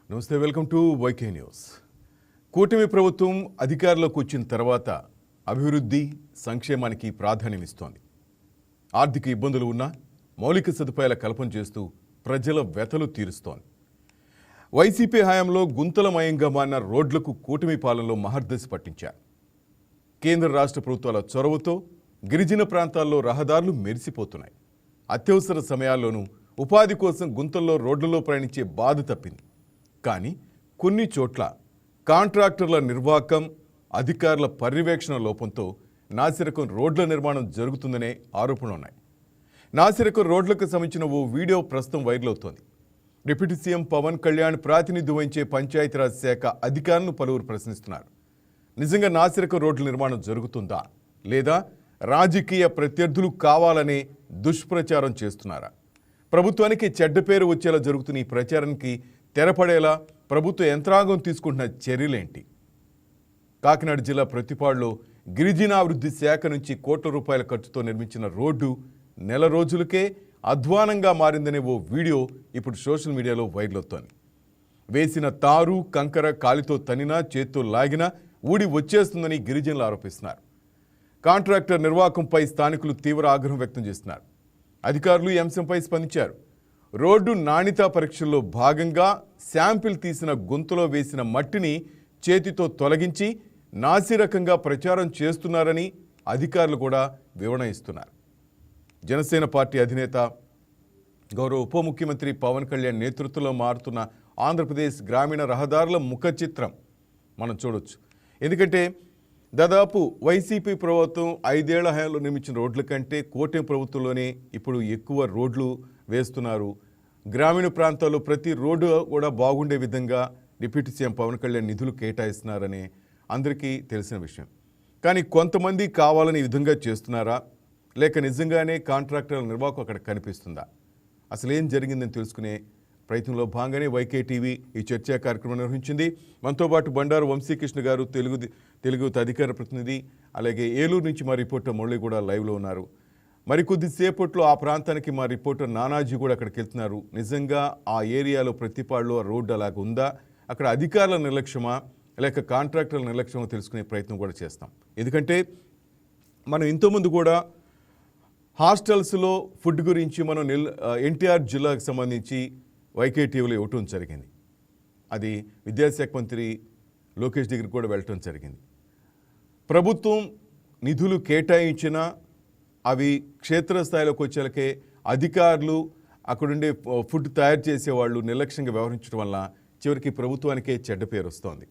నమస్తే, welcome to YK news. కూటమి ప్రభుత్వం అధికారంలోకి వచ్చిన తర్వాత అభివృద్ధి సంక్షేమానికి ప్రాధాన్యమిస్తోంది. ఆర్థిక ఇబ్బందులు ఉన్నా మౌలిక సదుపాయాల కల్పన చేస్తూ ప్రజల వ్యతలు తీరుస్తోంది. వైసీపీ హయాంలో గుంతలమయంగా మారిన రోడ్లకు కూటమి పాలనలో మహర్దశ పట్టించారు. కేంద్ర రాష్ట్ర ప్రభుత్వాల చొరవతో గిరిజన ప్రాంతాల్లో రహదారులు మెరిసిపోతున్నాయి. అత్యవసర సమయాల్లోనూ ఉపాధి కోసం గుంతల్లో రోడ్లలో ప్రయాణించే బాధ తప్పింది. కానీ కొన్ని చోట్ల కాంట్రాక్టర్ల నిర్వాహకం, అధికారుల పర్యవేక్షణ లోపంతో నాసిరకం రోడ్ల నిర్మాణం జరుగుతుందనే ఆరోపణలు ఉన్నాయి. నాసిరకం రోడ్లకు సంబంధించిన ఓ వీడియో ప్రస్తుతం వైరల్ అవుతోంది. డిప్యూటీ సీఎం పవన్ కళ్యాణ్ ప్రాతినిధ్యం వహించే పంచాయతీరాజ్ శాఖ అధికారులను పలువురు ప్రశ్నిస్తున్నారు. నిజంగా నాసిరకం రోడ్ల నిర్మాణం జరుగుతుందా, లేదా రాజకీయ ప్రత్యర్థులు కావాలనే దుష్ప్రచారం చేస్తున్నారా? ప్రభుత్వానికి చెడ్డ పేరు వచ్చేలా జరుగుతున్న ఈ ప్రచారానికి తెరపడేలా ప్రభుత్వ యంత్రాంగం తీసుకుంటున్న చర్యలేంటి? కాకినాడ జిల్లా ప్రతిపాడులో గిరిజనాభివృద్ధి శాఖ నుంచి కోట్ల రూపాయల ఖర్చుతో నిర్మించిన రోడ్డు నెల రోజులకే అధ్వానంగా మారిందనే ఓ వీడియో ఇప్పుడు సోషల్ మీడియాలో వైరల్ అవుతోంది. వేసిన తారు కంకర కాలితో తనినా చేత్తో లాగినా ఊడి వచ్చేస్తుందని గిరిజనులు ఆరోపిస్తున్నారు. కాంట్రాక్టర్ నిర్వాహకంపై స్థానికులు తీవ్ర ఆగ్రహం వ్యక్తం చేస్తున్నారు. అధికారులు ఈ అంశంపై స్పందించారు. రోడ్డు నాణ్యతా పరీక్షల్లో భాగంగా శాంపిల్ తీసిన గుంతలో వేసిన మట్టిని చేతితో తొలగించి నాసిరకంగా ప్రచారం చేస్తున్నారని అధికారులు కూడా వివరణ ఇస్తున్నారు. జనసేన పార్టీ అధినేత గౌరవ ఉప ముఖ్యమంత్రి పవన్ కళ్యాణ్ నేతృత్వంలో మారుతున్న ఆంధ్రప్రదేశ్ గ్రామీణ రహదారుల ముఖ చిత్రం మనం చూడొచ్చు. ఎందుకంటే దాదాపు వైసీపీ ప్రభుత్వం 5 ఏళ్ల హయాంలో నిర్మించిన రోడ్ల కంటే కూటమి ప్రభుత్వంలోనే ఇప్పుడు ఎక్కువ రోడ్లు వేస్తున్నారు. గ్రామీణ ప్రాంతాల్లో ప్రతి రోడ్డు కూడా బాగుండే విధంగా డిప్యూటీ సీఎం పవన్ కళ్యాణ్ నిధులు కేటాయిస్తున్నారని అందరికీ తెలిసిన విషయం. కానీ కొంతమంది కావాలని ఈ విధంగా చేస్తున్నారా, లేక నిజంగానే కాంట్రాక్టర్ల నిర్వాహకం అక్కడ కనిపిస్తుందా? అసలు ఏం జరిగిందని తెలుసుకునే ప్రయత్నంలో భాగంగానే వైకే టీవీ ఈ చర్చా కార్యక్రమం నిర్వహించింది. మనతో పాటు బండారు వంశీకృష్ణ గారు, తెలుగు అధికార ప్రతినిధి, అలాగే ఏలూరు నుంచి మా రిపోర్టర్ మురళి కూడా లైవ్లో ఉన్నారు. మరికొద్దిసేపట్లో ఆ ప్రాంతానికి మా రిపోర్టర్ నానాజీ కూడా అక్కడికి వెళ్తున్నారు. నిజంగా ఆ ఏరియాలో ప్రతిపాడులో ఆ రోడ్డు అలాగ ఉందా, అక్కడ అధికారుల నిర్లక్ష్యమా లేక కాంట్రాక్టర్ల నిర్లక్ష్యమో తెలుసుకునే ప్రయత్నం కూడా చేస్తాం. ఎందుకంటే మనం ఇంతకుముందు కూడా హాస్టల్స్లో ఫుడ్ గురించి మనం ఎన్టీఆర్ జిల్లాకు సంబంధించి వైకే టీవీలో ఇవ్వటం జరిగింది. అది విద్యాశాఖ మంత్రి లోకేష్ దగ్గరికి కూడా వెళ్ళటం జరిగింది. ప్రభుత్వం నిధులు కేటాయించినా అవి క్షేత్రస్థాయిలోకి వచ్చేలకే అధికారులు, అక్కడుండే ఫుడ్ తయారు చేసేవాళ్ళు నిర్లక్ష్యంగా వ్యవహరించడం వల్ల చివరికి ప్రభుత్వానికే చెడ్డ పేరు వస్తోంది.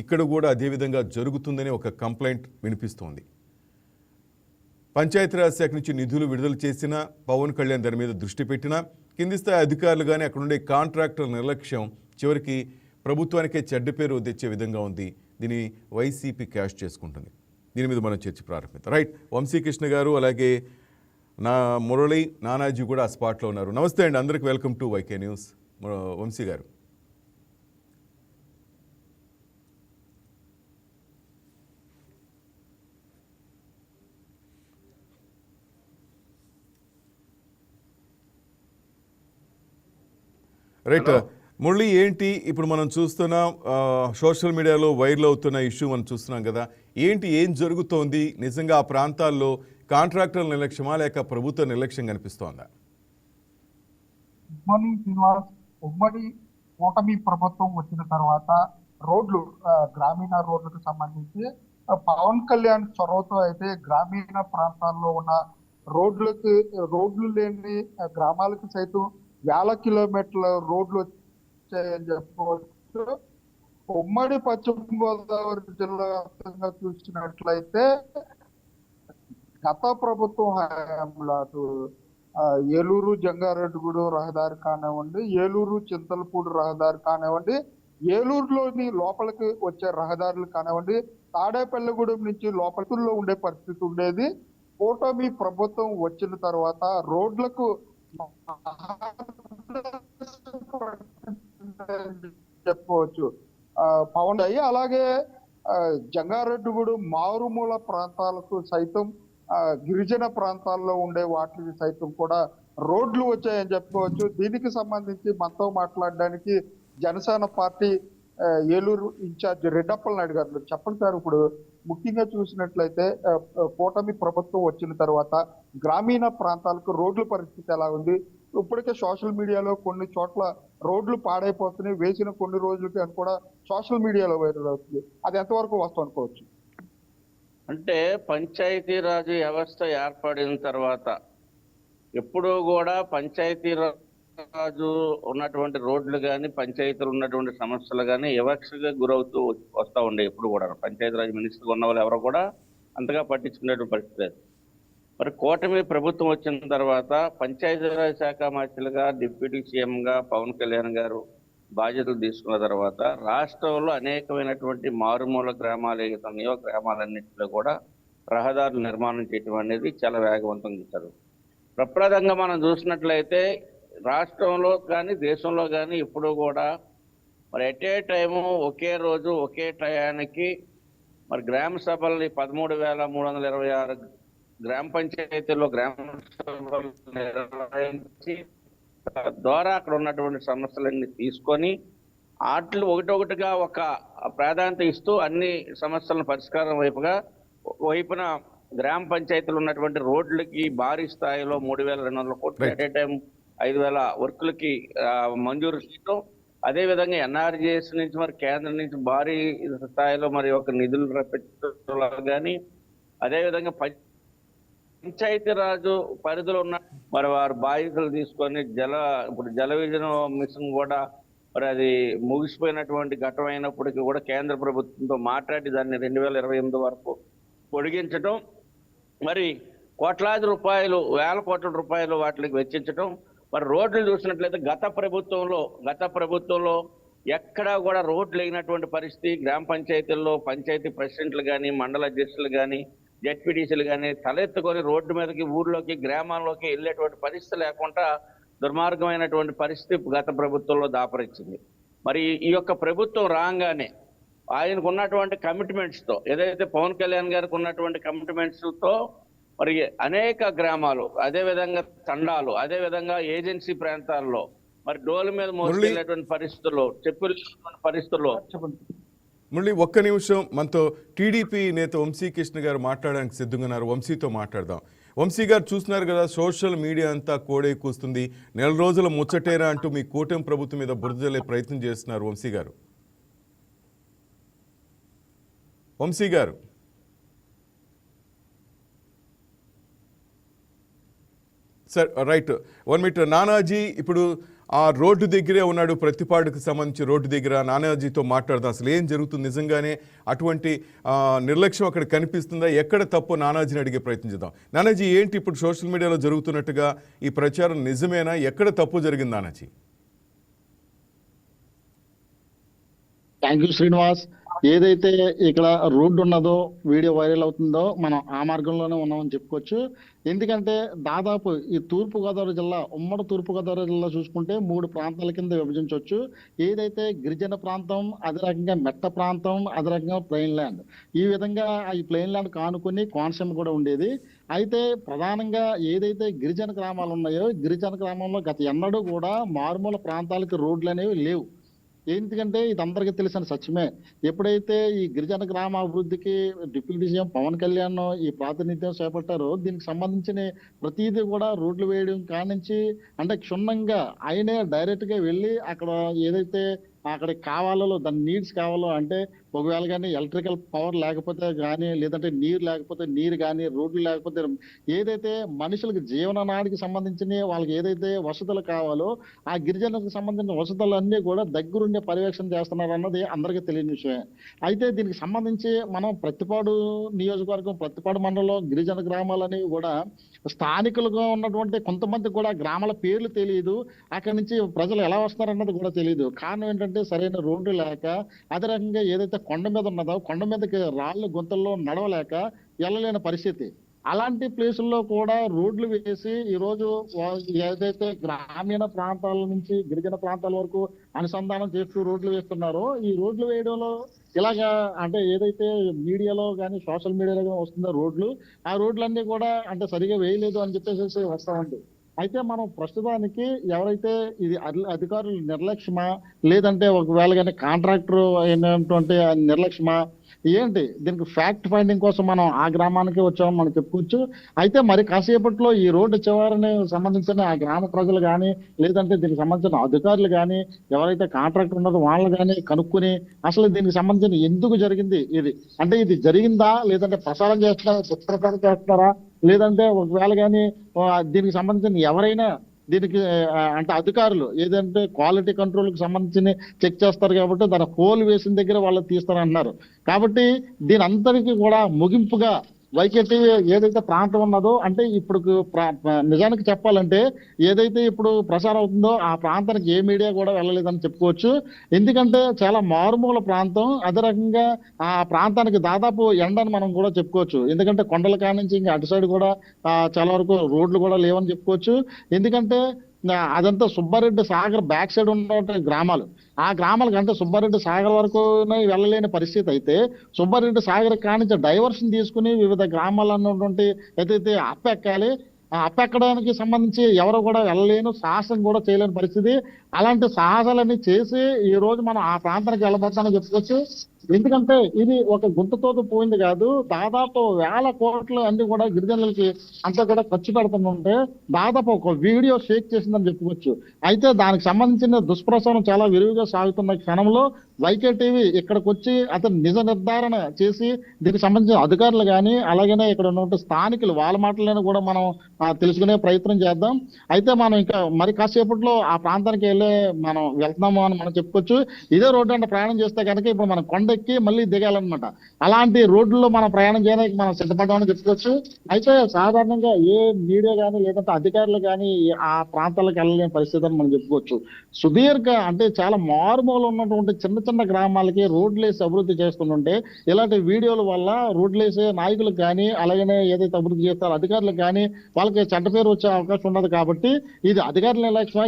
ఇక్కడ కూడా అదేవిధంగా జరుగుతుందని ఒక కంప్లైంట్ వినిపిస్తోంది. పంచాయతీరాజ్ శాఖ నుంచి నిధులు విడుదల చేసినా, పవన్ కళ్యాణ్ దాని మీద దృష్టి పెట్టినా కింది స్థాయి అధికారులు కానీ అక్కడుండే కాంట్రాక్టర్ నిర్లక్ష్యం చివరికి ప్రభుత్వానికే చెడ్డ పేరు తెచ్చే విధంగా ఉంది. దీన్ని వైసీపీ క్యాష్ చేసుకుంటుంది. దీని మీద మనం చర్చ ప్రారంభిద్దాం. రైట్, వంశీకృష్ణ గారు అలాగే మురళి, నానాజీ కూడా ఆ స్పాట్లో ఉన్నారు. నమస్తే అండి, అందరికి welcome to YK news. Vamsi garu, right. Murali, ఏంటి ఇప్పుడు మనం చూస్తున్నాం సోషల్ మీడియాలో వైరల్ అవుతున్న ఇష్యూ మనం చూస్తున్నాం కదా, ఏం జరుగుతోంది? నిజంగా ఆ ప్రాంతాల్లో కాంట్రాక్టర్ల నిర్లక్ష్యమా లేక ప్రభుత్వ నిర్లక్ష్యం కనిపిస్తోందా? ఉమ్మడి కూటమి ప్రభుత్వం వచ్చిన తర్వాత రోడ్లు, గ్రామీణ రోడ్లకు సంబంధించి పవన్ కళ్యాణ్ చొరవతో అయితే గ్రామీణ ప్రాంతాల్లో ఉన్న రోడ్లు లేని గ్రామాలకు సైతం వేల కిలోమీటర్ల రోడ్లు వచ్చాయని చెప్పుకోవచ్చు. ఉమ్మడి పశ్చిమ గోదావరి జిల్లా వ్యాప్తంగా చూసినట్లయితే గత ప్రభుత్వం హయాంలో అటు ఏలూరు జంగారెడ్డిగూడెం రహదారి కానివ్వండి, ఏలూరు చింతలపూడి రహదారి కానివ్వండి, ఏలూరులోని లోపలికి వచ్చే రహదారులు కానివ్వండి, తాడేపల్లిగూడెం నుంచి లోపలిలో ఉండే పరిస్థితి ఉండేది. కూటమి ప్రభుత్వం వచ్చిన తర్వాత రోడ్లకు చెప్పుకోవచ్చు పవన్ అయ్యి. అలాగే జంగారెడ్డిగూడెం మారుమూల ప్రాంతాలకు సైతం, గిరిజన ప్రాంతాల్లో ఉండే వాటికి సైతం కూడా రోడ్లు వచ్చాయని చెప్పుకోవచ్చు. దీనికి సంబంధించి మనతో మాట్లాడడానికి జనసేన పార్టీ ఏలూరు ఇన్ఛార్జ్ రెడ్డప్పల నాయుడు గారు చెప్పండి సార్. ఇప్పుడు ముఖ్యంగా చూసినట్లయితే కూటమి ప్రభుత్వం వచ్చిన తర్వాత గ్రామీణ ప్రాంతాలకు రోడ్ల పరిస్థితి ఎలా ఉంది? ఇప్పటికే సోషల్ మీడియాలో కొన్ని చోట్ల రోడ్లు పాడైపోతున్నాయి, వేసిన కొన్ని రోజులకి అని కూడా సోషల్ మీడియాలో వైరల్ అవుతుంది. అది ఎంతవరకు వస్తాం అనుకోవచ్చు? అంటే పంచాయతీరాజ్ వ్యవస్థ ఏర్పడిన తర్వాత ఎప్పుడూ కూడా పంచాయతీరాజు ఉన్నటువంటి రోడ్లు కానీ పంచాయతీలు ఉన్నటువంటి సమస్యలు కానీ వివక్షగా గురవుతూ వస్తూ ఉండే. ఎప్పుడు కూడా పంచాయతీరాజ్ మినిస్టర్గా ఉన్న వాళ్ళు ఎవరు కూడా అంతగా పట్టించుకునేటువంటి పరిస్థితి లేదు. మరి కూటమి ప్రభుత్వం వచ్చిన తర్వాత పంచాయతీరాజ్ శాఖ మంత్రులుగా డిప్యూటీ సీఎంగా పవన్ కళ్యాణ్ గారు బాధ్యతలు తీసుకున్న తర్వాత రాష్ట్రంలో అనేకమైనటువంటి మారుమూల గ్రామాలు ఏదైతే ఉన్నాయో గ్రామాలన్నింటిలో కూడా రహదారులు నిర్మాణం చేయడం అనేది చాలా వేగవంతం చేశారు. ప్రప్రదంగా మనం చూసినట్లయితే రాష్ట్రంలో కానీ దేశంలో కానీ ఇప్పుడు కూడా మరి ఎట్ ఏ టైము ఒకే రోజు ఒకే టయానికి మరి గ్రామ సభల్ని 13,326 గ్రామ పంచాయతీల్లో గ్రామ సభలు నిర్వహించి ద్వారా అక్కడ ఉన్నటువంటి సమస్యలన్నీ తీసుకొని వాటిని ఒకటొకటిగా ఒక ప్రాధాన్యత ఇస్తూ అన్ని సమస్యలను పరిష్కారం వైపున గ్రామ పంచాయతీలు ఉన్నటువంటి రోడ్లకి భారీ స్థాయిలో 3,200 కోట్లు ఎట్ ఏ టైం 5,000 వర్కులకి మంజూరు చేయడం, అదేవిధంగా ఎన్ఆర్జీఎస్ నుంచి మరి కేంద్రం నుంచి భారీ స్థాయిలో మరి ఒక నిధులు రప్పించడం కానీ, అదేవిధంగా పంచాయతీరాజు పరిధిలో ఉన్న మరి వారు బాధ్యతలు తీసుకొని ఇప్పుడు జల విజన్ మిషన్ కూడా మరి అది ముగిసిపోయినటువంటి ఘట్టం అయినప్పటికీ కూడా కేంద్ర ప్రభుత్వంతో మాట్లాడి దాన్ని 2028 వరకు పొడిగించడం, మరి కోట్లాది రూపాయలు, వేల కోట్ల రూపాయలు వాటికి వెచ్చించడం. మరి రోడ్లు చూసినట్లయితే గత ప్రభుత్వంలో ఎక్కడా కూడా రోడ్లు లేనటువంటి పరిస్థితి. గ్రామ పంచాయతీల్లో పంచాయతీ ప్రెసిడెంట్లు కానీ, మండల అధ్యక్షులు కానీ, జెడ్పీటీసీలు కానీ తలెత్తుకొని రోడ్డు మీదకి, ఊర్లోకి, గ్రామాల్లోకి వెళ్ళేటువంటి పరిస్థితి లేకుండా దుర్మార్గమైనటువంటి పరిస్థితి గత ప్రభుత్వంలో దాపరించింది. మరి ఈ యొక్క ప్రభుత్వం రాగానే ఆయనకు ఉన్నటువంటి కమిట్మెంట్స్తో, ఏదైతే పవన్ కళ్యాణ్ గారికి ఉన్నటువంటి కమిట్మెంట్స్తో మరి అనేక గ్రామాలు, అదేవిధంగా తండాలు, అదేవిధంగా ఏజెన్సీ ప్రాంతాల్లో మరి డోలు మీద మోసుకెళ్ళేటువంటి పరిస్థితుల్లో, చెప్పులు పరిస్థితుల్లో. మళ్ళీ ఒక్క నిమిషం, మనతో టీడీపీ నేత వంశీకృష్ణ గారు మాట్లాడడానికి సిద్ధంగా ఉన్నారు. వంశీతో మాట్లాడదాం. వంశీ గారు, చూస్తున్నారు కదా, సోషల్ మీడియా అంతా కోడే కూస్తుంది. నెల రోజుల ముచ్చటేరా అంటూ మీ కూటమి ప్రభుత్వం మీద బురద జల్లే ప్రయత్నం చేస్తున్నారు. వంశీ గారు సార్, రైట్, 1 మినిట్. నానాజీ ఇప్పుడు ఆ రోడ్డు దగ్గరే ఉన్నాడు, ప్రతిపాడుకు సంబంధించి రోడ్డు దగ్గర. నానాజీతో మాట్లాడదాం. అసలు ఏం జరుగుతుంది? నిజంగానే అటువంటి నిర్లక్ష్యం అక్కడ కనిపిస్తుందా? ఎక్కడ తప్పు? నానాజీని అడిగే ప్రయత్నం చేద్దాం. నానాజీ, ఏంటి ఇప్పుడు సోషల్ మీడియాలో జరుగుతున్నట్టుగా ఈ ప్రచారం నిజమేనా? ఎక్కడ తప్పు జరిగింది నానాజీ? Thank you Srinivas. ఏదైతే ఇక్కడ రోడ్డు ఉన్నదో, వీడియో వైరల్ అవుతుందో, మనం ఆ మార్గంలోనే ఉన్నామని చెప్పుకోవచ్చు. ఎందుకంటే దాదాపు ఈ తూర్పుగోదావరి జిల్లా, ఉమ్మడి తూర్పుగోదావరి జిల్లా చూసుకుంటే 3 ప్రాంతాల కింద విభజించవచ్చు. ఏదైతే గిరిజన ప్రాంతం, అదే రకంగా మెట్ట ప్రాంతం, అదే రకంగా ప్లెయిన్ ల్యాండ్. ఈ విధంగా ఈ ప్లెయిన్ ల్యాండ్ కానుకొని కోనసీమ కూడా ఉండేది. అయితే ప్రధానంగా ఏదైతే గిరిజన గ్రామాలు ఉన్నాయో, గిరిజన గ్రామంలో గత ఎన్నడూ కూడా మారుమూల ప్రాంతాలకి రోడ్లు అనేవి లేవు. ఎందుకంటే ఇది అందరికీ తెలిసిన సత్యమే. ఎప్పుడైతే ఈ గిరిజన గ్రామ అభివృద్ధికి డిప్యూటీ సీఎం పవన్ కళ్యాణ్ ఈ ప్రాతినిధ్యం చేపట్టారో, దీనికి సంబంధించిన ప్రతిదీ కూడా రోడ్లు వేయడం కానించి, అంటే క్షుణ్ణంగా ఆయనే డైరెక్ట్ గా వెళ్ళి అక్కడ ఏదైతే అక్కడికి కావాలో, దాని నీడ్స్ కావాలో, అంటే ఒకవేళ కానీ ఎలక్ట్రికల్ పవర్ లేకపోతే కానీ, లేదంటే నీరు లేకపోతే నీరు కానీ, రోడ్లు లేకపోతే, ఏదైతే మనుషులకు జీవననాడికి సంబంధించిన వాళ్ళకి ఏదైతే వసతులు కావాలో ఆ గిరిజనులకు సంబంధించిన వసతులన్నీ కూడా దగ్గరుండే పర్యవేక్షణ చేస్తున్నారు అన్నది అందరికీ తెలియని విషయమే. అయితే దీనికి సంబంధించి మనం ప్రతిపాడు నియోజకవర్గం, ప్రతిపాడు మండలంలో గిరిజన గ్రామాలనేవి కూడా స్థానికులుగా ఉన్నటువంటి కొంతమంది కూడా గ్రామాల పేర్లు తెలియదు, అక్కడి నుంచి ప్రజలు ఎలా వస్తారన్నది కూడా తెలియదు. కారణం ఏంటంటే సరైన రోడ్డు లేక, అదే రకంగా ఏదైతే కొండ మీద ఉన్నదో కొండ మీదకి రాళ్ళు గుంతల్లో నడవలేక వెళ్ళలేని పరిస్థితి. అలాంటి ప్లేసుల్లో కూడా రోడ్లు వేసి ఈరోజు ఏదైతే గ్రామీణ ప్రాంతాల నుంచి గిరిజన ప్రాంతాల వరకు అనుసంధానం చేస్తూ రోడ్లు వేస్తున్నారో, ఈ రోడ్లు వేయడంలో ఇలాగా అంటే ఏదైతే మీడియాలో కానీ సోషల్ మీడియాలో కానీ వస్తుందో రోడ్లు, ఆ రోడ్లన్నీ కూడా అంటే సరిగా వేయలేదు అని చెప్పేసి వస్తా ఉంది. అయితే మనం ప్రస్తుతానికి ఎవరైతే ఇది అధికారులు నిర్లక్ష్యమా, లేదంటే ఒకవేళ కానీ కాంట్రాక్టర్ అయినటువంటి నిర్లక్ష్యమా ఏంటి, దీనికి ఫ్యాక్ట్ ఫైండింగ్ కోసం మనం ఆ గ్రామానికి వచ్చామని మనం చెప్పుకోవచ్చు. అయితే మరి కాసేపట్లో ఈ రోడ్డు చివరిని సంబంధించిన ఆ గ్రామ ప్రజలు కానీ, లేదంటే దీనికి సంబంధించిన అధికారులు కానీ, ఎవరైతే కాంట్రాక్టర్ ఉన్నారో వాళ్ళు కానీ కనుక్కుని అసలు దీనికి సంబంధించిన ఎందుకు జరిగింది ఇది, అంటే ఇది జరిగిందా, లేదంటే ప్రసారం చేస్తున్నారా, దుష్ప్రచారం చేస్తున్నారా, లేదంటే ఒకవేళ కానీ దీనికి సంబంధించిన ఎవరైనా దీనికి అంటే అధికారులు ఏదంటే క్వాలిటీ కంట్రోల్ కి సంబంధించి చెక్ చేస్తారు కాబట్టి దాని హోల్ వేసిన దగ్గర వాళ్ళు తీస్తారంటున్నారు. కాబట్టి దీని అంతటికీ కూడా ముగింపుగా వైకేటీ ఏదైతే ప్రాంతం ఉన్నదో, అంటే ఇప్పుడు నిజానికి చెప్పాలంటే ఏదైతే ఇప్పుడు ప్రసారం అవుతుందో ఆ ప్రాంతానికి ఏ మీడియా కూడా వెళ్ళలేదని చెప్పుకోవచ్చు. ఎందుకంటే చాలా మారుమూల ప్రాంతం, అదే రకంగా ఆ ప్రాంతానికి దాదాపు ఎండని మనం కూడా చెప్పుకోవచ్చు. ఎందుకంటే కొండల కాడ నుంచి ఇంకా అటు సైడ్ కూడా చాలా వరకు రోడ్లు కూడా లేవని చెప్పుకోవచ్చు. ఎందుకంటే అదంతా సుబ్బారెడ్డి సాగర్ బ్యాక్ సైడ్ ఉన్న గ్రామాలు, ఆ గ్రామాలకు అంటే సుబ్బారెడ్డి సాగర్ వరకు వెళ్ళలేని పరిస్థితి అయితే సుబ్బారెడ్డి సాగర్ కానించి డైవర్షన్ తీసుకుని వివిధ గ్రామాలు అన్నటువంటి ఏదైతే అప్పెక్కాలి, ఆ అప్పెక్కడానికి సంబంధించి ఎవరు కూడా వెళ్ళలేను, సాహసం కూడా చేయలేని పరిస్థితి. అలాంటి సాహసాలన్నీ చేసి ఈ రోజు మనం ఆ ప్రాంతానికి వెళ్ళబోతామని చెప్పుకోవచ్చు. ఎందుకంటే ఇది ఒక గుంటతో పోయింది కాదు, దాదాపు 1000 కోట్లు అన్ని కూడా గిరిజనులకి అంతా కూడా ఖర్చు పెడుతుంటే దాదాపు ఒక వీడియో షేక్ చేసిందని చెప్పుకోవచ్చు. అయితే దానికి సంబంధించిన దుష్ప్రచారం చాలా విరివిగా సాగుతున్న క్షణంలో వైకేటీవీ ఇక్కడికి వచ్చి అతను నిజ నిర్ధారణ చేసి దీనికి సంబంధించిన అధికారులు కానీ, అలాగనే ఇక్కడ ఉన్నటువంటి స్థానికులు వాళ్ళ మాటలను కూడా మనం తెలుసుకునే ప్రయత్నం చేద్దాం. అయితే మనం ఇంకా మరి కాసేపట్లో ఆ ప్రాంతానికి మనం వెళ్తున్నాము అని మనం చెప్పుకోవచ్చు. ఇదే రోడ్డు అంటే ప్రయాణం చేస్తే కనుక ఇప్పుడు మనం కొండెక్కి మళ్ళీ దిగాలన్నమాట. అలాంటి రోడ్లలో మనం ప్రయాణం చేయడానికి మనం సిద్ధపడ్డామని చెప్పుకోవచ్చు. అయితే సాధారణంగా ఏ మీడియా కానీ లేదంటే అధికారులు కానీ ఆ ప్రాంతాలకు వెళ్ళలేని పరిస్థితి అని మనం చెప్పుకోవచ్చు. సుదీర్ఘ అంటే చాలా మారుమూల ఉన్నటువంటి చిన్న చిన్న గ్రామాలకి రోడ్లు వేసి అభివృద్ధి చేస్తుంటే ఇలాంటి వీడియోల వల్ల రోడ్లు వేసే నాయకులకు కానీ, అలాగనే ఏదైతే అభివృద్ధి చేస్తారో అధికారులకు కానీ వాళ్ళకి చెడ్డ పేరు వచ్చే అవకాశం ఉన్నది. కాబట్టి ఇది అధికారుల నిర్లక్ష్యం,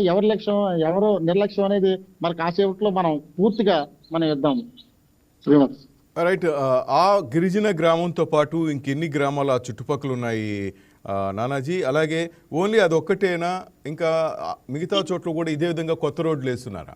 ఎవరు నిర్లక్ష్యం అనేది మరి కాసేపట్లో మనం పూర్తిగా మనం ఇద్దాం. శ్రీనివాస్ రైట్, ఆ గిరిజన గ్రామంతో పాటు ఇంకెన్ని గ్రామాలు ఆ చుట్టుపక్కల ఉన్నాయి నానాజీ? అలాగే ఓన్లీ అదొక్కటేనా, ఇంకా మిగతా చోట్ల కూడా ఇదే విధంగా కొత్త రోడ్లు వేస్తున్నారా?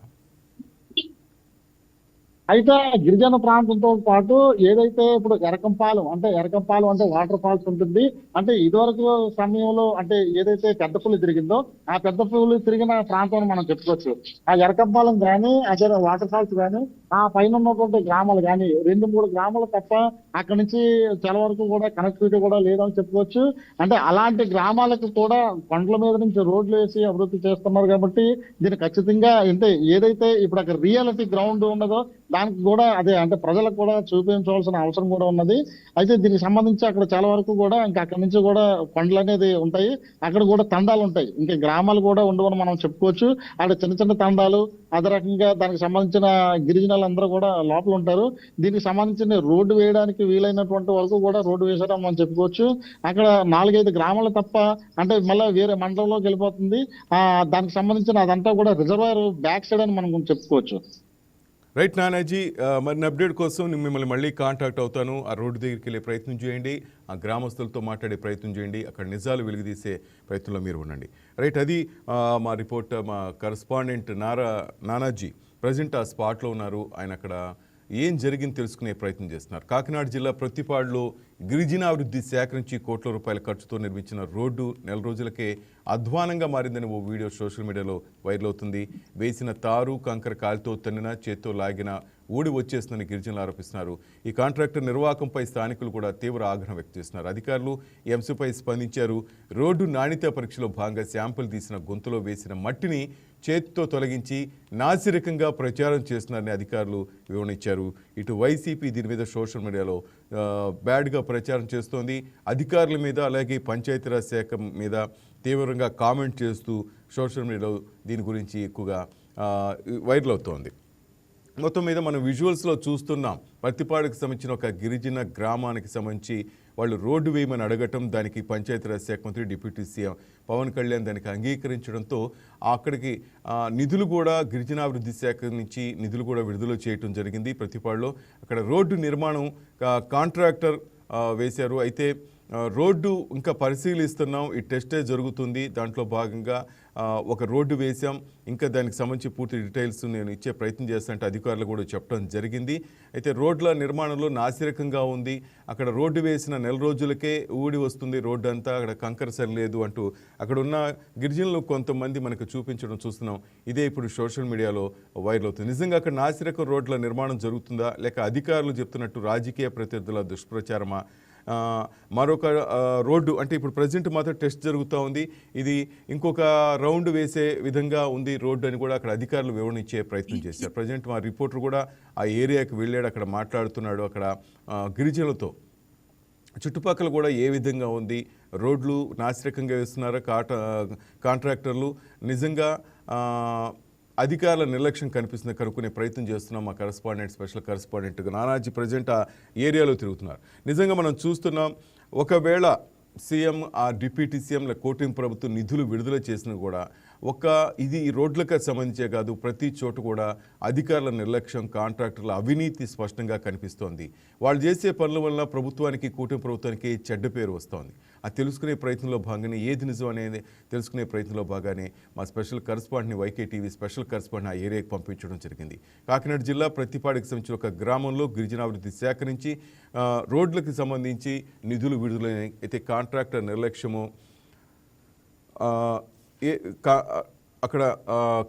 అయితే గిరిజన ప్రాంతంతో పాటు ఏదైతే ఇప్పుడు ఎరకంపాలెం అంటే వాటర్ ఫాల్స్ ఉంటుంది. అంటే ఇదివరకు సమయంలో అంటే ఏదైతే పెద్ద పులి తిరిగిందో ఆ పెద్ద పులి తిరిగిన ప్రాంతం మనం చెప్పుకోవచ్చు. ఆ ఎరకంపాలెం కానీ అదే వాటర్ ఫాల్స్ కానీ ఆ పైన ఉన్నటువంటి గ్రామాలు కానీ 2-3 గ్రామాలు తప్ప అక్కడి నుంచి చాలా వరకు కూడా కనెక్టివిటీ కూడా లేదని చెప్పుకోవచ్చు. అంటే అలాంటి గ్రామాలకు కూడా కొండల మీద నుంచి రోడ్లు వేసి అభివృద్ధి చేస్తున్నారు. కాబట్టి దీన్ని ఖచ్చితంగా అంటే ఏదైతే ఇప్పుడు అక్కడ రియాలిటీ గ్రౌండ్ ఉన్నదో దానికి కూడా అదే అంటే ప్రజలకు కూడా చూపించవలసిన అవసరం కూడా ఉన్నది. అయితే దీనికి సంబంధించి అక్కడ చాలా వరకు కూడా ఇంకా అక్కడి నుంచి కూడా కొండలు అనేది ఉంటాయి, అక్కడ కూడా తండాలు ఉంటాయి, ఇంకా గ్రామాలు కూడా ఉండవని మనం చెప్పుకోవచ్చు. అక్కడ చిన్న చిన్న తండాలు, అదే రకంగా దానికి సంబంధించిన గిరిజనులందరూ కూడా లోపల ఉంటారు. దీనికి సంబంధించిన రోడ్డు వేయడానికి వీలైనటువంటి వరకు కూడా రోడ్డు వేసారని మనం చెప్పుకోవచ్చు. అక్కడ 4-5 గ్రామాలు తప్ప అంటే మళ్ళీ వేరే మండలంలోకి వెళ్ళిపోతుంది. దానికి సంబంధించిన అదంతా కూడా రిజర్వాయర్ బ్యాక్ సైడ్ అని మనం చెప్పుకోవచ్చు. రైట్ నానాజీ, మరిన్ని అప్డేట్ కోసం మిమ్మల్ని మళ్ళీ కాంటాక్ట్ అవుతాను. ఆ రోడ్డు దగ్గరికి వెళ్ళే ప్రయత్నం చేయండి, ఆ గ్రామస్తులతో మాట్లాడే ప్రయత్నం చేయండి, అక్కడ నిజాలు వెలుగుదీసే ప్రయత్నంలో మీరు ఉండండి. రైట్, అది మా రిపోర్టర్, మా కరస్పాండెంట్ నానాజీ ప్రజెంట్ ఆ స్పాట్లో ఉన్నారు. ఆయన అక్కడ ఏం జరిగింది తెలుసుకునే ప్రయత్నం చేస్తున్నారు. కాకినాడ జిల్లా ప్రత్తిపాడులో గిరిజనాభివృద్ధి శాఖ నుంచి కోట్ల రూపాయల ఖర్చుతో నిర్మించిన రోడ్డు నెల రోజులకే అధ్వానంగా మారిందని ఓ వీడియో సోషల్ మీడియాలో వైరల్ అవుతుంది. వేసిన తారు కంకర కాలితో తన్నిన, చేత్తో లాగిన ఊడి వచ్చేస్తుందని గిరిజనులు ఆరోపిస్తున్నారు. ఈ కాంట్రాక్టర్ నిర్వాహకంపై స్థానికులు కూడా తీవ్ర ఆగ్రహం వ్యక్తం చేస్తున్నారు. అధికారులు ఈ అంశంపై స్పందించారు. రోడ్డు నాణ్యత పరీక్షలో భాగంగా శాంపుల్ తీసిన గొంతులో వేసిన మట్టిని చేతితో తొలగించి నాసిరకంగా ప్రచారం చేస్తున్నారని అధికారులు వివరణ ఇచ్చారు. ఇటు వైసీపీ దీని మీద సోషల్ మీడియాలో బ్యాడ్గా ప్రచారం చేస్తోంది. అధికారుల మీద అలాగే పంచాయతీరాజ్ శాఖ మీద తీవ్రంగా కామెంట్ చేస్తూ సోషల్ మీడియాలో దీని గురించి ఎక్కువగా వైరల్ అవుతోంది. మొత్తం మీద మనం విజువల్స్లో చూస్తున్నాం. ప్రత్తిపాడుకు సంబంధించిన ఒక గిరిజన గ్రామానికి సంబంధించి వాళ్ళు రోడ్డు వేయమని అడగటం, దానికి పంచాయతీరాజ్ శాఖ మంత్రి డిప్యూటీ సీఎం పవన్ కళ్యాణ్ దానికి అంగీకరించడంతో అక్కడికి నిధులు కూడా గిరిజనాభివృద్ధి శాఖ నుంచి నిధులు కూడా విడుదల చేయటం జరిగింది. ప్రత్తిపాడులో అక్కడ రోడ్డు నిర్మాణం కాంట్రాక్టర్ వేశారు. అయితే రోడ్డు ఇంకా పరిశీలిస్తున్నాం, ఈ టెస్టే జరుగుతుంది, దాంట్లో భాగంగా ఒక రోడ్డు వేసాం, ఇంకా దానికి సంబంధించి పూర్తి డీటెయిల్స్ నేను ఇచ్చే ప్రయత్నం చేస్తానంటే అధికారులు కూడా చెప్పడం జరిగింది. అయితే రోడ్ల నిర్మాణంలో నాసిరకంగా ఉంది, అక్కడ రోడ్డు వేసిన నెల రోజులకే ఊడి వస్తుంది రోడ్డు అంతా, అక్కడ కంకర సరిలేదు అంటూ అక్కడ ఉన్న గిరిజనులు కొంతమంది మనకు చూపించడం చూస్తున్నాం. ఇదే ఇప్పుడు సోషల్ మీడియాలో వైరల్ అవుతుంది. నిజంగా అక్కడ నాసిరకం రోడ్ల నిర్మాణం జరుగుతుందా, లేక అధికారులు చెప్తున్నట్టు రాజకీయ ప్రత్యర్థుల దుష్ప్రచారమా? మరొక రోడ్డు అంటే ఇప్పుడు ప్రజెంట్ మాత్రం టెస్ట్ జరుగుతూ ఉంది, ఇది ఇంకొక రౌండ్ వేసే విధంగా ఉంది రోడ్డు అని కూడా అక్కడ అధికారులు వివరణ ఇచ్చే ప్రయత్నం చేశారు. ప్రజెంట్ మా రిపోర్టర్ కూడా ఆ ఏరియాకి వెళ్ళాడు, అక్కడ మాట్లాడుతున్నాడు, అక్కడ గిరిజనులతో చుట్టుపక్కల కూడా ఏ విధంగా ఉంది, రోడ్లు నాసిరకంగా వేస్తున్నారా కాంట్రాక్టర్లు, నిజంగా అధికారుల నిర్లక్ష్యం కనిపిస్తుంది కనుక్కునే ప్రయత్నం చేస్తున్నాం. మా correspondent, special correspondent Nanaji present ఆ ఏరియాలో తిరుగుతున్నారు. నిజంగా మనం చూస్తున్నాం, ఒకవేళ సీఎం ఆ డిప్యూటీ సీఎంల కూటమి ప్రభుత్వం నిధులు విడుదల చేసినా కూడా ఇది ఈ రోడ్లకు సంబంధించే కాదు, ప్రతి చోట కూడా అధికారుల నిర్లక్ష్యం, కాంట్రాక్టర్ల అవినీతి స్పష్టంగా కనిపిస్తోంది. వాళ్ళు చేసే పనుల వల్ల ప్రభుత్వానికి, కూటమి ప్రభుత్వానికి చెడ్డ పేరు వస్తోంది. అది తెలుసుకునే ప్రయత్నంలో భాగంగానే ఏది నిజం అనేది తెలుసుకునే ప్రయత్నంలో భాగానే మా స్పెషల్ కరెస్పాండెంట్ని వైకే టీవీ స్పెషల్ కరెస్పాండెంట్ ఆ ఏరియాకి పంపించడం జరిగింది. కాకినాడ జిల్లా ప్రతిపాడికి సంబంధించిన ఒక గ్రామంలో గిరిజనాభివృద్ధి శాఖ నుంచి రోడ్లకు సంబంధించి నిధులు విడుదలైన అయితే కాంట్రాక్టర్ నిర్లక్ష్యము, అక్కడ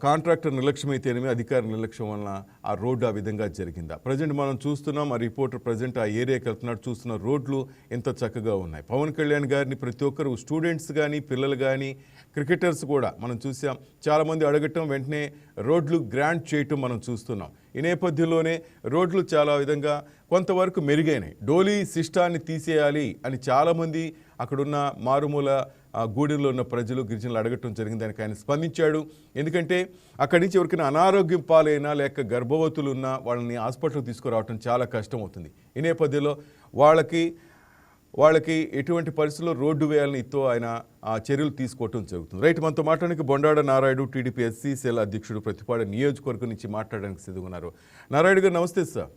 కాంట్రాక్టర్ నిర్లక్ష్యం అయితేనేమి అధికార నిర్లక్ష్యం వలన ఆ రోడ్డు ఆ విధంగా జరిగిందా? ప్రజెంట్ మనం చూస్తున్నాం, ఆ రిపోర్టర్ ప్రజెంట్ ఆ ఏరియాకి వెళ్తున్నాడు, చూస్తున్న రోడ్లు ఎంత చక్కగా ఉన్నాయి. పవన్ కళ్యాణ్ గారిని ప్రతి ఒక్కరు స్టూడెంట్స్ కానీ, పిల్లలు కానీ, క్రికెటర్స్ కూడా మనం చూసాం, చాలామంది అడగటం, వెంటనే రోడ్లు గ్రాంట్ చేయటం మనం చూస్తున్నాం. ఈ నేపథ్యంలోనే రోడ్లు చాలా విధంగా కొంతవరకు మెరుగైనాయి. డోలీ సిస్టాన్ని తీసేయాలి అని చాలామంది అక్కడున్న మారుమూల గూడెంలో ఉన్న ప్రజలు, గిరిజనులు అడగటం జరిగింది. దానికి ఆయన స్పందించాడు. ఎందుకంటే అక్కడి నుంచి ఎవరికైనా అనారోగ్యం పాలైనా లేక గర్భవతులు ఉన్నా వాళ్ళని హాస్పిటల్కి తీసుకురావటం చాలా కష్టం అవుతుంది. ఈ నేపథ్యంలో వాళ్ళకి ఎటువంటి పరిస్థితుల్లో రోడ్డు వేయాలని ఇతో ఆయన చర్యలు తీసుకోవటం జరుగుతుంది. రైట్, మనతో మాట్లాడడానికి Bondada Narayudu, TDP SC cell అధ్యక్షుడు, ప్రతిపాడు నియోజకవర్గం నుంచి మాట్లాడడానికి సిద్ధంగా ఉన్నారు. నారాయుడు గారు నమస్తే సార్.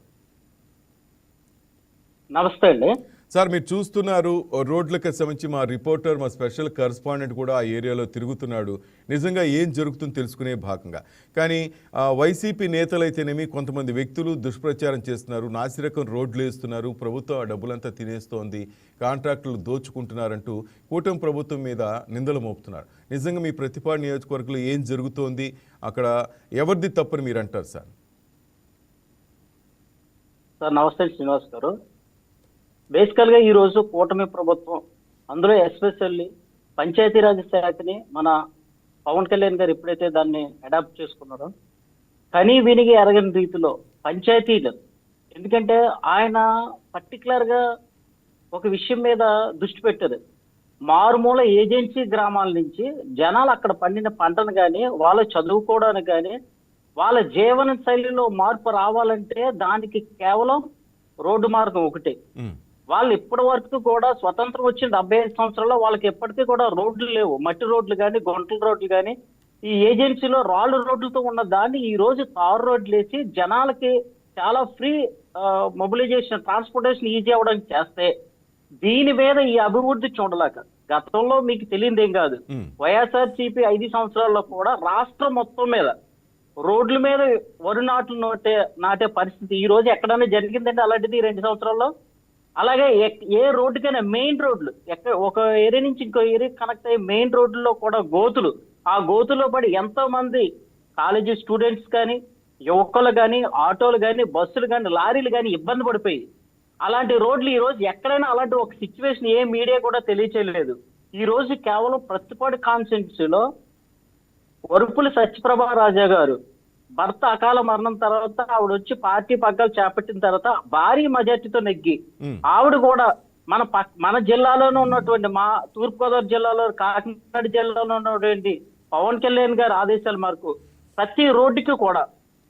నమస్తే అండి సార్. మీరు చూస్తున్నారు, రోడ్లకు సంబంధించి మా రిపోర్టర్, మా స్పెషల్ కరెస్పాండెంట్ కూడా ఆ ఏరియాలో తిరుగుతున్నాడు. నిజంగా ఏం జరుగుతుందో తెలుసుకునే భాగంగా. కానీ వైసీపీ నేతలైతేనేమి కొంతమంది వ్యక్తులు దుష్ప్రచారం చేస్తున్నారు, నాసిరకం రోడ్లు వేస్తున్నారు, ప్రభుత్వం ఆ డబ్బులంతా తినేస్తోంది, కాంట్రాక్టులు దోచుకుంటున్నారంటూ కూటమి ప్రభుత్వం మీద నిందలు మోపుతున్నారు. నిజంగా మీ ప్రతిపాడు నియోజకవర్గంలో ఏం జరుగుతోంది, అక్కడ ఎవరిది తప్పని మీరు అంటారు సార్? సార్ నమస్తే శ్రీనివాస్ గారు. బేసికల్ గా ఈ రోజు కూటమి ప్రభుత్వం, అందులో ఎస్పెషల్లీ పంచాయతీరాజ్ శాఖని మన పవన్ కళ్యాణ్ గారు ఎప్పుడైతే దాన్ని అడాప్ట్ చేసుకున్నారో, కనీ వినిగి ఎరగని రీతిలో పంచాయతీలు, ఎందుకంటే ఆయన పర్టికులర్ గా ఒక విషయం మీద దృష్టి పెట్టారు. మారుమూల ఏజెన్సీ గ్రామాల నుంచి జనాలు అక్కడ పండిన పంటను కానీ, వాళ్ళు చదువుకోవడానికి కానీ, వాళ్ళ జీవన శైలిలో మార్పు రావాలంటే దానికి కేవలం రోడ్డు మార్గం ఒకటే. వాళ్ళు ఇప్పటి వరకు కూడా స్వతంత్రం వచ్చిన 75 సంవత్సరాల్లో వాళ్ళకి ఎప్పటికీ కూడా రోడ్లు లేవు. మట్టి రోడ్లు కానీ, గుంటల రోడ్లు కానీ, ఈ ఏజెన్సీలో రాళ్ళు రోడ్లతో ఉన్న దాన్ని ఈ రోజు తారు రోడ్లు వేసి జనాలకి చాలా ఫ్రీ మొబిలైజేషన్, ట్రాన్స్పోర్టేషన్ ఈజీ అవ్వడానికి చేస్తే, దీని మీద ఈ అభివృద్ధి చూడలేక గతంలో మీకు తెలియదేం కాదు, వైఎస్ఆర్సీపీ 5 సంవత్సరాల్లో కూడా రాష్ట్రం మొత్తం మీద రోడ్ల మీద వరి నాట్లు నాటే పరిస్థితి ఈ రోజు ఎక్కడైనా జరిగిందంటే అలాంటిది 2 సంవత్సరాల్లో. అలాగే ఏ రోడ్డుకైనా మెయిన్ రోడ్లు, ఒక ఏరియా నుంచి ఇంకో ఏరియా కనెక్ట్ అయ్యే మెయిన్ రోడ్లలో కూడా గోతులు, ఆ గోతుల్లో పడి ఎంతో మంది కాలేజీ స్టూడెంట్స్ కానీ, యువకులు కానీ, ఆటోలు కానీ, బస్సులు కానీ, లారీలు కానీ ఇబ్బంది పడిపోయి, అలాంటి రోడ్లు ఈ రోజు ఎక్కడైనా అలాంటి ఒక సిచ్యువేషన్ ఏ మీడియా కూడా తెలియచేయలేదు. ఈ రోజు కేవలం ప్రతిపాడు కాన్స్టిట్యున్సీలో వరుపుల సత్యప్రభా రాజా గారు భర్త అకాల మరణం తర్వాత ఆవిడ వచ్చి పార్టీ పగ్గాలు చేపట్టిన తర్వాత భారీ మెజార్టీతో నెగ్గి, ఆవిడ కూడా మన జిల్లాలోనే ఉన్నటువంటి, మా తూర్పుగోదావరి జిల్లాలో, కాకినాడ జిల్లాలో ఉన్నటువంటి పవన్ కళ్యాణ్ గారి ఆదేశాల మేరకు ప్రతి రోడ్డుకి కూడా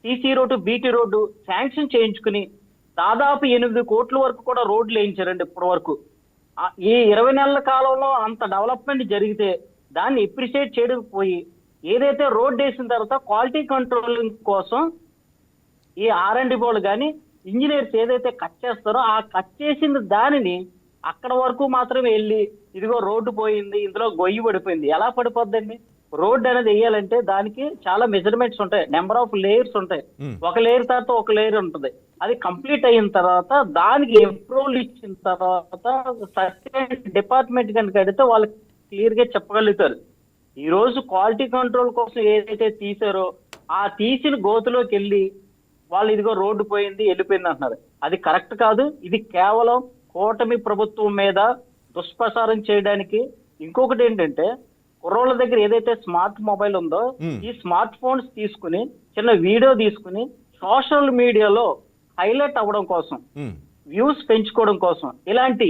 CC road, BT road sanction చేయించుకుని దాదాపు 8 కోట్ల వరకు కూడా రోడ్లు వేయించారండి ఇప్పటి వరకు. ఈ 20 నెలల కాలంలో అంత డెవలప్మెంట్ జరిగితే దాన్ని ఎప్రిషియేట్ చేయడం పోయి, ఏదైతే రోడ్ వేసిన తర్వాత క్వాలిటీ కంట్రోలింగ్ కోసం ఈ R&D బోర్డు కానీ, ఇంజనీర్స్ ఏదైతే కట్ చేస్తారో ఆ కట్ చేసిన దానిని అక్కడ వరకు మాత్రమే వెళ్ళి ఇదిగో రోడ్డు పోయింది, ఇందులో గొయ్యి పడిపోయింది. ఎలా పడిపోద్దండి? రోడ్డు అనేది వేయాలంటే దానికి చాలా మెజర్మెంట్స్ ఉంటాయి, నెంబర్ ఆఫ్ లేయర్స్ ఉంటాయి. ఒక లేయర్ తర్వాత ఒక లేయర్ ఉంటుంది. అది కంప్లీట్ అయిన తర్వాత దానికి అప్రూవల్ ఇచ్చిన తర్వాత సర్టెన్ డిపార్ట్మెంట్ కనుక అడిగితే వాళ్ళు క్లియర్ గా చెప్పగలుగుతారు. ఈ రోజు క్వాలిటీ కంట్రోల్ కోసం ఏదైతే తీసారో ఆ తీసిన గోతులోకి వెళ్ళి వాళ్ళు ఇదిగో రోడ్డు పోయింది వెళ్ళిపోయింది అంటున్నారు. అది కరెక్ట్ కాదు. ఇది కేవలం కూటమి ప్రభుత్వం మీద దుష్ప్రచారం చేయడానికి. ఇంకొకటి ఏంటంటే, కుర్రోళ్ళ దగ్గర ఏదైతే స్మార్ట్ మొబైల్ ఉందో ఈ స్మార్ట్ ఫోన్స్ తీసుకుని చిన్న వీడియో తీసుకుని సోషల్ మీడియాలో హైలైట్ అవ్వడం కోసం, వ్యూస్ పెంచుకోవడం కోసం ఇలాంటి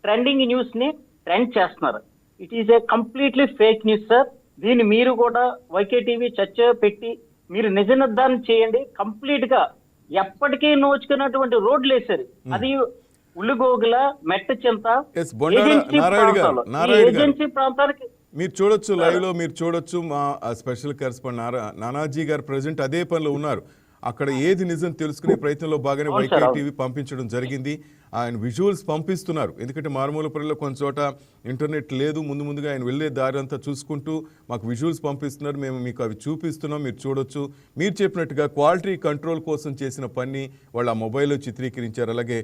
ట్రెండింగ్ న్యూస్ ని ట్రెండ్ చేస్తున్నారు. It is a completely fake news sir. దీన్ని మీరు కూడా వైకే టీవీ చర్చ పెట్టి మీరు నిజ నిర్ధారణ చేయండి. కంప్లీట్ గా ఎప్పటికీ నోచుకున్నటువంటి రోడ్లు వేశారు. అది ఉల్లిగోగుల, మెట్ట చింత, ఏజెన్సీ ప్రాంతానికి మీరు చూడొచ్చు, లైవ్ లో మీరు చూడొచ్చు. మా స్పెషల్ కరెస్పాండెంట్ నానాజీ గారు ప్రెసెంట్ అదే పనిలో ఉన్నారు. అక్కడ ఏది నిజం తెలుసుకునే ప్రయత్నంలో బాగానే వైకే టీవీ పంపించడం జరిగింది. ఆయన విజువల్స్ పంపిస్తున్నారు. ఎందుకంటే మారుమూల పల్లెలో కొంత చోట ఇంటర్నెట్ లేదు. ముందుగా ఆయన వెళ్ళే దారి అంతా చూసుకుంటూ మాకు విజువల్స్ పంపిస్తున్నారు. మేము మీకు అవి చూపిస్తున్నాం, మీరు చూడొచ్చు. మీరు చెప్పినట్టుగా క్వాలిటీ కంట్రోల్ కోసం చేసిన పని వాళ్ళు ఆ మొబైల్లో చిత్రీకరించారు. అలాగే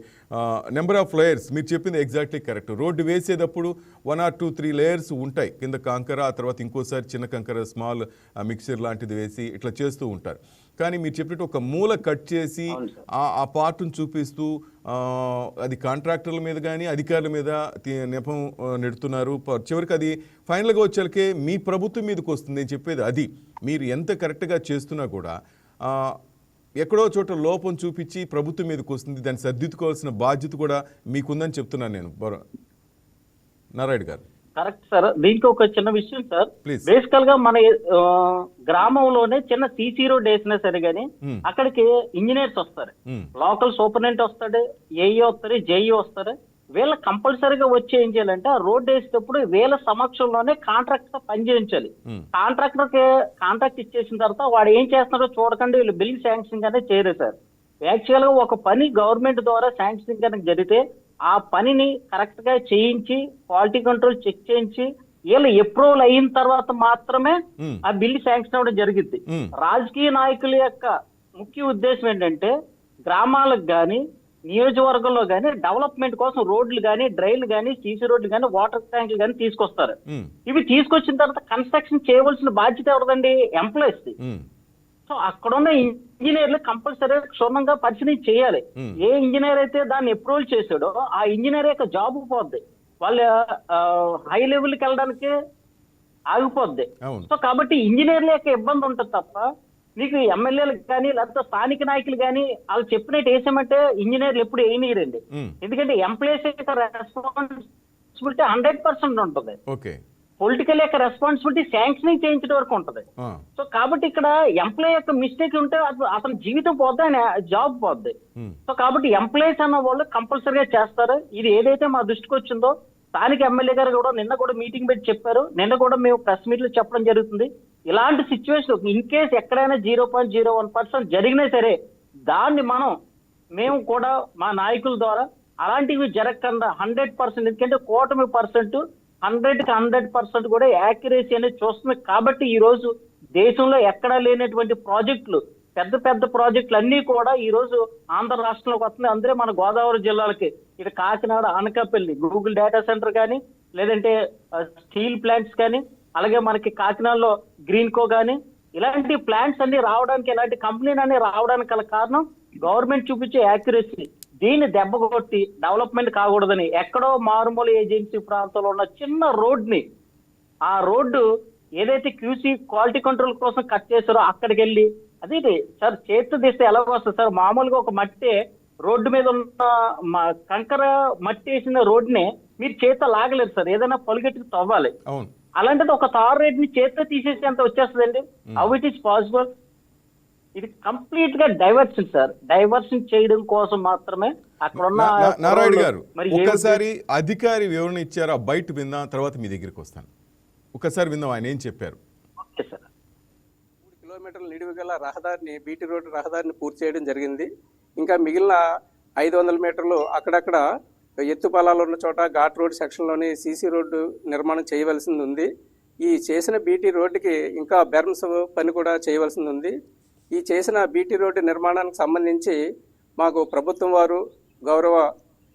నెంబర్ ఆఫ్ లేయర్స్ మీరు చెప్పింది ఎగ్జాక్ట్లీ కరెక్ట్. రోడ్డు వేసేటప్పుడు 1 or 2 లేయర్స్ ఉంటాయి. కింద కంకర, ఆ తర్వాత ఇంకోసారి చిన్న కంకర, స్మాల్ మిక్సర్ లాంటిది వేసి ఇట్లా చేస్తూ ఉంటారు. కానీ మీరు చెప్పినట్టు ఒక మూల కట్ చేసి ఆ పార్ట్ను చూపిస్తూ అది కాంట్రాక్టర్ల మీద కానీ అధికారుల మీద నెపం నెడుతున్నారు. చివరికి అది ఫైనల్గా వచ్చేకే మీ ప్రభుత్వం మీదకి వస్తుంది అని చెప్పేది. అది మీరు ఎంత కరెక్ట్గా చేస్తున్నా కూడా ఎక్కడో చోట లోపం చూపించి ప్రభుత్వం మీదకి వస్తుంది. దాన్ని సర్దిద్దుకోవాల్సిన బాధ్యత కూడా మీకుందని చెప్తున్నాను నేను. నారాయణ గారు కరెక్ట్ సార్. దీంట్లో ఒక చిన్న విషయం సార్. బేసికల్ గా మన గ్రామంలోనే చిన్న సీసీ రోడ్ వేసినా సరే గానీ అక్కడికి ఇంజనీర్స్ వస్తారు, లోకల్ సూపరింటెండెంట్ వస్తాడు, ఏఈ వస్తారు, జేఈ వస్తారు. వీళ్ళ కంపల్సరీగా వచ్చి ఏం చేయాలంటే ఆ రోడ్ వేసేటప్పుడు వీళ్ళ సమక్షంలోనే కాంట్రాక్టర్ పని చేయించాలి. కాంట్రాక్టర్ కి కాంట్రాక్ట్ ఇచ్చేసిన తర్వాత వాడు ఏం చేస్తున్నాడో చూడకండి వీళ్ళు బిల్ శాంక్షన్ అనేది చేయరు సార్. యాక్చువల్ గా ఒక పని గవర్నమెంట్ ద్వారా శాంక్షన్ కనుక జరిగితే ఆ పనిని కరెక్ట్ గా చేయించి క్వాలిటీ కంట్రోల్ చెక్ చేయించి వీళ్ళు అప్రూవల్ అయిన తర్వాత మాత్రమే ఆ బిల్ శాంక్షన్ అవ్వడం జరిగింది. రాజకీయ నాయకుల యొక్క ముఖ్య ఉద్దేశం ఏంటంటే గ్రామాలకు గాని నియోజకవర్గంలో గాని డెవలప్మెంట్ కోసం రోడ్లు గాని, డ్రైన్లు గాని, సీసీ రోడ్లు గాని, వాటర్ ట్యాంకులు గాని తీసుకొస్తారు. ఇవి తీసుకొచ్చిన తర్వాత కన్స్ట్రక్షన్ చేయవలసిన బాధ్యత ఎవరిదండి? ఎంప్లాయీస్. సో అక్కడున్న ఇంజనీర్లు కంపల్సరీ క్షుణ్ణంగా పరిశీలన చేయాలి. ఏ ఇంజనీర్ అయితే దాన్ని అప్రూవల్ చేశాడో ఆ ఇంజనీర్ యొక్క జాబ్ పోద్ది, వాళ్ళ హై లెవెల్కి వెళ్ళడానికి ఆగిపోద్ది. సో కాబట్టి ఇంజనీర్ల యొక్క ఇబ్బంది ఉంటుంది తప్ప మీకు ఎమ్మెల్యేలకు కానీ లేకపోతే స్థానిక నాయకులు కానీ వాళ్ళు చెప్పినట్టు వేసామంటే ఇంజనీర్లు ఎప్పుడు వేయనీయరండి. ఎందుకంటే ఎంప్లాయీస్ యొక్క రెస్పాన్సిబిలిటీ 100% ఉంటుంది. పొలిటికల్ యొక్క రెస్పాన్సిబిలిటీ శాంక్షనింగ్ చేయించడం వరకు ఉంటుంది. సో కాబట్టి ఇక్కడ ఎంప్లాయ్ యొక్క మిస్టేక్ ఉంటే అతని జీవితం పోద్ది, ఆయన జాబ్ పోద్ది. సో కాబట్టి ఎంప్లాయీస్ అన్న వాళ్ళు కంపల్సరీగా చేస్తారు. ఇది ఏదైతే మా దృష్టికి వచ్చిందో స్థానిక ఎమ్మెల్యే గారు కూడా నిన్న కూడా మీటింగ్ పెట్టి చెప్పారు. నిన్న కూడా మేము ప్రెస్ మీట్ లో చెప్పడం జరుగుతుంది. ఇలాంటి సిచ్యువేషన్ ఇన్ కేసు ఎక్కడైనా 0.01% జరిగినా సరే దాన్ని మేము కూడా మా నాయకుల ద్వారా అలాంటివి జరగకుండా 100%, ఎందుకంటే కూటమి పర్సెంట్ 100% కూడా యాక్యురసీ అనేది చూస్తుంది. కాబట్టి ఈ రోజు దేశంలో ఎక్కడా లేనటువంటి ప్రాజెక్టులు, పెద్ద పెద్ద ప్రాజెక్టులు అన్ని కూడా ఈ రోజు ఆంధ్ర రాష్ట్రంలోకి వస్తుంది. అందరే మన గోదావరి జిల్లాలకి ఇటు Kakinada, Anakapalli Google data centre కానీ, లేదంటే స్టీల్ ప్లాంట్స్ కానీ, అలాగే మనకి కాకినాడలో గ్రీన్కో కానీ ఇలాంటి ప్లాంట్స్ అన్ని రావడానికి, ఇలాంటి కంపెనీలు అన్ని రావడానికి గల కారణం గవర్నమెంట్ చూపించే యాక్యురసీ. దీన్ని దెబ్బ కొట్టి డెవలప్మెంట్ కాకూడదని ఎక్కడో మారుమూల ఏజెన్సీ ప్రాంతంలో ఉన్న చిన్న రోడ్ని, ఆ రోడ్డు ఏదైతే క్యూసీ క్వాలిటీ కంట్రోల్ కోసం కట్ చేశారో అక్కడికి వెళ్ళి అది సార్ చేతి తీస్తే ఎలా వస్తుంది సార్? మామూలుగా ఒక మట్టి రోడ్డు మీద ఉన్న కంకర మట్టి వేసిన రోడ్ని మీరు చేత లాగలేదు సార్, ఏదైనా పొలిగెట్టుకు తవ్వాలి. అలాంటిది ఒక తార్ రేట్ ని చేతితో తీసేసి అంత వచ్చేస్తుందండి. How it is possible? ఇది కంప్లీట్ గా డైవర్షన్ సార్. డైవర్షన్ చేయడం కోసం మాత్రమే అక్కడ ఉన్న. నారాయణ గారు ఒకసారి అధికారి వివరణ ఇచ్చారా? బయట విన్నా తర్వాత మీ దగ్గరికి వస్తాను. ఒకసారి విందాం ఆయన ఏం చెప్పారు. 3 కిలోమీటర్ల నిడివి గల రహదారిని, బీటీ రోడ్డు రహదారిని పూర్తి చేయడం జరిగింది. ఇంకా మిగిలిన 500 మీటర్లు అక్కడక్కడ ఎత్తు పొలాలు ఉన్న చోట ఘాట్ రోడ్ సెక్షన్లోని సీసీ రోడ్డు నిర్మాణం చేయవలసింది ఉంది. ఈ చేసిన బీటీ రోడ్డుకి ఇంకా బెర్మ్స్ పని కూడా చేయవలసింది ఉంది. ఈ చేసిన బీటీ రోడ్డు నిర్మాణానికి సంబంధించి మాకు ప్రభుత్వం వారు, గౌరవ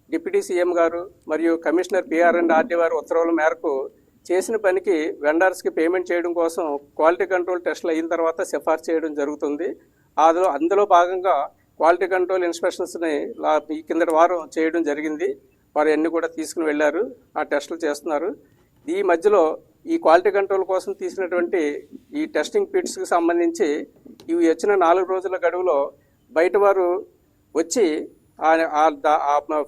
డిప్యూటీ సీఎం గారు మరియు కమిషనర్ పిఆర్ అండ్ ఆర్డీ వారి ఉత్తర్వుల మేరకు చేసిన పనికి వెండర్స్కి పేమెంట్ చేయడం కోసం క్వాలిటీ కంట్రోల్ టెస్టులు అయిన తర్వాత సిఫార్సు చేయడం జరుగుతుంది. అందులో భాగంగా క్వాలిటీ కంట్రోల్ ఇన్స్పెక్షన్స్ని ఈ కిందటి వారం చేయడం జరిగింది. వారు అన్ని కూడా తీసుకుని వెళ్ళారు, ఆ టెస్టులు చేస్తున్నారు. ఈ మధ్యలో ఈ క్వాలిటీ కంట్రోల్ కోసం తీసినటువంటి ఈ టెస్టింగ్ పిట్స్కి సంబంధించి ఇవి వచ్చిన 4 రోజుల గడువులో బయట వారు వచ్చి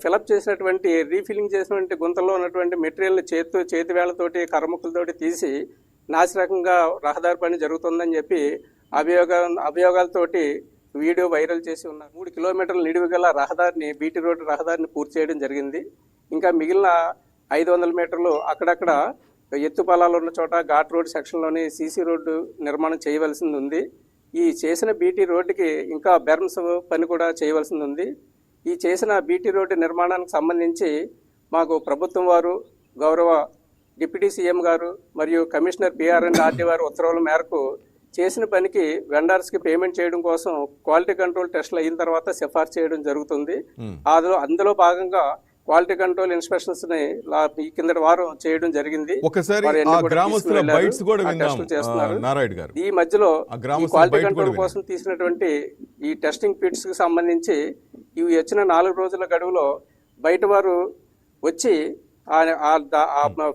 ఫిలప్ చేసినటువంటి రీఫిల్లింగ్ చేసినటువంటి గుంతల్లో ఉన్నటువంటి మెటీరియల్ని చేతి వేళ్లతోటి కర్రముక్కలతోటి తీసి నాసిరకంగా రహదారి పని జరుగుతుందని చెప్పి అభియోగాలతోటి వీడియో వైరల్ చేసి ఉన్నారు. 3 కిలోమీటర్ల నిడివి గల రహదారిని, బీటీ రోడ్డు రహదారిని పూర్తి చేయడం జరిగింది. ఇంకా మిగిలిన 500 మీటర్లు అక్కడక్కడ ఎత్తు పొలాలు ఉన్న చోట ఘాట్ రోడ్ సెక్షన్లోని సీసీ రోడ్డు నిర్మాణం చేయవలసింది ఉంది. ఈ చేసిన బీటీ రోడ్డుకి ఇంకా బెర్మ్స్ పని కూడా చేయవలసింది ఉంది. ఈ చేసిన బీటీ రోడ్డు నిర్మాణానికి సంబంధించి మాకు ప్రభుత్వం వారు, గౌరవ డిప్యూటీ సీఎం గారు మరియు కమిషనర్ పిఆర్ అండ్ ఆర్డీ వారి ఉత్తర్వుల మేరకు చేసిన పనికి వెండర్స్కి పేమెంట్ చేయడం కోసం క్వాలిటీ కంట్రోల్ టెస్టులు అయిన తర్వాత సిఫార్సు చేయడం జరుగుతుంది. అందులో భాగంగా క్వాలిటీ కంట్రోల్ ఇన్స్పెక్షన్స్ని ఈ కిందటి వారం చేయడం జరిగింది. ఒకసారి ఆ గ్రామస్తుల బైట్స్ కూడా విందాం నారాయణ గారు. ఈ మధ్యలో క్వాలిటీ కంట్రోల్ కోసం తీసినటువంటి ఈ టెస్టింగ్ పిట్స్ కి సంబంధించి ఇవి వచ్చిన 4 రోజుల గడువులో బయట వారు వచ్చి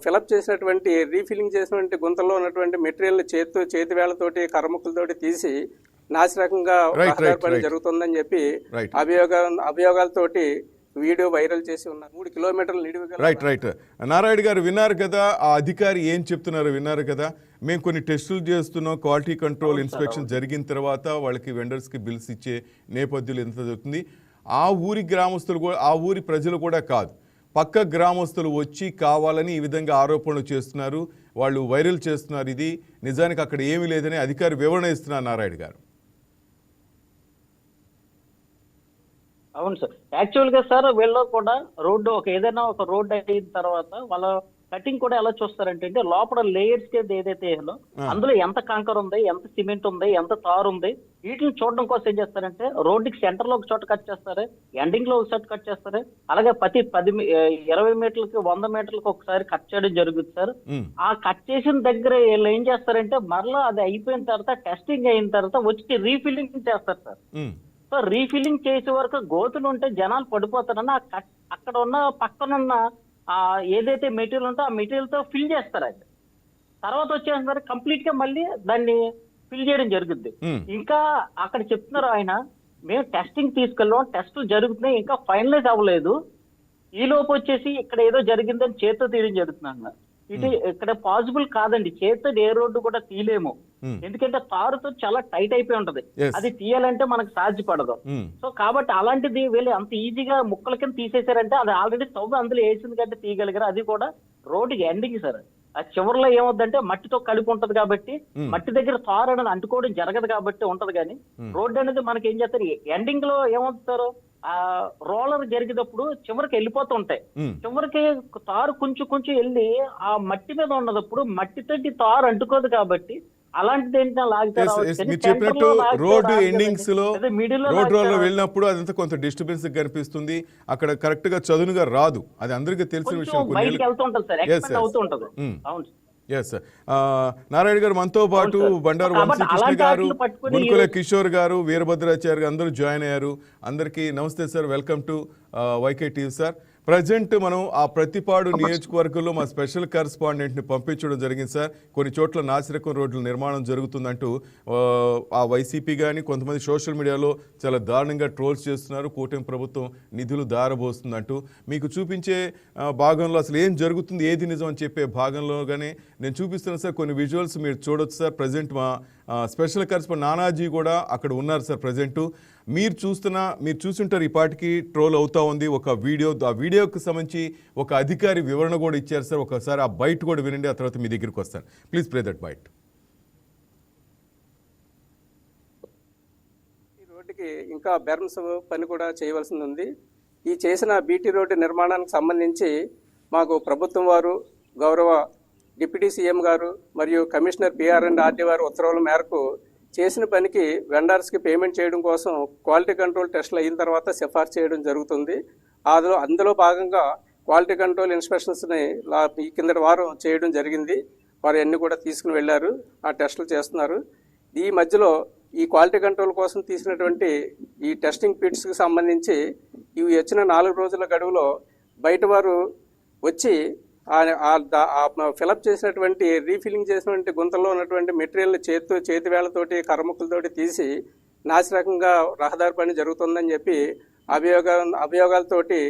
ఫిలప్ చేసినటువంటి రీఫిల్లింగ్ చేసినటువంటి గుంతల్లో ఉన్నటువంటి మెటీరియల్ చేతి వేళ్లతోటి కర్రముక్కలతోటి తీసి నాసిరకంగా రహదారి పని జరుగుతుందని చెప్పి అభియోగాలతోటి వీడియో వైరల్ చేసి ఉన్నారు. 3 కిలోమీటర్ల నిడివి. రైట్ నారాయణ గారు విన్నారు కదా, ఆ అధికారి ఏం చెప్తున్నారు విన్నారు కదా. మేము కొన్ని టెస్టులు చేస్తున్నాం, క్వాలిటీ కంట్రోల్ ఇన్స్పెక్షన్ జరిగిన తర్వాత వాళ్ళకి వెండర్స్కి బిల్స్ ఇచ్చే నేపథ్యంలో ఎంత జరుగుతుంది. ఆ ఊరి గ్రామస్తులు కూడా, ఆ ఊరి ప్రజలు కూడా కాదు, పక్క గ్రామస్తులు వచ్చి కావాలని ఈ విధంగా ఆరోపణలు చేస్తున్నారు, వాళ్ళు వైరల్ చేస్తున్నారు. ఇది నిజానికి అక్కడ ఏమీ లేదని అధికారి వివరణ ఇస్తున్నారు నారాయణ గారు. అవును సార్, యాక్చువల్ గా సార్ వీళ్ళు కూడా రోడ్డు ఏదైనా ఒక రోడ్డు అయిన తర్వాత వాళ్ళ కటింగ్ కూడా ఎలా చూస్తారంటే లోపల లేయర్స్ ఏదైతే అందులో ఎంత కంకర్ ఉంది, ఎంత సిమెంట్ ఉంది, ఎంత తారు ఉంది, వీటిని చూడడం కోసం ఏం చేస్తారంటే రోడ్డుకి సెంటర్ లో ఒక చోట కట్ చేస్తారు, ఎండింగ్ లో ఒక చోట కట్ చేస్తారు. అలాగే ప్రతి 20 మీటర్లకి 100 మీటర్లకి ఒకసారి కట్ చేయడం జరుగుతుంది సార్. ఆ కట్ చేసిన దగ్గర వీళ్ళు ఏం చేస్తారంటే మరలా అది అయిపోయిన తర్వాత టెస్టింగ్ అయిన తర్వాత వచ్చి రీఫిల్లింగ్ చేస్తారు సార్. సో రీఫిల్లింగ్ చేసే వరకు గోతులు ఉంటే జనాలు పడిపోతారని అక్కడ ఉన్న పక్కనున్న ఏదైతే మెటీరియల్ ఉందో ఆ మెటీరియల్ తో ఫిల్ చేస్తారు. అది తర్వాత వచ్చేసరికి కంప్లీట్ గా మళ్ళీ దాన్ని ఫిల్ చేయడం జరుగుద్ది. ఇంకా అక్కడ చెప్తున్నారు ఆయన, మేము టెస్టింగ్ తీసుకెళ్ళాం, టెస్టులు జరుగుతున్నాయి, ఇంకా ఫైనలైజ్ అవ్వలేదు, ఈ లోపు వచ్చేసి ఇక్కడ ఏదో జరిగిందని చేతితో తీయడం జరుగుతుంది. ఇక్కడ పాసిబుల్ కాదండి, చేతితో ఏ రోడ్డు కూడా తీయలేము, ఎందుకంటే తారుతో చాలా టైట్ అయిపోయి ఉంటది, అది తీయాలంటే మనకు సాధ్యపడదు. సో కాబట్టి అలాంటిది వీళ్ళు అంత ఈజీగా ముక్కల కింద తీసేశారంటే అది ఆల్రెడీ తవ్వు అందులో వేసింది కంటే తీయగలిగారు. అది కూడా రోడ్డుకి ఎండింగ్ సార్. ఆ చివరిలో ఏమవుద్దంటే మట్టితో కలిపి ఉంటది కాబట్టి మట్టి దగ్గర తారు అనేది అంటుకోవడం జరగదు కాబట్టి ఉంటది. కానీ రోడ్డు అనేది మనకి ఏం చేస్తారు, ఎండింగ్ లో ఏమవుతారు, ఆ రోలర్ జరిగేటప్పుడు చివరికి వెళ్ళిపోతుంటాయి, చివరికి తారు కొంచెం వెళ్ళి ఆ మట్టి మీద ఉన్నప్పుడు మట్టితో తారు అంటుకోదు కాబట్టి అలాంటిది ఏంటంటే లాగుతారు. రోడ్డు ఎండింగ్స్ లో రోడ్ రోల్ లో వెళ్ళినప్పుడు అదంతా కొంత డిస్టర్బెన్స్ కనిపిస్తుంది, అక్కడ కరెక్ట్ గా చదునుగా రాదు, అది అందరికీ తెలిసిన విషయం. బయటికి వెళ్తూ ఉంటుంది సార్, ఎక్స్పెక్ట్ అవుతూ ఉంటుంది. అవును ఎస్ నారాయణ గారు మనతో పాటు బండారు వంశీకృష్ణ గారు, మునుకుల కిషోర్ గారు, వీరభద్రాచార్య గారు అందరూ జాయిన్ అయ్యారు. అందరికీ నమస్తే sir, welcome to YK TV sir. Present మనం ఆ ప్రతిపాడు నియోజకవర్గంలో మా స్పెషల్ కరెస్పాండెంట్ని పంపించడం జరిగింది సార్. కొన్ని చోట్ల నాసిరకం రోడ్ల నిర్మాణం జరుగుతుందంటూ ఆ వైసీపీ కానీ కొంతమంది సోషల్ మీడియాలో చాలా దారుణంగా ట్రోల్స్ చేస్తున్నారు, కూటమి ప్రభుత్వం నిధులు దారబోస్తుందంటూ. మీకు చూపించే భాగంలో అసలు ఏం జరుగుతుంది, ఏది నిజం అని చెప్పే భాగంలోగానే నేను చూపిస్తున్నాను సార్. కొన్ని విజువల్స్ మీరు చూడొచ్చు సార్. ప్రజెంట్ మా స్పెషల్ కరెస్పాండెంట్ నానాజీ కూడా అక్కడ ఉన్నారు సార్. ప్రజెంటు మీరు చూస్తుంటారు, ఈ పాటికి ట్రోల్ అవుతా ఉంది ఒక వీడియో. ఆ వీడియోకి సంబంధించి ఒక అధికారి వివరణ కూడా ఇచ్చారు సార్. ఒకసారి ఆ బైట్ కూడా వినండి, ఆ తర్వాత మీ దగ్గరికి వస్తాను. Please play that byte. ఈ రోడ్డుకి ఇంకా బెర్మ్స్ పని కూడా చేయవలసింది ఉంది. ఈ చేసిన బీటీ రోడ్డు నిర్మాణానికి సంబంధించి మాకు ప్రభుత్వం వారు, గౌరవ డిప్యూటీ సీఎం గారు మరియు కమిషనర్ పిఆర్ అండ్ ఆర్డీ వారి ఉత్తర్వుల మేరకు చేసిన పనికి వెండర్స్కి పేమెంట్ చేయడం కోసం క్వాలిటీ కంట్రోల్ టెస్టులు అయిన తర్వాత సిఫార్సు చేయడం జరుగుతుంది. అందులో భాగంగా క్వాలిటీ కంట్రోల్ ఇన్స్పెక్షన్స్ని ఈ కిందటి వారం చేయడం జరిగింది. వారు అన్ని కూడా తీసుకుని వెళ్ళారు, ఆ టెస్టులు చేస్తున్నారు. ఈ మధ్యలో ఈ క్వాలిటీ కంట్రోల్ కోసం తీసినటువంటి ఈ టెస్టింగ్ పిట్స్కి సంబంధించి ఇవి వచ్చిన 4 రోజుల గడువులో బయట వారు వచ్చి ఫిలప్ చేసినటువంటి రీఫిల్లింగ్ చేసినటువంటి గుంతల్లో ఉన్నటువంటి మెటీరియల్ చేతి వేళ్లతోటి కర్రముక్కలతోటి తీసి నాసిరకంగా రహదారి పని జరుగుతుందని చెప్పి అభియోగాలతోటి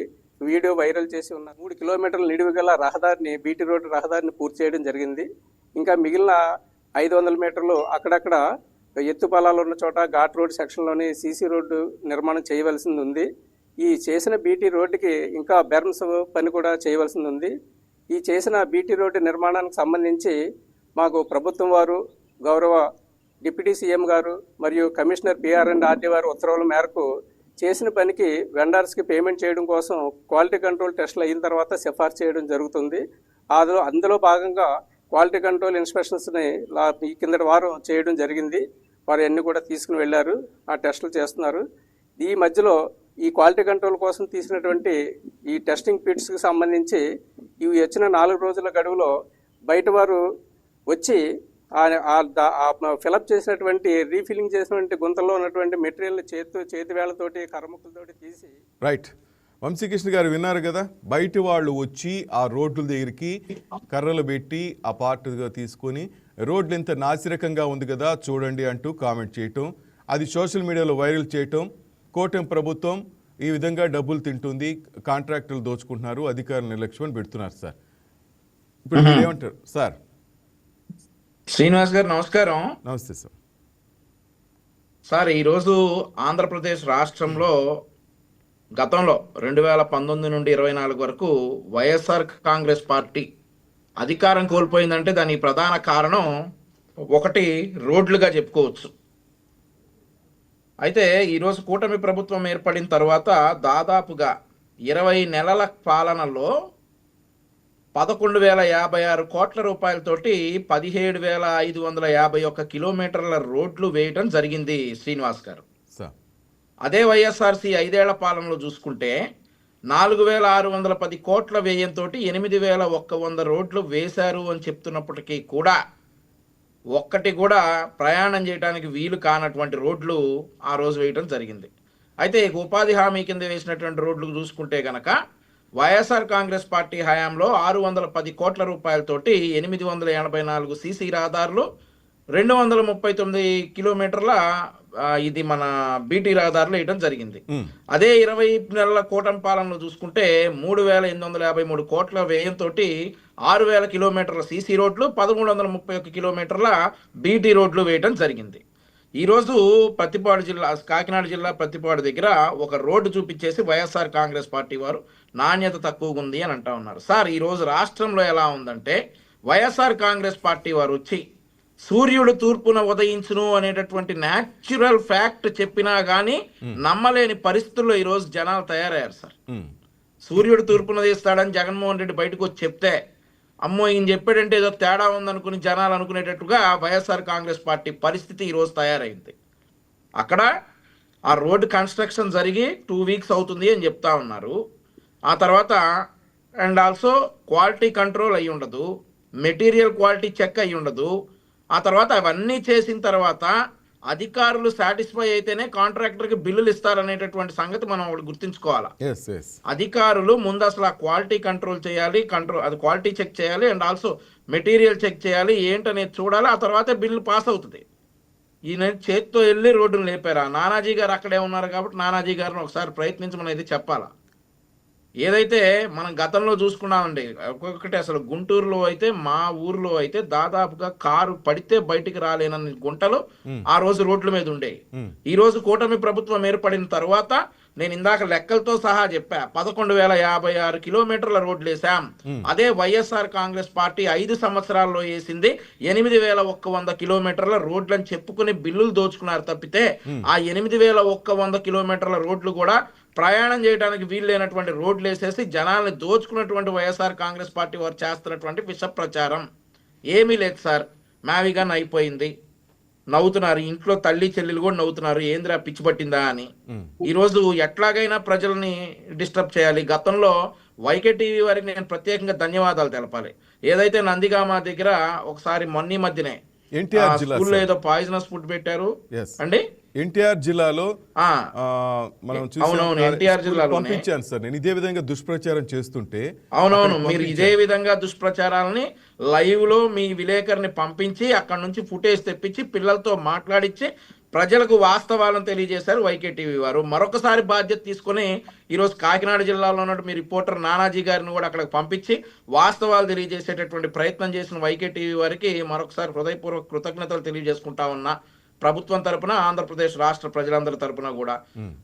వీడియో వైరల్ చేసి ఉన్న 3 కిలోమీటర్ల నిడివి గల రహదారిని, బీటీ రోడ్డు రహదారిని పూర్తి చేయడం జరిగింది. ఇంకా మిగిలిన 500 మీటర్లు అక్కడక్కడ ఎత్తు పొలాలు ఉన్న చోట ఘాట్ రోడ్ సెక్షన్లోని సీసీ రోడ్డు నిర్మాణం చేయవలసింది ఉంది. ఈ చేసిన బీటీ రోడ్డుకి ఇంకా బెర్మ్స్ పని కూడా చేయవలసింది ఉంది. ఈ చేసిన బీటీ రోడ్డు నిర్మాణానికి సంబంధించి మాకు ప్రభుత్వం వారు, గౌరవ డిప్యూటీ సీఎం గారు మరియు కమిషనర్ పిఆర్ అండ్ ఆర్డీ వారి ఉత్తర్వుల మేరకు చేసిన పనికి వెండర్స్కి పేమెంట్ చేయడం కోసం క్వాలిటీ కంట్రోల్ టెస్టులు అయిన తర్వాత సిఫార్సు చేయడం జరుగుతుంది. అందులో భాగంగా క్వాలిటీ కంట్రోల్ ఇన్స్పెక్షన్స్ని ఈ కిందటి వారం చేయడం జరిగింది. వారు అన్ని కూడా తీసుకుని వెళ్ళారు, ఆ టెస్టులు చేస్తున్నారు. ఈ మధ్యలో ఈ క్వాలిటీ కంట్రోల్ కోసం తీసినటువంటి ఈ టెస్టింగ్ పిట్స్కి సంబంధించి ఇవి వచ్చిన 4 రోజుల గడువులో బయట వారు వచ్చి ఫిలప్ చేసినటువంటి రీఫిల్లింగ్ చేసినటువంటి గుంతల్లో ఉన్నటువంటి మెటీరియల్ చేతి వేళ్లతోటి కర్రముక్కలతోటి తీసి. రైట్, వంశీకృష్ణ గారు విన్నారు కదా, బయట వాళ్ళు వచ్చి ఆ రోడ్ల దగ్గరికి కర్రలు పెట్టి ఆ పార్ట్గా తీసుకొని రోడ్లు ఎంత నాసిరకంగా ఉంది కదా చూడండి అంటూ కామెంట్ చేయటం, అది సోషల్ మీడియాలో వైరల్ చేయటం, కూటమి ప్రభుత్వం ఈ విధంగా డబ్బులు తింటుంది, కాంట్రాక్టులు దోచుకుంటున్నారు, అధికారుల నిర్లక్ష్యం పెడుతున్నారు. సార్ ఇప్పుడు మీరు ఏమంటారు సార్? శ్రీనివాస్ గారు నమస్కారం. నమస్తే సార్. సార్, ఈరోజు ఆంధ్రప్రదేశ్ రాష్ట్రంలో గతంలో 2019 నుండి 24 వరకు వైఎస్ఆర్ కాంగ్రెస్ పార్టీ అధికారం కోల్పోయిందంటే దానికి ప్రధాన కారణం ఒకటి రోడ్లుగా చెప్పుకోవచ్చు. అయితే ఈరోజు కూటమి ప్రభుత్వం ఏర్పడిన తర్వాత దాదాపుగా 20 నెలల పాలనలో 11,056 కోట్ల రూపాయలతోటి 17,551 కిలోమీటర్ల రోడ్లు వేయటం జరిగింది శ్రీనివాస్ గారు. అదే వైఎస్ఆర్సీ 5 ఏళ్ల పాలనలో చూసుకుంటే 4,610 కోట్ల వ్యయంతో 8,100 రోడ్లు వేశారు అని చెప్తున్నప్పటికీ కూడా ఒక్కటి కూడా ప్రయాణం చేయడానికి వీలు కానటువంటి రోడ్లు ఆ రోజు వేయటం జరిగింది. అయితే ఉపాధి హామీ కింద వేసినటువంటి రోడ్లు చూసుకుంటే కనుక వైఎస్ఆర్ కాంగ్రెస్ పార్టీ హయాంలో 610 కోట్ల రూపాయలతోటి 884 సీసీ రహదారులు, 239 కిలోమీటర్ల ఇది మన బీటీ రహదారులు వేయడం జరిగింది. అదే 20 నెలల కూటమి పాలనలో చూసుకుంటే 3,853 కోట్ల వ్యయంతో 6,000 కిలోమీటర్ల సీసీ రోడ్లు, 1,331 కిలోమీటర్ల బీటీ రోడ్లు వేయడం జరిగింది. ఈరోజు ప్రతిపాడు జిల్లా, కాకినాడ జిల్లా ప్రతిపాడు దగ్గర ఒక రోడ్డు చూపించేసి వైఎస్ఆర్ కాంగ్రెస్ పార్టీ వారు నాణ్యత తక్కువగా ఉంది అని అంటా ఉన్నారు. సార్, ఈరోజు రాష్ట్రంలో ఎలా ఉందంటే వైఎస్ఆర్ కాంగ్రెస్ పార్టీ వారు వచ్చి సూర్యుడు తూర్పున ఉదయించును అనేటటువంటి న్యాచురల్ ఫ్యాక్ట్ చెప్పినా కానీ నమ్మలేని పరిస్థితుల్లో ఈరోజు జనాలు తయారయ్యారు. సార్, సూర్యుడు తూర్పున తీస్తాడని జగన్మోహన్ రెడ్డి బయటకు వచ్చి చెప్తే అమ్మో ఈయన చెప్పాడంటే ఏదో తేడా ఉందనుకుని జనాలు అనుకునేటట్టుగా వైఎస్ఆర్ కాంగ్రెస్ పార్టీ పరిస్థితి ఈరోజు తయారైంది. అక్కడ ఆ రోడ్డు కన్స్ట్రక్షన్ జరిగి 2 వీక్స్ అవుతుంది అని చెప్తా ఉన్నారు. ఆ తర్వాత అండ్ ఆల్సో క్వాలిటీ కంట్రోల్ అయ్యి ఉండదు, మెటీరియల్ క్వాలిటీ చెక్ అయ్యి ఉండదు. ఆ తర్వాత అవన్నీ చేసిన తర్వాత అధికారులు సాటిస్ఫై అయితేనే కాంట్రాక్టర్కి బిల్లులు ఇస్తారనేటటువంటి సంగతి మనం ఒకటి గుర్తుంచుకోవాలా. అధికారులు ముందు అసలు ఆ క్వాలిటీ కంట్రోల్ చేయాలి, అది క్వాలిటీ చెక్ చేయాలి, అండ్ ఆల్సో మెటీరియల్ చెక్ చేయాలి, ఏంటనేది చూడాలి. ఆ తర్వాతే బిల్లు పాస్ అవుతుంది. ఈయన చేత్తో వెళ్ళి రోడ్డును లేపారా? నానాజీ గారు అక్కడే ఉన్నారు కాబట్టి నానాజీ గారిని ఒకసారి ప్రయత్నించమని అయితే చెప్పాలా. ఏదైతే మనం గతంలో చూసుకున్నామండి, ఒక్కొక్కటి అసలు గుంటూరులో అయితే, మా ఊర్లో అయితే దాదాపుగా కారు పడితే బయటికి రాలేనన్ని గుంటలు ఆ రోజు రోడ్ల మీద ఉండేవి. ఈ రోజు కూటమి ప్రభుత్వం ఏర్పడిన తర్వాత నేను ఇందాక లెక్కలతో సహా చెప్పా, 11,056 కిలోమీటర్ల రోడ్లు వేసాం. అదే వైఎస్ఆర్ కాంగ్రెస్ పార్టీ 5 సంవత్సరాల్లో వేసింది 8,100 కిలోమీటర్ల రోడ్లని చెప్పుకుని బిల్లులు దోచుకున్నారు తప్పితే ఆ 8,100 కిలోమీటర్ల రోడ్లు కూడా ప్రయాణం చేయడానికి వీలు లేనటువంటి రోడ్లు వేసేసి జనాల్ని దోచుకున్నటువంటి వైఎస్ఆర్ కాంగ్రెస్ పార్టీ వారు చేస్తున్నటువంటి విష ప్రచారం ఏమీ లేదు సార్. మావిగాన్ అయిపోయింది, నవ్వుతున్నారు, ఇంట్లో తల్లి చెల్లెలు కూడా నవ్వుతున్నారు, ఏందిరా పిచ్చి పట్టిందా అని. ఈరోజు ఎట్లాగైనా ప్రజల్ని డిస్టర్బ్ చేయాలి. గతంలో వైకే టీవీ వారికి నేను ప్రత్యేకంగా ధన్యవాదాలు తెలపాలి. ఏదైతే నందిగామ దగ్గర ఒకసారి మొన్న మధ్యనే ఎన్టీఆర్ జిల్లా స్కూల్లో ఏదో పాయిజనస్ ఫుడ్ పెట్టారు అండి. ఎన్టీఆర్ జిల్లాలో మనం అవునవును, ఎన్టీఆర్ జిల్లాలో పంపించాను సార్ నేను ఇదే విధంగా దుష్ప్రచారం చేస్తుంటే. అవునవును, మీరు ఇదే విధంగా దుష్ప్రచారాలని లైవ్ లో మీ విలేకరిని పంపించి అక్కడ నుంచి ఫుటేజ్ తెప్పించి పిల్లలతో మాట్లాడించి ప్రజలకు వాస్తవాలను తెలియజేశారు వైకే టీవీ వారు. మరొకసారి బాధ్యత తీసుకుని ఈరోజు కాకినాడ జిల్లాలో ఉన్న మీ రిపోర్టర్ నానాజీ గారిని కూడా అక్కడికి పంపించి వాస్తవాలు తెలియజేసేటటువంటి ప్రయత్నం చేసిన వైకే టీవీ వారికి మరొకసారి హృదయపూర్వక కృతజ్ఞతలు తెలియజేసుకుంటా ఉన్నా, ప్రభుత్వం తరపున, ఆంధ్రప్రదేశ్ రాష్ట్ర ప్రజలందరి తరపున కూడా.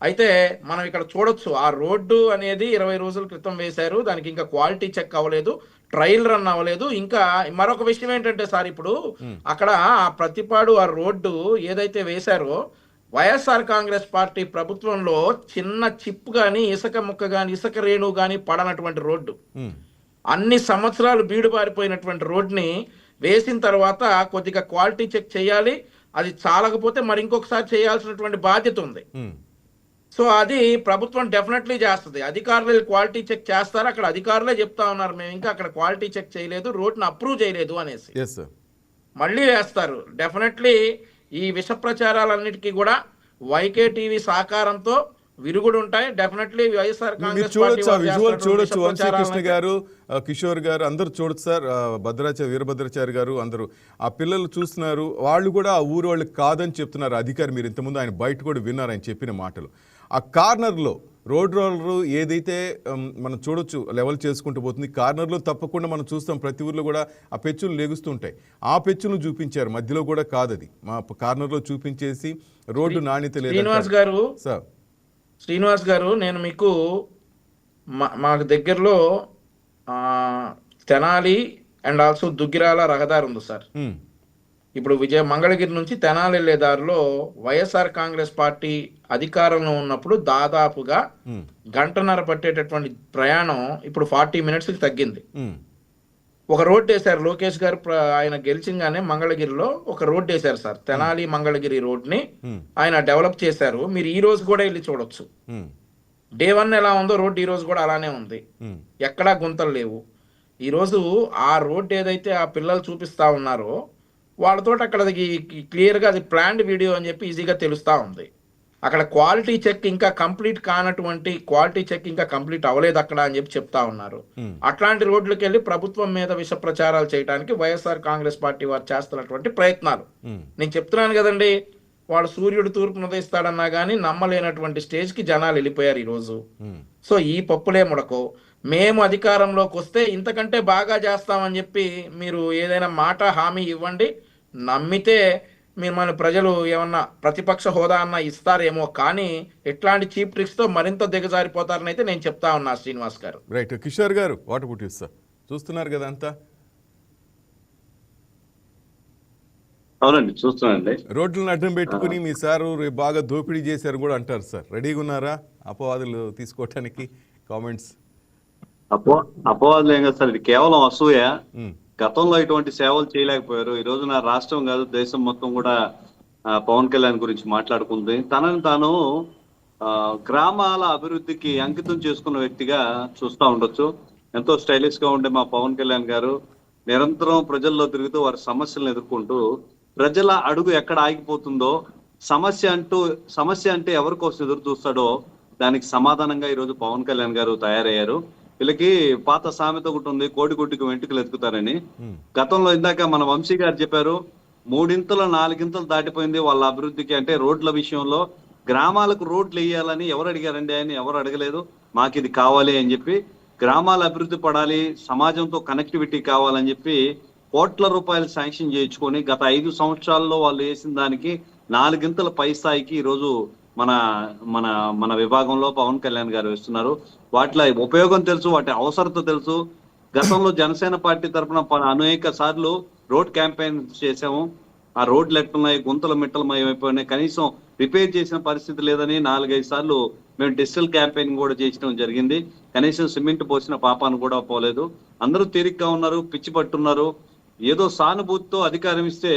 అయితే మనం ఇక్కడ చూడొచ్చు, ఆ రోడ్డు అనేది 20 రోజుల క్రితం వేశారు, దానికి ఇంకా క్వాలిటీ చెక్ అవ్వలేదు, ట్రయల్ రన్ అవ్వలేదు. ఇంకా మరొక విషయం ఏంటంటే సార్, ఇప్పుడు అక్కడ ఆ ప్రతిపాడు ఆ రోడ్డు ఏదైతే వేశారో వైఎస్ఆర్ కాంగ్రెస్ పార్టీ ప్రభుత్వంలో చిన్న చిప్ గాని, ఇసుక ముక్క గాని, ఇసుక రేణు గాని పడనటువంటి రోడ్డు, అన్ని సంవత్సరాలు బీడు పారిపోయినటువంటి రోడ్ని వేసిన తర్వాత కొద్దిగా క్వాలిటీ చెక్ చేయాలి, అది చాలకపోతే మరి ఇంకొకసారి చేయాల్సినటువంటి బాధ్యత ఉంది. సో అది ప్రభుత్వం డెఫినెట్లీ చేస్తుంది. అధికారులు క్వాలిటీ చెక్ చేస్తారు, అక్కడ అధికారులే చెప్తా ఉన్నారు మేము ఇంకా అక్కడ క్వాలిటీ చెక్ చేయలేదు, రోడ్ని అప్రూవ్ చేయలేదు అనేసి. మళ్ళీ వేస్తారు డెఫినెట్లీ. ఈ విష ప్రచారాలన్నిటికీ కూడా వైకే టీవీ సహకారంతో విరుగుడు ఉంటాయి. డెఫినెట్లీ వైఎస్ఆర్ కాంగ్రెస్ చూడొచ్చు, వంశీకృష్ణ గారు, కిషోర్ గారు అందరూ చూడొచ్చు సార్, వీరభద్రాచారి గారు అందరూ ఆ పిల్లలు చూస్తున్నారు. వాళ్ళు కూడా ఆ ఊరు వాళ్ళు కాదని చెప్తున్నారు అధికారి. మీరు ఇంతకుముందు ఆయన బయట కూడా విన్నారు ఆయన చెప్పిన మాటలు. ఆ కార్నర్లో రోడ్ రోలరు ఏదైతే మనం చూడొచ్చు లెవెల్ చేసుకుంటూ పోతుంది, కార్నర్లో తప్పకుండా మనం చూస్తాం ప్రతి ఊర్లో కూడా ఆ పెచ్చులు లెగుస్తుంటాయి. ఆ పెచ్చులు చూపించారు, మధ్యలో కూడా కాదది, మా కార్నర్లో చూపించేసి రోడ్డు నాణ్యత లేదు. శ్రీనివాస్ గారు నేను మీకు మాకు దగ్గరలో తెనాలి అండ్ ఆల్సో దుగ్గిరాల రహదారి ఉంది సార్. ఇప్పుడు మంగళగిరి నుంచి తెనాలి వెళ్లే దారిలో వైఎస్ఆర్ కాంగ్రెస్ పార్టీ అధికారంలో ఉన్నప్పుడు దాదాపుగా గంటన్నర పట్టేటటువంటి ప్రయాణం ఇప్పుడు 40 minutes తగ్గింది. ఒక రోడ్ వేశారు లోకేష్ గారు, ఆయన గెలిచింగానే మంగళగిరిలో ఒక రోడ్ వేశారు సార్, తెనాలి మంగళగిరి రోడ్ ని ఆయన డెవలప్ చేశారు. మీరు ఈ రోజు కూడా వెళ్ళి చూడొచ్చు. డే 1 ఎలా ఉందో రోడ్ ఈ రోజు కూడా అలానే ఉంది, ఎక్కడా గుంతలు లేవు. ఈ రోజు ఆ రోడ్ ఏదైతే ఆ పిల్లలు చూపిస్తా ఉన్నారో వాళ్ళతో అక్కడ క్లియర్ గా అది ప్లాన్డ్ వీడియో అని చెప్పి ఈజీగా తెలుస్తా ఉంది. అక్కడ క్వాలిటీ చెక్ ఇంకా కంప్లీట్ కానటువంటి క్వాలిటీ చెక్ ఇంకా కంప్లీట్ అవ్వలేదు అక్కడ అని చెప్పి చెప్తా ఉన్నారు. అట్లాంటి రోడ్లకు వెళ్ళి ప్రభుత్వం మీద విష ప్రచారాలు చేయడానికి వైఎస్ఆర్ కాంగ్రెస్ పార్టీ వారు చేస్తున్నటువంటి ప్రయత్నాలు నేను చెప్తున్నాను కదండి. వాడు సూర్యుడు తూర్పును ఉదయిస్తాడన్నా కానీ నమ్మలేనటువంటి స్టేజ్ కి జనాలు వెళ్ళిపోయారు ఈ రోజు. సో ఈ పప్పులే ముడకో, మేము అధికారంలోకి వస్తే ఇంతకంటే బాగా చేస్తామని చెప్పి మీరు ఏదైనా మాట హామీ ఇవ్వండి, నమ్మితే మీరు మన ప్రజలు ఏమన్నా ప్రతిపక్ష హోదా అన్న ఇస్తారేమో, కానీ ఎట్లాంటి చీప్ ట్రిక్స్ తో మరింత దిగజారిపోతారని అయితే నేను చెప్తా ఉన్నా శ్రీనివాస్ గారు. రైట్, కిషోర్ గారు వాట్ అబౌట్ యు సార్? చూస్తున్నారు కదా అంతా. అవునండి చూస్తున్నానండి. రోడ్లను అడ్డం పెట్టుకుని మీ సారు బాగా దోపిడీ చేశారు కూడా అంటారు సార్. రెడీగా ఉన్నారా అపవాదులు తీసుకోవటానికి? కామెంట్స్ అపవాదులు ఏం కదా సార్, ఇది కేవలం అసూయ. గతంలో ఇటువంటి సేవలు చేయలేకపోయారు. ఈ రోజు నా రాష్ట్రం కాదు దేశం మొత్తం కూడా పవన్ కళ్యాణ్ గురించి మాట్లాడుకుంది. తనని తాను గ్రామాల అభివృద్ధికి అంకితం చేసుకున్న వ్యక్తిగా చూస్తూ ఉండొచ్చు. ఎంతో స్టైలిష్ గా ఉండే మా పవన్ కళ్యాణ్ గారు నిరంతరం ప్రజల్లో తిరుగుతూ వారి సమస్యలను ఎదుర్కొంటూ ప్రజల అడుగు ఎక్కడ ఆగిపోతుందో, సమస్య అంటే ఎవరి కోసం ఎదురు చూస్తాడో దానికి సమాధానంగా ఈరోజు పవన్ కళ్యాణ్ గారు తయారయ్యారు. వీళ్ళకి పాత సామెత ఒకటి ఉంది, కోడిగుడ్డుకు వెంట్రుకలు ఎత్తుకుతారని. గతంలో ఇందాక మన వంశీ గారు చెప్పారు, 3 4 దాటిపోయింది వాళ్ళ అభివృద్ధికి. అంటే రోడ్ల విషయంలో గ్రామాలకు రోడ్లు వేయాలని ఎవరు అడిగారండి? ఆయన ఎవరు అడగలేదు. మాకు ఇది కావాలి అని చెప్పి, గ్రామాల అభివృద్ధి పడాలి, సమాజంతో కనెక్టివిటీ కావాలని చెప్పి కోట్ల రూపాయలు శాంక్షన్ చేయించుకొని గత 5 సంవత్సరాల్లో వాళ్ళు వేసిన దానికి 4 పై స్థాయికి ఈరోజు మన మన మన విభాగంలో పవన్ కళ్యాణ్ గారు వేస్తున్నారు. వాటిలో ఉపయోగం తెలుసు, వాటి అవసరత తెలుసు. గతంలో జనసేన పార్టీ తరఫున అనేక సార్లు రోడ్ క్యాంపెయిన్ చేసాము. ఆ రోడ్లు ఎట్టున్నాయి, గుంతలు మిట్టలమయమైపోయినాయి, కనీసం రిపేర్ చేసిన పరిస్థితి లేదని 4-5 సార్లు మేము డిజిటల్ క్యాంపెయిన్ కూడా చేయడం జరిగింది. కనీసం సిమెంట్ పోసిన పాపాను కూడా పోలేదు. అందరూ తీరిగ్గా ఉన్నారు, పిచ్చి పట్టున్నారు. ఏదో సానుభూతితో అధికారం ఇస్తే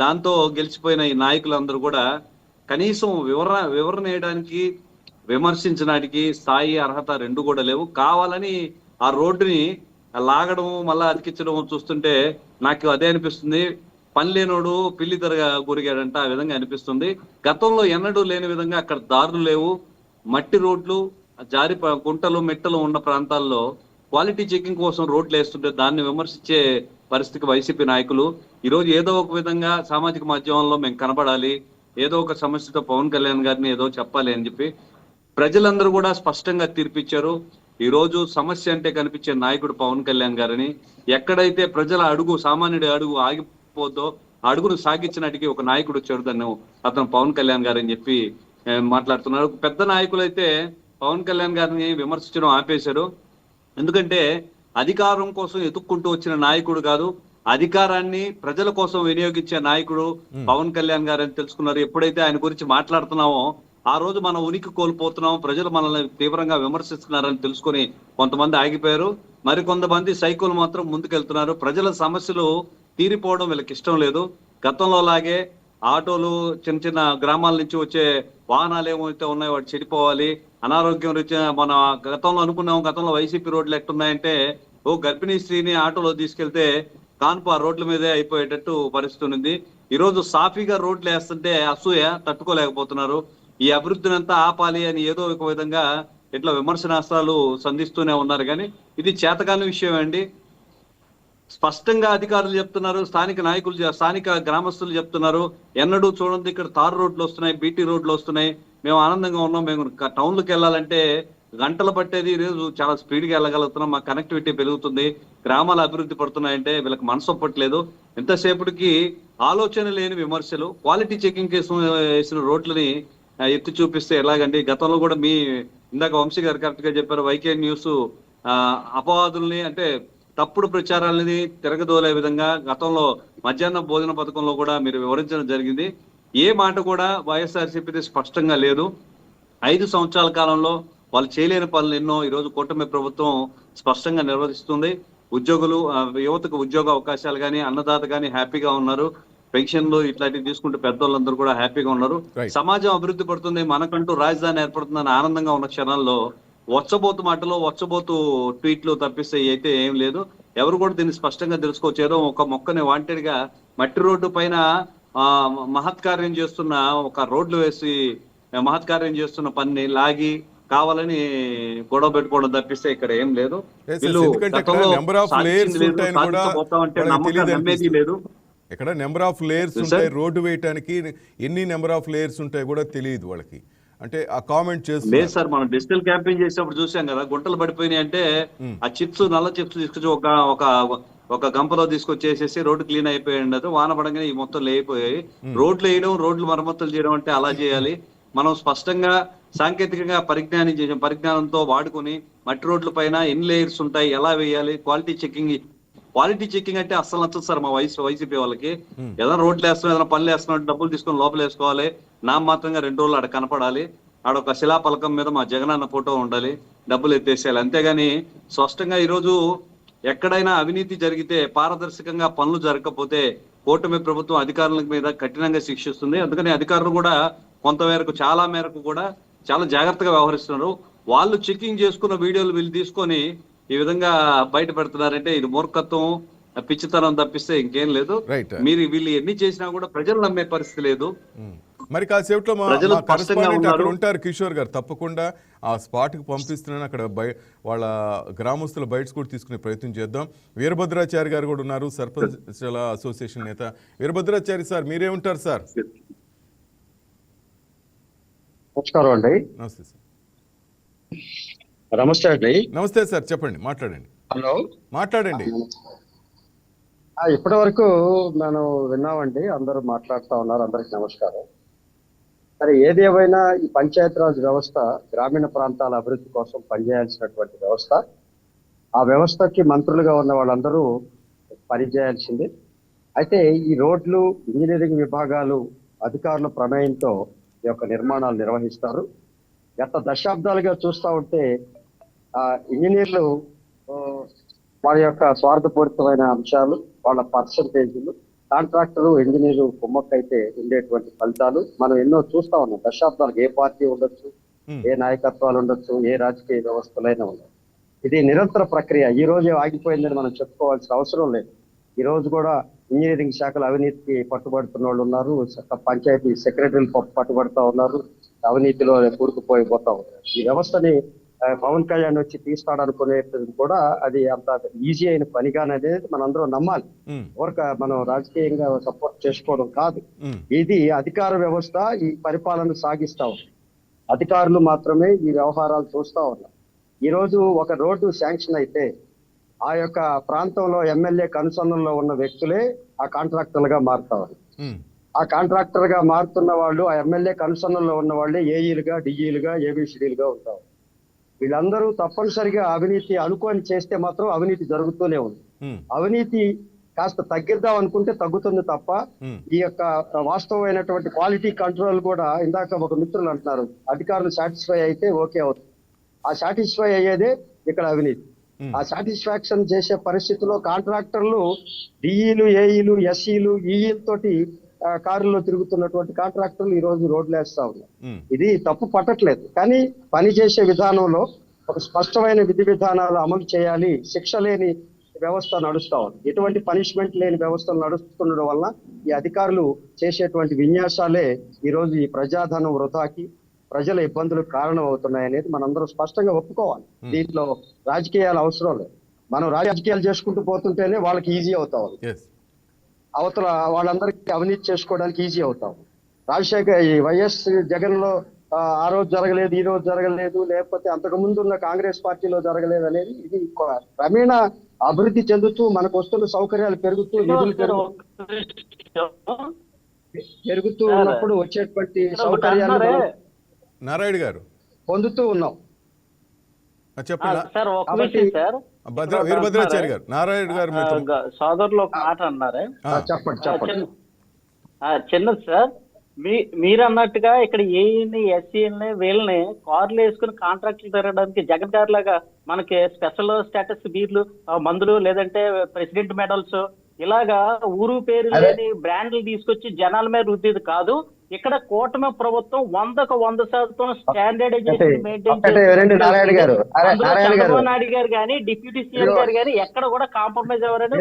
దాంతో గెలిచిపోయిన ఈ నాయకులందరూ కూడా కనీసం వివరణ వేయడానికి, విమర్శించడానికి స్థాయి, అర్హత రెండు కూడా లేవు. కావాలని ఆ రోడ్డుని లాగడం, మళ్ళా అతికించడం చూస్తుంటే నాకు అదే అనిపిస్తుంది. పని లేనోడు పిల్లి తరగా గురిగాడంట, ఆ విధంగా అనిపిస్తుంది. గతంలో ఎన్నడూ లేని విధంగా అక్కడ దారులు లేవు, మట్టి రోడ్లు, గుంటలు మెట్టలు ఉన్న ప్రాంతాల్లో క్వాలిటీ చెకింగ్ కోసం రోడ్లు వేస్తుంటే దాన్ని విమర్శించే పరిస్థితికి వైసీపీ నాయకులు ఈరోజు ఏదో ఒక విధంగా సామాజిక మాధ్యమంలో మేము కనబడాలి, ఏదో ఒక సమస్యతో పవన్ కళ్యాణ్ గారిని ఏదో చెప్పాలి అని చెప్పి ప్రజలందరూ కూడా స్పష్టంగా తీర్పిచ్చారు. ఈ రోజు సమస్య అంటే కనిపించే నాయకుడు పవన్ కళ్యాణ్ గారిని. ఎక్కడైతే ప్రజల అడుగు, సామాన్యుడి అడుగు ఆగిపోద్దో అడుగును సాగించినట్టుకి ఒక నాయకుడు వచ్చాడు, దాన్ని అతను పవన్ కళ్యాణ్ గారు అని చెప్పి మాట్లాడుతున్నారు. పెద్ద నాయకులు అయితే పవన్ కళ్యాణ్ గారిని విమర్శించడం ఆపేశారు. ఎందుకంటే అధికారం కోసం ఎత్తుక్కుంటూ వచ్చిన నాయకుడు కాదు, అధికారాన్ని ప్రజల కోసం వినియోగించే నాయకుడు పవన్ కళ్యాణ్ గారు అని తెలుసుకున్నారు. ఎప్పుడైతే ఆయన గురించి మాట్లాడుతున్నామో ఆ రోజు మన ఉనికి కోల్పోతున్నాం, ప్రజలు మనల్ని తీవ్రంగా విమర్శిస్తున్నారని తెలుసుకొని కొంతమంది ఆగిపోయారు. మరికొంతమంది సైకోలు మాత్రం ముందుకెళ్తున్నారు. ప్రజల సమస్యలు తీరిపోవడం వీళ్ళకి ఇష్టం లేదు. గతంలో లాగే ఆటోలు, చిన్న చిన్న గ్రామాల నుంచి వచ్చే వాహనాలు ఏమైతే ఉన్నాయో వాటి చెడిపోవాలి, అనారోగ్యం రీత్యా మన గతంలో అనుకున్నాం. గతంలో వైసీపీ రోడ్లు ఎట్టున్నాయంటే ఓ గర్భిణీ స్త్రీని ఆటోలో తీసుకెళ్తే కాన్పు ఆ రోడ్ల మీదే అయిపోయేటట్టు పరిస్థితి ఉంది. ఈ రోజు సాఫీగా రోడ్లు వేస్తుంటే అసూయ తట్టుకోలేకపోతున్నారు. ఈ అభివృద్ధిని అంతా ఆపాలి అని ఏదో ఒక విధంగా ఇట్లా విమర్శనాస్త్రాలు సంధిస్తూనే ఉన్నారు. కానీ ఇది చేతకాని విషయం అండి. స్పష్టంగా అధికారులు చెప్తున్నారు, స్థానిక నాయకులు, స్థానిక గ్రామస్తులు చెప్తున్నారు, ఎన్నడూ చూడండి ఇక్కడ తారు రోడ్లు వస్తున్నాయి, బీటీ రోడ్లు వస్తున్నాయి, మేము ఆనందంగా ఉన్నాం. మేము టౌన్లకు వెళ్ళాలంటే గంటలు పట్టేది, ఈరోజు చాలా స్పీడ్గా వెళ్ళగలుగుతున్నాం, మా కనెక్టివిటీ పెరుగుతుంది, గ్రామాలు అభివృద్ధి పడుతున్నాయంటే వీళ్ళకి మనసు ఒప్పట్లేదు. ఎంతసేపటికి ఆలోచన లేని విమర్శలు. క్వాలిటీ చెకింగ్ కేసు వేసిన రోడ్లని ఎత్తి చూపిస్తే ఎలాగండి? గతంలో కూడా మీ ఇందాక వంశీ గారు కరెక్ట్ గా చెప్పారు, వైకే న్యూస్ అపవాదుల్ని అంటే తప్పుడు ప్రచారాలని తిరగదోలే విధంగా గతంలో మధ్యాహ్న భోజన పథకంలో కూడా మీరు వివరించడం జరిగింది. ఏ మాట కూడా వైఎస్ఆర్సీపీ స్పష్టంగా లేదు. 5 సంవత్సరాల కాలంలో వాళ్ళు చేయలేని పనులు ఎన్నో ఈరోజు కూటమి ప్రభుత్వం స్పష్టంగా నిర్వహిస్తుంది. ఉద్యోగులు, యువతకు ఉద్యోగ అవకాశాలు కానీ, అన్నదాత కానీ హ్యాపీగా ఉన్నారు. పెన్షన్లు ఇట్లాంటివి తీసుకుంటే పెద్దోళ్ళందరూ కూడా హ్యాపీగా ఉన్నారు. సమాజం అభివృద్ధి పడుతుంది, మనకంటూ రాజధాని ఏర్పడుతుందని ఆనందంగా ఉన్న క్షణాల్లో వచ్చబోతు మాటలు, వచ్చబోతు ట్వీట్లు తప్పిస్తే అయితే ఏం లేదు. ఎవరు కూడా దీన్ని స్పష్టంగా తెలుసుకోవచ్చు. ఏదో ఒక మొక్కని వాంటెడ్ గా మట్టి రోడ్డు పైన మహత్కార్యం చేస్తున్న, ఒక రోడ్లు వేసి మహత్కార్యం చేస్తున్న పని లాగి కావాలని గొడవ పెట్టుకోవడం తప్పిస్తే ఇక్కడ ఏం లేదు. నమ్మేది లేదు. ఇక్కడ నెంబర్ ఆఫ్ లేయర్స్ ఉంటాయి, రోడ్డు వేయటానికి ఎన్ని నెంబర్ ఆఫ్ లేయర్స్ ఉంటాయి కూడా తెలియదు వాళ్ళకి. అంటే ఆ కామెంట్ చేస్తుంది. లేదు సార్, మనం డిజిటల్ క్యాంపెయిన్ చేసినప్పుడు చూసాం కదా, గుంటలు పడిపోయినాయి అంటే ఆ చిప్స్, నల్ల చిప్స్ తీసుకొచ్చి ఒక గంపలో తీసుకొచ్చేసేసి రోడ్డు క్లీన్ అయిపోయింది. వాన పడంగానే ఈ మొత్తం లేయిపోయాయి. రోడ్లు వేయడం, రోడ్లు మరమ్మతులు చేయడం అంటే అలా చేయాలి. మనం స్పష్టంగా సాంకేతికంగా పరిజ్ఞానంతో వాడుకొని మట్టి రోడ్ల పైన ఎన్ని లేయర్స్ ఉంటాయి, ఎలా వేయాలి, క్వాలిటీ చెకింగ్ అంటే అస్సలు నచ్చదు సార్ మా వైసీపీ వాళ్ళకి. ఏదైనా రోడ్లు వేస్తున్నాం, ఏదైనా పనులు వేస్తున్నాం, డబ్బులు తీసుకొని లోపల వేసుకోవాలి, మాత్రంగా 2 రోజులు ఆడ కనపడాలి, ఆడ ఒక శిలాపలకం మీద మా జగనన్న ఫోటో ఉండాలి, డబ్బులు ఎత్తేసేయాలి. అంతేగాని స్పష్టంగా ఈరోజు ఎక్కడైనా అవినీతి జరిగితే, పారదర్శకంగా పనులు జరగకపోతే కూటమి ప్రభుత్వం అధికారుల మీద కఠినంగా శిక్షిస్తుంది. అందుకని అధికారులు కూడా కొంతమేరకు, చాలా మేరకు కూడా చాలా జాగ్రత్తగా వ్యవహరిస్తున్నారు. వాళ్ళు చెకింగ్ చేసుకున్న వీడియోలు వీళ్ళు తీసుకొని ఈ విధంగా బయట పెడుతున్నారంటే ఇది మూర్ఖత్వం, పిచ్చితనం తప్పిస్తే ఇంకేం లేదు. మీరు వీళ్ళు ఎన్ని చేసినా కూడా ప్రజలు నమ్మే పరిస్థితి లేదు. మరి కాసేపట్లో అక్కడ ఉంటారు కిషోర్ గారు, తప్పకుండా ఆ స్పాట్కి పంపిస్తున్నాను. అక్కడ వాళ్ళ గ్రామస్తుల బైట్స్ కూడా తీసుకునే ప్రయత్నం చేద్దాం. వీరభద్రాచారి గారు కూడా ఉన్నారు, సర్పంచ్ల అసోసియేషన్ నేత. వీరభద్రాచారి సార్, మీరేమంటారు సార్? నమస్కారం అండి. నమస్తే సార్. నమస్తే అండి. నమస్తే సార్, చెప్పండి, మాట్లాడండి. హలో, మాట్లాడండి. ఇప్పటి వరకు మనం విన్నామండి, అందరూ మాట్లాడుతూ ఉన్నారు, అందరికి నమస్కారం. సరే, ఏది ఏమైనా ఈ పంచాయతీరాజ్ వ్యవస్థ గ్రామీణ ప్రాంతాల అభివృద్ధి కోసం పనిచేయాల్సినటువంటి వ్యవస్థ. ఆ వ్యవస్థకి మంత్రులుగా ఉన్న వాళ్ళందరూ పనిచేయాల్సింది. అయితే ఈ రోడ్లు ఇంజనీరింగ్ విభాగాలు అధికారుల ప్రమేయంతో ఈ యొక్క నిర్మాణాలు నిర్వహిస్తారు. గత దశాబ్దాలుగా చూస్తూ ఉంటే ఇంజనీర్లు వారి యొక్క స్వార్థపూరితమైన అంశాలు, వాళ్ళ పర్సంటేజీలు, కాంట్రాక్టరు ఇంజనీరు కుమ్మక్కైతే ఉండేటువంటి ఫలితాలు మనం ఎన్నో చూస్తా ఉన్నాం. దశాబ్దాలకు ఏ పార్టీ ఉండొచ్చు, ఏ నాయకత్వాలు ఉండొచ్చు, ఏ రాజకీయ వ్యవస్థలైనా ఉండొచ్చు. ఇది నిరంతర ప్రక్రియ. ఈ రోజే ఆగిపోయిందని మనం చెప్పుకోవాల్సిన అవసరం లేదు. ఈ రోజు కూడా ఇంజనీరింగ్ శాఖలు అవినీతికి పట్టుబడుతున్న వాళ్ళు ఉన్నారు, పంచాయతీ సెక్రటరీలు పట్టుబడుతూ ఉన్నారు, అవినీతిలో కూరుకుపోయిపోతా ఉన్నారు. ఈ వ్యవస్థని పవన్ కళ్యాణ్ వచ్చి తీస్తాడనుకునేది కూడా అది అంత ఈజీ అయిన పనిగానే మనందరం నమ్మాలి. మనం రాజకీయంగా సపోర్ట్ చేసుకోవడం కాదు. ఇది అధికార వ్యవస్థ ఈ పరిపాలన సాగిస్తా ఉంది. అధికారులు మాత్రమే ఈ వ్యవహారాలు చూస్తా ఉన్నారు. ఈ రోజు ఒక రోడ్డు శాంక్షన్ అయితే ఆ యొక్క ప్రాంతంలో ఎమ్మెల్యే కనుసన్నల్లో ఉన్న వ్యక్తులే ఆ కాంట్రాక్టర్లుగా మారుతారు. ఆ కాంట్రాక్టర్ గా మారుతున్న వాళ్ళు ఆ ఎమ్మెల్యే కనుసన్నల్లో ఉన్న వాళ్ళే ఏఈలుగా, డిఈలుగా, ఏబిసిడీలుగా ఉంటారు. వీళ్ళందరూ తప్పనిసరిగా అవినీతి అనుకోని చేస్తే మాత్రం అవినీతి జరుగుతూనే ఉంది. అవినీతి కాస్త తగ్గిద్దాం అనుకుంటే తగ్గుతుంది తప్ప ఈ యొక్క వాస్తవమైనటువంటి క్వాలిటీ కంట్రోల్ కూడా ఇందాక ఒక మిత్రులు అంటున్నారు, అధికారులు సాటిస్ఫై అయితే ఓకే అవుతుంది. ఆ సాటిస్ఫై అయ్యేదే ఇక్కడ అవినీతి. ఆ సాటిస్ఫాక్షన్ చేసే పరిస్థితిలో కాంట్రాక్టర్లు డిఈలు, ఏఈలు, ఎస్ఈలు, ఈఈల తోటి కారుల్లో తిరుగుతున్నటువంటి కాంట్రాక్టర్లు ఈ రోజు రోడ్లు వేస్తా ఉన్నారు. ఇది తప్పు పట్టట్లేదు, కానీ పని చేసే విధానంలో ఒక స్పష్టమైన విధి విధానాలు అమలు చేయాలి. శిక్ష లేని వ్యవస్థ నడుస్తా ఉంది. ఎటువంటి పనిష్మెంట్ లేని వ్యవస్థలు నడుస్తుండడం వల్ల ఈ అధికారులు చేసేటువంటి విన్యాసాలే ఈ రోజు ఈ ప్రజాధనం వృధాకి, ప్రజల ఇబ్బందులకు కారణం అవుతున్నాయి అనేది మనందరం స్పష్టంగా ఒప్పుకోవాలి. దీంట్లో రాజకీయాలు అవసరం లేదు. మనం రాజకీయాలు చేసుకుంటూ పోతుంటేనే వాళ్ళకి ఈజీ అవుతా ఉంది. అవతల వాళ్ళందరికీ అవినీతి చేసుకోవడానికి ఈజీ అవుతాం. ఈ వైఎస్ జగన్ లో ఆ రోజు జరగలేదు, ఈ రోజు జరగలేదు, లేకపోతే అంతకు ముందు ఉన్న కాంగ్రెస్ పార్టీలో జరగలేదు అనేది ఇది క్రమేణ అభివృద్ధి చెందుతూ మనకు వస్తున్న సౌకర్యాలు పెరుగుతూ, నిధులు పెరుగుతూ ఉన్నప్పుడు వచ్చేటువంటి సౌకర్యాలు నారాయణ గారు పొందుతూ ఉన్నాం. చెప్పండి వీరభద్రాచారి గారు. నారాయణ గారు సోదరులు ఒక మాట అన్నారే, చెప్పండి. చిన్నది సార్, మీరు అన్నట్టుగా ఇక్కడ ఏఈని, ఎస్సీని, వీళ్ళని కార్లు వేసుకుని కాంట్రాక్టులు తిరగడానికి జగన్ గారి లాగా మనకి స్పెషల్ స్టేటస్ బీర్లు, మందులు, లేదంటే ప్రెసిడెంట్ మెడల్స్, ఇలాగా ఊరు పేరు లేని బ్రాండ్లు తీసుకొచ్చి జనాల మీద రుద్దేది కాదు. ఇక్కడ కూటమి ప్రభుత్వం 100% స్టాండర్డైజేషన్ మెయింటైన్ చేస్తుంది. చంద్రబాబు నాయుడు గారు కానీ, డిప్యూటీ సీఎం గారు కానీ ఎక్కడ కూడా కాంప్రమైజ్ అవ్వరని.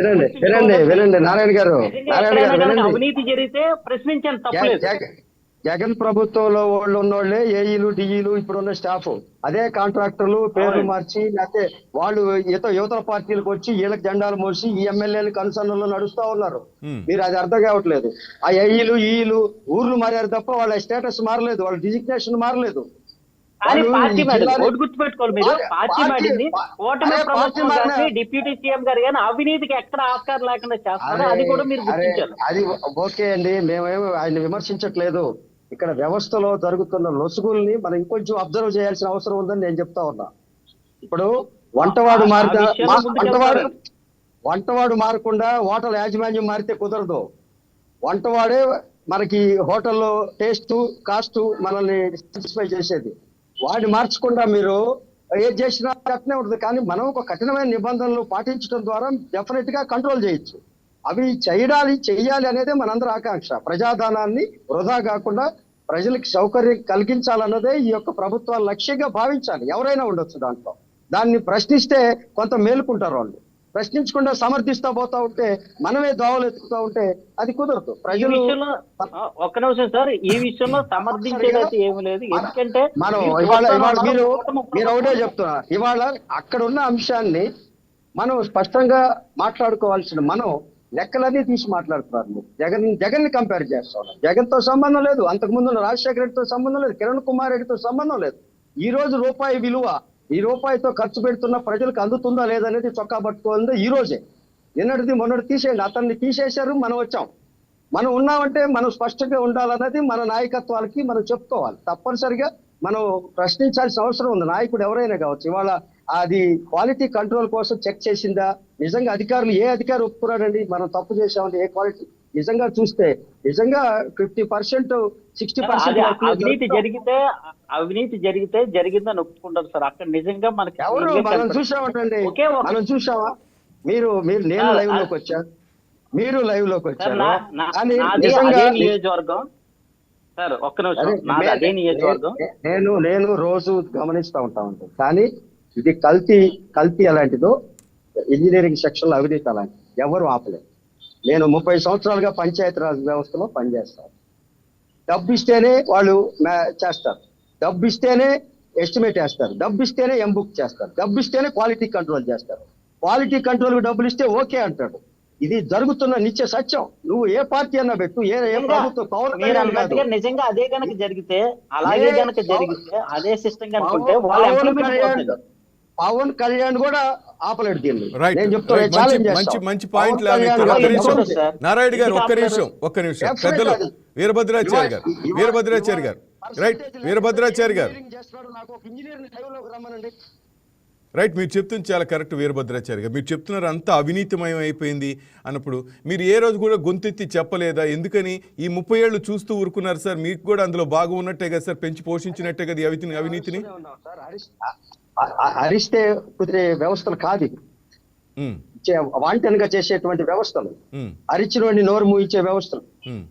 అవినీతి జరిగితే ప్రశ్నించండి, తప్పలేదు. జగన్ ప్రభుత్వంలో వాళ్ళు ఉన్నోళ్లే ఏఈలు, డిఈలు, ఇప్పుడున్న స్టాఫ్ అదే కాంట్రాక్టర్లు పేర్లు మార్చి, లేకపోతే వాళ్ళు యువతల పార్టీలకు వచ్చి వీళ్ళకి జెండాలు మోసి ఈ ఎమ్మెల్యేలు కన్సర్న్లో నడుస్తా ఉన్నారు. మీరు అది అర్థం కావట్లేదు. ఆ ఏఈలు, ఈఈలు ఊర్లు మారారు తప్ప వాళ్ళ స్టేటస్ మారలేదు, వాళ్ళ డిజిగ్నేషన్ మారలేదు. పార్టీ గుర్తుపెట్టుకోవాలి మీరు, పార్టీ మారింది. కూటమి ప్రభుత్వం కానీ, డిప్యూటీ సీఎం గారు కానీ అవినీతికి ఎక్కడ ఆస్కారం లేకుండా చేస్తారు, అది కూడా మీరు గుర్తించారు. అది ఓకే అండి, మేమేమో ఆయన విమర్శించట్లేదు. ఇక్కడ వ్యవస్థలో జరుగుతున్న లొసుగుల్ని మనం ఇంకొంచెం అబ్జర్వ్ చేయాల్సిన అవసరం ఉందని నేను చెప్తా ఉన్నా. ఇప్పుడు వంటవాడు మారకుండా హోటల్ యాజమాన్యం మారితే కుదరదు. వంటవాడే మనకి హోటల్లో టేస్ట్, కాస్ట్ మనల్ని సాటిస్ఫై చేసేది. వాడిని మార్చకుండా మీరు ఏది చేసినా అట్నే ఉంటుంది. కానీ మనం ఒక కఠినమైన నిబంధనలు పాటించడం ద్వారా డెఫినెట్ గా కంట్రోల్ చేయొచ్చు. అవి చెయ్యాలి అనేదే మనందరి ఆకాంక్ష. ప్రజాధనాన్ని వృధా కాకుండా ప్రజలకు సౌకర్యం కలిగించాలన్నదే ఈ యొక్క ప్రభుత్వాల లక్ష్యంగా భావించాలి. ఎవరైనా ఉండొచ్చు దాంట్లో. దాన్ని ప్రశ్నిస్తే కొంత మేలుకుంటారు వాళ్ళు. ప్రశ్నించకుండా సమర్థిస్తా పోతా ఉంటే, మనమే దోవలు ఎత్తుకుతా ఉంటే అది కుదరదు. ప్రజలు ఒక్క నిమిషం సార్, ఈ విషయంలో సమర్థించేది ఏమి లేదు. ఎందుకంటే మనం ఇవాళ మీరు ఒకటే చెప్తున్నా, ఇవాళ అక్కడ ఉన్న అంశాన్ని మనం స్పష్టంగా మాట్లాడుకోవాల్సిన మనం లెక్కలన్నీ తీసి మాట్లాడుతున్నారు. జగన్ ని కంపేర్ చేస్తా ఉన్నారు. జగన్ తో సంబంధం లేదు, అంతకుముందు రాజశేఖర రెడ్డితో సంబంధం లేదు, కిరణ్ కుమార్ రెడ్డితో సంబంధం లేదు. ఈ రోజు రూపాయి విలువ, ఈ రూపాయితో ఖర్చు పెడుతున్న ప్రజలకు అందుతుందా లేదనేది చొక్కా పట్టుకోవాలి ఈ రోజే. నిన్నటిది మొన్నటి తీసేయండి, అతన్ని తీసేశారు, మనం వచ్చాం. మనం ఉన్నామంటే మనం స్పష్టంగా ఉండాలన్నది మన నాయకత్వాలకి మనం చెప్పుకోవాలి. తప్పనిసరిగా మనం ప్రశ్నించాల్సిన అవసరం ఉంది. నాయకుడు ఎవరైనా కావచ్చు. ఇవాళ అది క్వాలిటీ కంట్రోల్ కోసం చెక్ చేసిందా? నిజంగా అధికారులు ఏ అధికారి ఒప్పుకున్నాడండి మనం తప్పు చేసామని? ఏ క్వాలిటీ నిజంగా చూస్తే నిజంగా 50% 60% అవినీతి జరిగితే జరిగిందని ఒప్పుకుంటారు సార్. అక్కడ నిజంగా మనకి ఎవరు మనం చూసామంటండి, మనం చూసామా? మీరు నేను లైవ్ లోకి వచ్చా, మీరు లైవ్ లోకి వచ్చారు. అదే నియోజకవర్గం సార్, ఒక్క నిమిషం, నాది అదే నియోజకవర్గం. నేను రోజు గమనిస్తూ ఉంటాను. కానీ ఇది కల్తీ అలాంటిదో, ఇంజనీరింగ్ సెక్షన్ లో అవినీతి అలాంటిది ఎవరు ఆపలేదు. నేను 30 సంవత్సరాలుగా పంచాయతీరాజ్ వ్యవస్థలో పనిచేస్తాను. డబ్బు ఇస్తేనే వాళ్ళు చేస్తారు, డబ్బు ఇస్తేనే ఎస్టిమేట్ వేస్తారు, డబ్బు ఇస్తేనే ఎంబుక్ చేస్తారు, డబ్బు ఇస్తేనే క్వాలిటీ కంట్రోల్ చేస్తారు. క్వాలిటీ కంట్రోల్ డబ్బులు ఇస్తే ఓకే అంటాడు. ఇది జరుగుతున్న నిత్య సత్యం. నువ్వు ఏ పార్టీ అన్నా పెట్టు, ఏ ప్రభుత్వం, పవన్ కళ్యాణ్ కాదు. నిజంగా అదే కనుక జరిగితే, అలాగే కనుక జరిగితే, అదే సిస్టమ్ కనుకుంటే వాళ్ళు పవన్ కళ్యాణ్ కూడా ఆపలేడు దీన్ని. రైట్, నేను చెప్తాను, మంచి పాయింట్ నారాయణ గారు ఒక్క నిమిషం పెద్దలు వీరభద్రాచారి గారు రైట్, వీరభద్రాచారి గారు నాకు ఒక ఇంజనీర్ లైవ్లోకి రమ్మనండి. రైట్, మీరు చెప్తుంది చాలా కరెక్ట్ వీరభద్రాచారి గారు. మీరు చెప్తున్నారు అంతా అవినీతిమయం అయిపోయింది అన్నప్పుడు మీరు ఏ రోజు కూడా గొంతెత్తి చెప్పలేదా? ఎందుకని ఈ 30 ఏళ్ళు చూస్తూ ఊరుకున్నారు సార్? మీకు కూడా అందులో భాగం ఉన్నట్టే కదా సార్, పెంచి పోషించినట్టే కదా అవినీతిని. అరిస్తే కుదిరే వ్యవస్థలు కాదు ఇవి. వాంటెన్గా చేసేటువంటి వ్యవస్థలు, అరిచినోడిని నోరు మూయించే వ్యవస్థలు,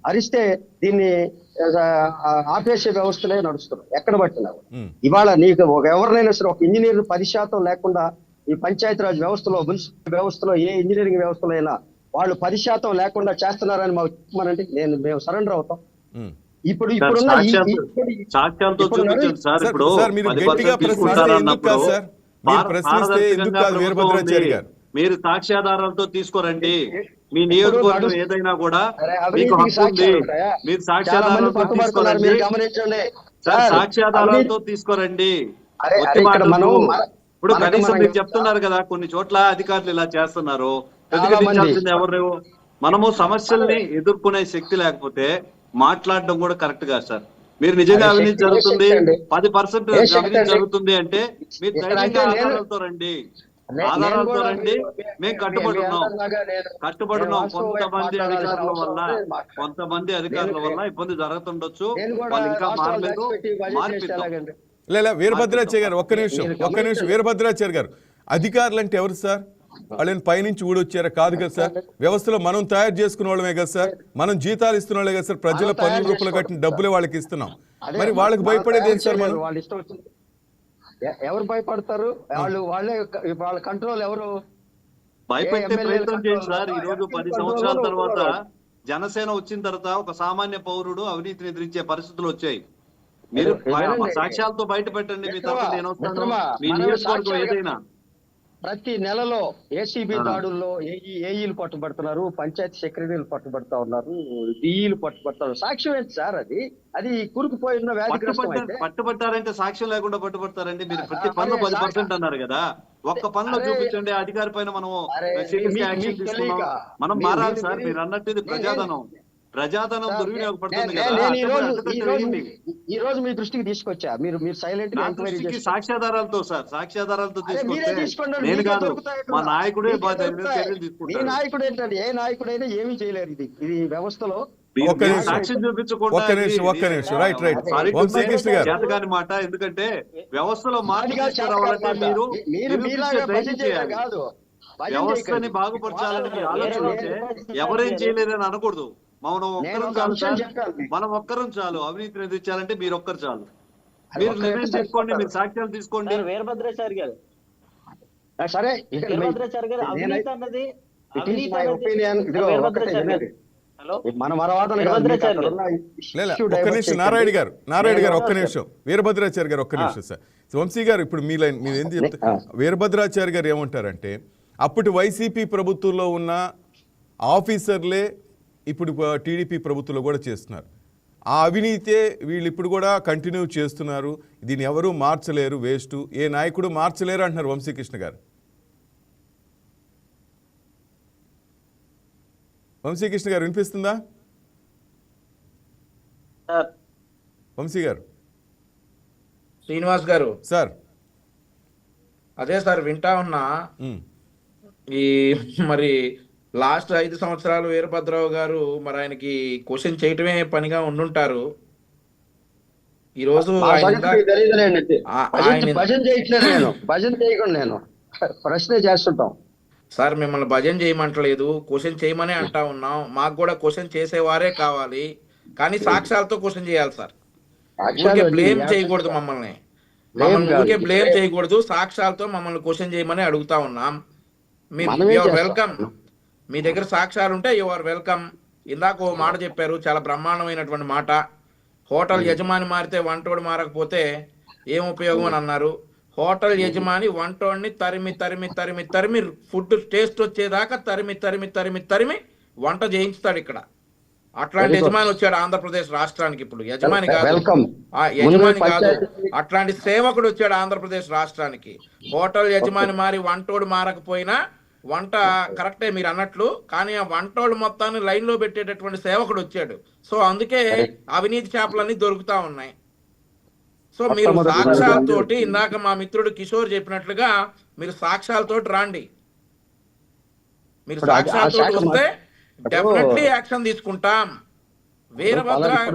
అరిస్తే దీన్ని ఆపేసే వ్యవస్థలే నడుస్తున్నాయి ఎక్కడ పట్టినావు. ఇవాళ నీకు ఎవరినైనా సరే ఒక ఇంజనీర్ 10% లేకుండా ఈ పంచాయతీరాజ్ వ్యవస్థలో, మున్సిపల్ వ్యవస్థలో, ఏ ఇంజనీరింగ్ వ్యవస్థలో అయినా వాళ్ళు 10% లేకుండా చేస్తున్నారని మనమంటే మేము సరెండర్ అవుతాం. ఇప్పుడు మీరు సాక్ష్యాధారాలతో తీసుకోరండి. మీ నియోజకవర్గం ఏదైనా కూడా మీకు హక్కు ఉంది, మీరు సాక్ష్యాధారాలతో తీసుకోరండి సార్, సాక్ష్యాధారాలతో తీసుకోరండి. ఇప్పుడు కనీసం మీరు చెప్తున్నారు కదా కొన్ని చోట్ల అధికారులు ఇలా చేస్తున్నారు, ప్రతిఘటించాల్సింది ఎవరు? మనము సమస్యల్ని ఎదుర్కొనే శక్తి లేకపోతే మాట్లాడడం కూడా కరెక్ట్ కాదు సార్. మీరు నిజంగా అవినీతి జరుగుతుంది, 10% అవినీతి జరుగుతుంది అంటే మీరు ధైర్యంగా ఆధారాలతో రండి, ఆధారాలతో రండి. మేము కట్టుబడున్నాం. కొంతమంది అధికారుల వల్ల ఇబ్బంది జరుగుతుండొచ్చు, వాళ్ళు ఇంకా మారలేదు, మార్పిద్దాం. లేదా వీరభద్రాచారి గారు ఒక్క నిమిషం వీరభద్రాచారి గారు, అధికారులు అంటే ఎవరు సార్? వాళ్ళని పైనుంచి ఊడొచ్చారా? కాదు కదా సార్. వ్యవస్థలో మనం తయారు చేసుకున్న వాళ్ళమే కదా సార్, మనం జీతాలు ఇస్తున్న వాళ్ళే కదా సార్, ప్రజల పన్నుల రూపాయలు కట్టిన డబ్బులే వాళ్ళకి ఇస్తున్నాం. మరి వాళ్ళకి భయపడేది ఏంటి సార్? మనం ఎవరు భయపడతారు? వాళ్ళ కంట్రోల్ ఎవరు? భయపెట్టే ప్రయత్నం చేయండి సార్. ఈ రోజు 10 సంవత్సరాల తర్వాత జనసేన వచ్చిన తర్వాత ఒక సామాన్య పౌరుడు అవినీతిని ఎదిరించే పరిస్థితులు వచ్చాయి. మీరు సాక్ష్యాలతో బయట పెట్టండి. మీ తరఫున నేను వస్తాను. మీ నియోజకవర్గం ఏదైనా ప్రతి నెలలో ఏసీబీ దాడుల్లో ఏఈలు పట్టుబడుతున్నారు, పంచాయతీ సెక్రటరీలు పట్టుబడుతా ఉన్నారు, డిఈలు పట్టుబడుతున్నారు. సాక్ష్యం ఏంటి సార్? అది కూరుకుపోయిన వ్యాధి. పట్టుబట్టారంటే సాక్ష్యం లేకుండా పట్టుబడతారండి. మీరు ప్రతి పన్ను 10% అన్నారు కదా, ఒక్క పనిలో చూపించండి. అధికారి పైన మనము యాక్షన్ తీసుకున్నాం. మనం మారాలి సార్. మీరు అన్నట్టు ఇది ప్రజాధనం దుర్వినియోగపడుతుంది కదా. ఈ రోజు మీ దృష్టికి తీసుకొచ్చా, మీరు సైలెంట్ గా ఎంక్వైరీ చేసి సాక్ష్యాధారాలతో తీసుకొస్తే నేను కాదు, మా నాయకుడే చర్యలు తీసుకుంటారు. మీ నాయకుడు ఏంటంటే ఏ నాయకుడైనా ఏమీ చేయలేరు. ఇది వ్యవస్థలో సాక్ష్యం చూపించకుండా చేతగాని మాట. ఎందుకంటే వ్యవస్థలో మార్పు తీసుకురావాలంటే కాదు, వ్యవస్థని బాగుపరచాలని మీరు ఆలోచన ఎవరేం చేయలేదని అనకూడదు. మనం ఒక్కరం చాలు అవినీతిని ఎదిరించాలంటే, మీరు ఒక్కరు చాలు. మీరు నిర్ణయం తీసుకోండి, మీరు సాక్ష్యాలు తీసుకోండి. వీరభద్రాచారి గారు సరే, నారాయణ గారు ఒక్క నిమిషం, వీరభద్రాచారి గారు ఒక్క నిమిషం సార్. వంశీ గారు ఇప్పుడు మీ లైన్ మీరు ఏం చెప్తారు? వీరభద్రాచారి గారు ఏమంటారంటే, అప్పటి వైసీపీ ప్రభుత్వంలో ఉన్న ఆఫీసర్లే ఇప్పుడు టీడీపీ ప్రభుత్వంలో కూడా చేస్తున్నారు. ఆ అవినీతే వీళ్ళు ఇప్పుడు కూడా కంటిన్యూ చేస్తున్నారు. దీన్ని ఎవరూ మార్చలేరు, వేస్ట్, ఏ నాయకుడు మార్చలేరు అంటున్నారు వంశీకృష్ణ గారు. వంశీకృష్ణ గారు వినిపిస్తుందా? వంశీ గారు, శ్రీనివాస్ గారు సార్ అదే సార్ వింటా ఉన్నా. ఉమ్. ఈ మరి లాస్ట్ 5 సంవత్సరాలు వీరభద్రరావు గారు మరి ఆయనకి క్వశ్చన్ చేయటమే పనిగా ఉండుంటారు. ఈ రోజు మా ఆయన సంగతి మీకు తెలియదులేండి. ఆయన భజన చేయట్లేదు నేను, భజన చేయకుండా నేను ప్రశ్నే చేస్తుంటాం. సార్ మిమ్మల్ని భజన చేయమంటలేదు, క్వశ్చన్ చేయమని అంటా ఉన్నాం. మాకు కూడా క్వశ్చన్ చేసేవారే కావాలి, కానీ సాక్ష్యాలతో క్వశ్చన్ చేయాలి సార్. ఊరికే బ్లేమ్ చేయకూడదు, మమ్మల్ని ఊరికే బ్లేమ్ చేయకూడదు. సాక్ష్యాలతో మమ్మల్ని క్వశ్చన్ చేయమని అడుగుతా ఉన్నాం. మీరు వెల్కమ్. మీ దగ్గర సాక్ష్యాలు ఉంటే యు ఆర్ వెల్కమ్. ఇందాక ఓ మాట చెప్పారు, చాలా బ్రహ్మాండమైనటువంటి మాట. హోటల్ యజమాని మారితే వంటోడు మారకపోతే ఏం ఉపయోగం అని అన్నారు. హోటల్ యజమాని వంటోడిని తరిమి తరిమి తరిమి తరిమి ఫుడ్ టేస్ట్ వచ్చేదాకా తరిమి తరిమి తరిమి తరిమి వంట చేయించుతాడు ఇక్కడ. అట్లాంటి యజమాని వచ్చాడు ఆంధ్రప్రదేశ్ రాష్ట్రానికి. ఇప్పుడు యజమాని కాదు, యజమాని కాదు, అట్లాంటి సేవకుడు వచ్చాడు ఆంధ్రప్రదేశ్ రాష్ట్రానికి. హోటల్ యజమాని మారి వంటోడు మారకపోయినా వంట కరెక్టే మీరు అన్నట్లు, కానీ ఆ వంటోడు మొత్తాన్ని లైన్ లో పెట్టేటటువంటి సేవకుడు వచ్చాడు. సో అందుకే అవినీతి చేపలన్నీ దొరుకుతా ఉన్నాయి. సో మీరు సాక్ష్యాలతోటి, ఇందాక మా మిత్రుడు కిషోర్ చెప్పినట్లుగా మీరు సాక్ష్యాలతోటి రాండి. మీరు సాక్ష్యాలతోటి వస్తే డెఫినెట్లీ యాక్షన్ తీసుకుంటాం.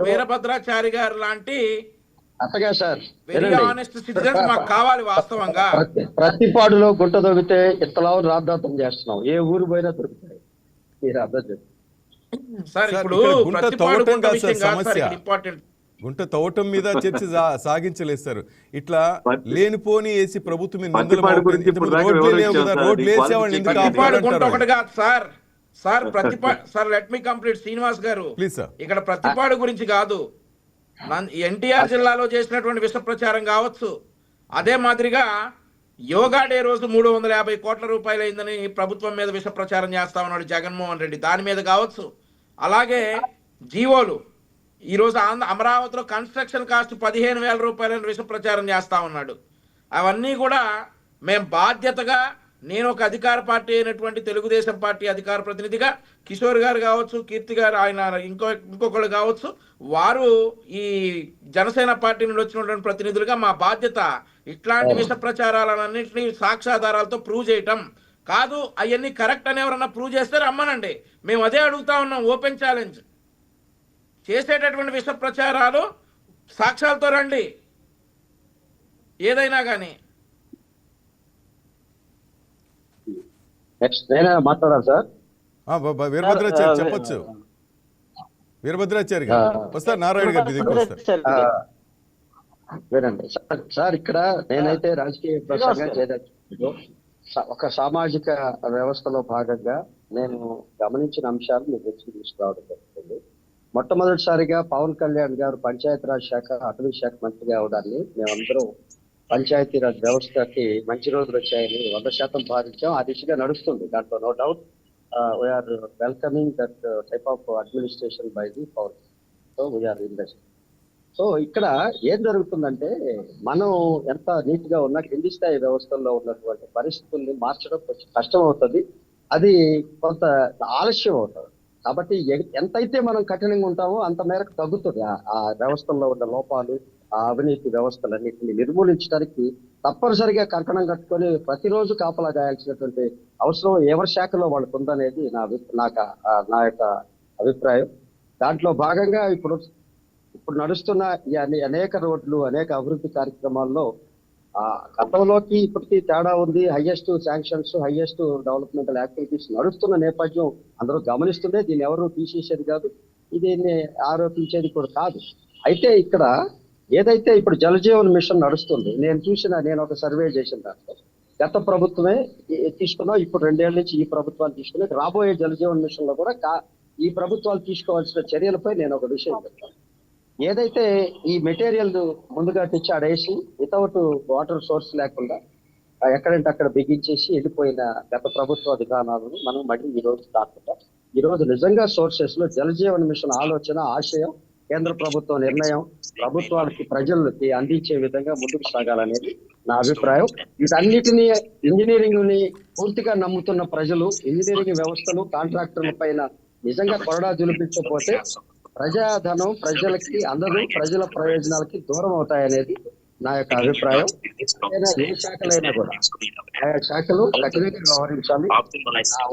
వీరభద్రాచారి గారు లాంటి వెరీ ఆనెస్ట్ సిటిజన్స్ మాకు కావాలి వాస్తవంగా. ప్రతిపాడులో గుంట దొరికితే ఇంతలా రాద్ధాంతం చేస్తున్నాం, ఏ ఊరు పోయినా దొరుకుతాయి. మీరు అర్థం చేసుకోండి సార్. ఇప్పుడు ఇంపార్టెంట్ గుంట తవ్వటం మీద చర్చ సాగించలేస్తారు. ఇట్లా లేనిపోని వేసి ప్రభుత్వం ఒకటి కాదు sir. Sir sir let me complete Srinivas గారు, ప్లీజ్ సార్. ఇక్కడ ప్రతిపాడు గురించి కాదు, ఎన్టీఆర్ జిల్లాలో చేసినటువంటి విష ప్రచారం కావచ్చు. అదే మాదిరిగా యోగా డే రోజు 350 కోట్ల రూపాయలు అయిందని ప్రభుత్వం మీద విష ప్రచారం చేస్తా ఉన్నాడు జగన్మోహన్ రెడ్డి, దాని మీద కావచ్చు. అలాగే జీవోలు ఈరోజు అమరావతిలో కన్స్ట్రక్షన్ కాస్ట్ 15,000 రూపాయలని విష ప్రచారం చేస్తా ఉన్నాడు. అవన్నీ కూడా మేము బాధ్యతగా, నేను ఒక అధికార పార్టీ అయినటువంటి తెలుగుదేశం పార్టీ అధికార ప్రతినిధిగా, కిషోర్ గారు కావచ్చు, కీర్తి గారు, ఆయన ఇంకొకళ్ళు కావచ్చు, వారు ఈ జనసేన పార్టీ నుండి వచ్చినటువంటి ప్రతినిధులుగా మా బాధ్యత ఇట్లాంటి విష ప్రచారాలన్నింటినీ సాక్ష్యాధారాలతో ప్రూవ్ చేయటం కాదు. అవన్నీ కరెక్ట్ అని ఎవరన్నా ప్రూవ్ చేస్తే రమ్మనండి, మేము అదే అడుగుతా ఉన్నాం. Open challenge. చేసేటటువంటి విష ప్రచారాలు సాక్ష్యాలతో రండి, ఏదైనా కానీ. మాట్లాడాలి సార్. వీరభద్రాచారి చెప్పొచ్చు. వీరభద్రాచారి గారు వస్తారు, నారాయణ గారు దగ్గరికి వస్తారు. వినండి సార్, ఇక్కడ నేనైతే రాజకీయ ప్రసంగం చేయదలుచుకుంటూ ఒక సామాజిక వ్యవస్థలో భాగంగా నేను గమనించిన అంశాలు మీ దృష్టికి తీసుకురావడం జరుగుతుంది. మొట్టమొదటిసారిగా పవన్ కళ్యాణ్ గారు పంచాయతీరాజ్ శాఖ, అటవీ శాఖ మంత్రిగా అవడాన్ని మేమందరం పంచాయతీరాజ్ వ్యవస్థకి మంచి రోజులు వచ్చాయని 100% భావించాం. ఆ దిశగా నడుస్తుంది, దాంట్లో no doubt. We are welcoming that type of administration by the power. So we are in that. So ఇక్కడ ఏం జరుగుతుందంటే, మనం ఎంత నీట్ గా ఉన్నా కింది స్థాయి వ్యవస్థల్లో ఉన్నటువంటి పరిస్థితుల్ని మార్చడం కొంచెం కష్టం అవుతుంది, అది కొంత ఆలస్యం అవుతుంది. కాబట్టి ఎంతైతే మనం కఠినంగా ఉంటామో అంత మేరకు తగ్గుతుంది ఆ వ్యవస్థల్లో ఉన్న లోపాలు, ఆ అవినీతి వ్యవస్థలన్నింటినీ నిర్మూలించడానికి తప్పనిసరిగా కంకణం కట్టుకొని ప్రతిరోజు కాపలా గాయాల్సినటువంటి అవసరం ఎవరి శాఖలో వాళ్ళకు ఉందనేది నా యొక్క అభిప్రాయం. దాంట్లో భాగంగా ఇప్పుడు నడుస్తున్న ఈ అనేక రోడ్లు, అనేక అభివృద్ధి కార్యక్రమాల్లో గతంలోకి ఇప్పటికీ తేడా ఉంది. Highest sanctions, highest developmental activities నడుస్తున్న నేపథ్యం అందరూ గమనిస్తుందే, దీన్ని ఎవరు తీసేసేది కాదు, దీన్ని ఆరోపించేది కూడా కాదు. అయితే ఇక్కడ ఏదైతే ఇప్పుడు జలజీవన్ మిషన్ నడుస్తుంది, నేను ఒక సర్వే చేసిన దాంట్లో గత ప్రభుత్వమే తీసుకున్నాం, ఇప్పుడు 2 ఏళ్ల నుంచి ఈ ప్రభుత్వాలు తీసుకుని రాబోయే జలజీవన్ మిషన్ లో కూడా ఈ ప్రభుత్వాలు తీసుకోవాల్సిన చర్యలపై నేను ఒక విషయం చెప్తాను. ఏదైతే ఈ మెటీరియల్ ముందుగా తెచ్చి ఆడేసి వితౌట్ వాటర్ సోర్స్ లేకుండా ఎక్కడంటే అక్కడ బిగించేసి వెళ్ళిపోయిన గత ప్రభుత్వ విధానాలను మనం మళ్ళీ ఈ రోజు నిజంగా సోర్సెస్ లో జలజీవన్ మిషన్ ఆలోచన, ఆశయం, కేంద్ర ప్రభుత్వ నిర్ణయం ప్రభుత్వానికి, ప్రజలకి అందించే విధంగా ముందుకు సాగాలనేది నా అభిప్రాయం. వీటన్నిటినీ ఇంజనీరింగ్ ని పూర్తిగా నమ్ముతున్న ప్రజలు ఇంజనీరింగ్ వ్యవస్థలు, కాంట్రాక్టర్ల పైన నిజంగా కొరడా జులిపించకపోతే ప్రజాధనం ప్రజలకి అందరూ ప్రజల ప్రయోజనాలకి దూరం అవుతాయనేది నా యొక్క అభిప్రాయం. ఏ శాఖలైనా కూడా ఆయా శాఖలు కఠినంగా వ్యవహరించాలి.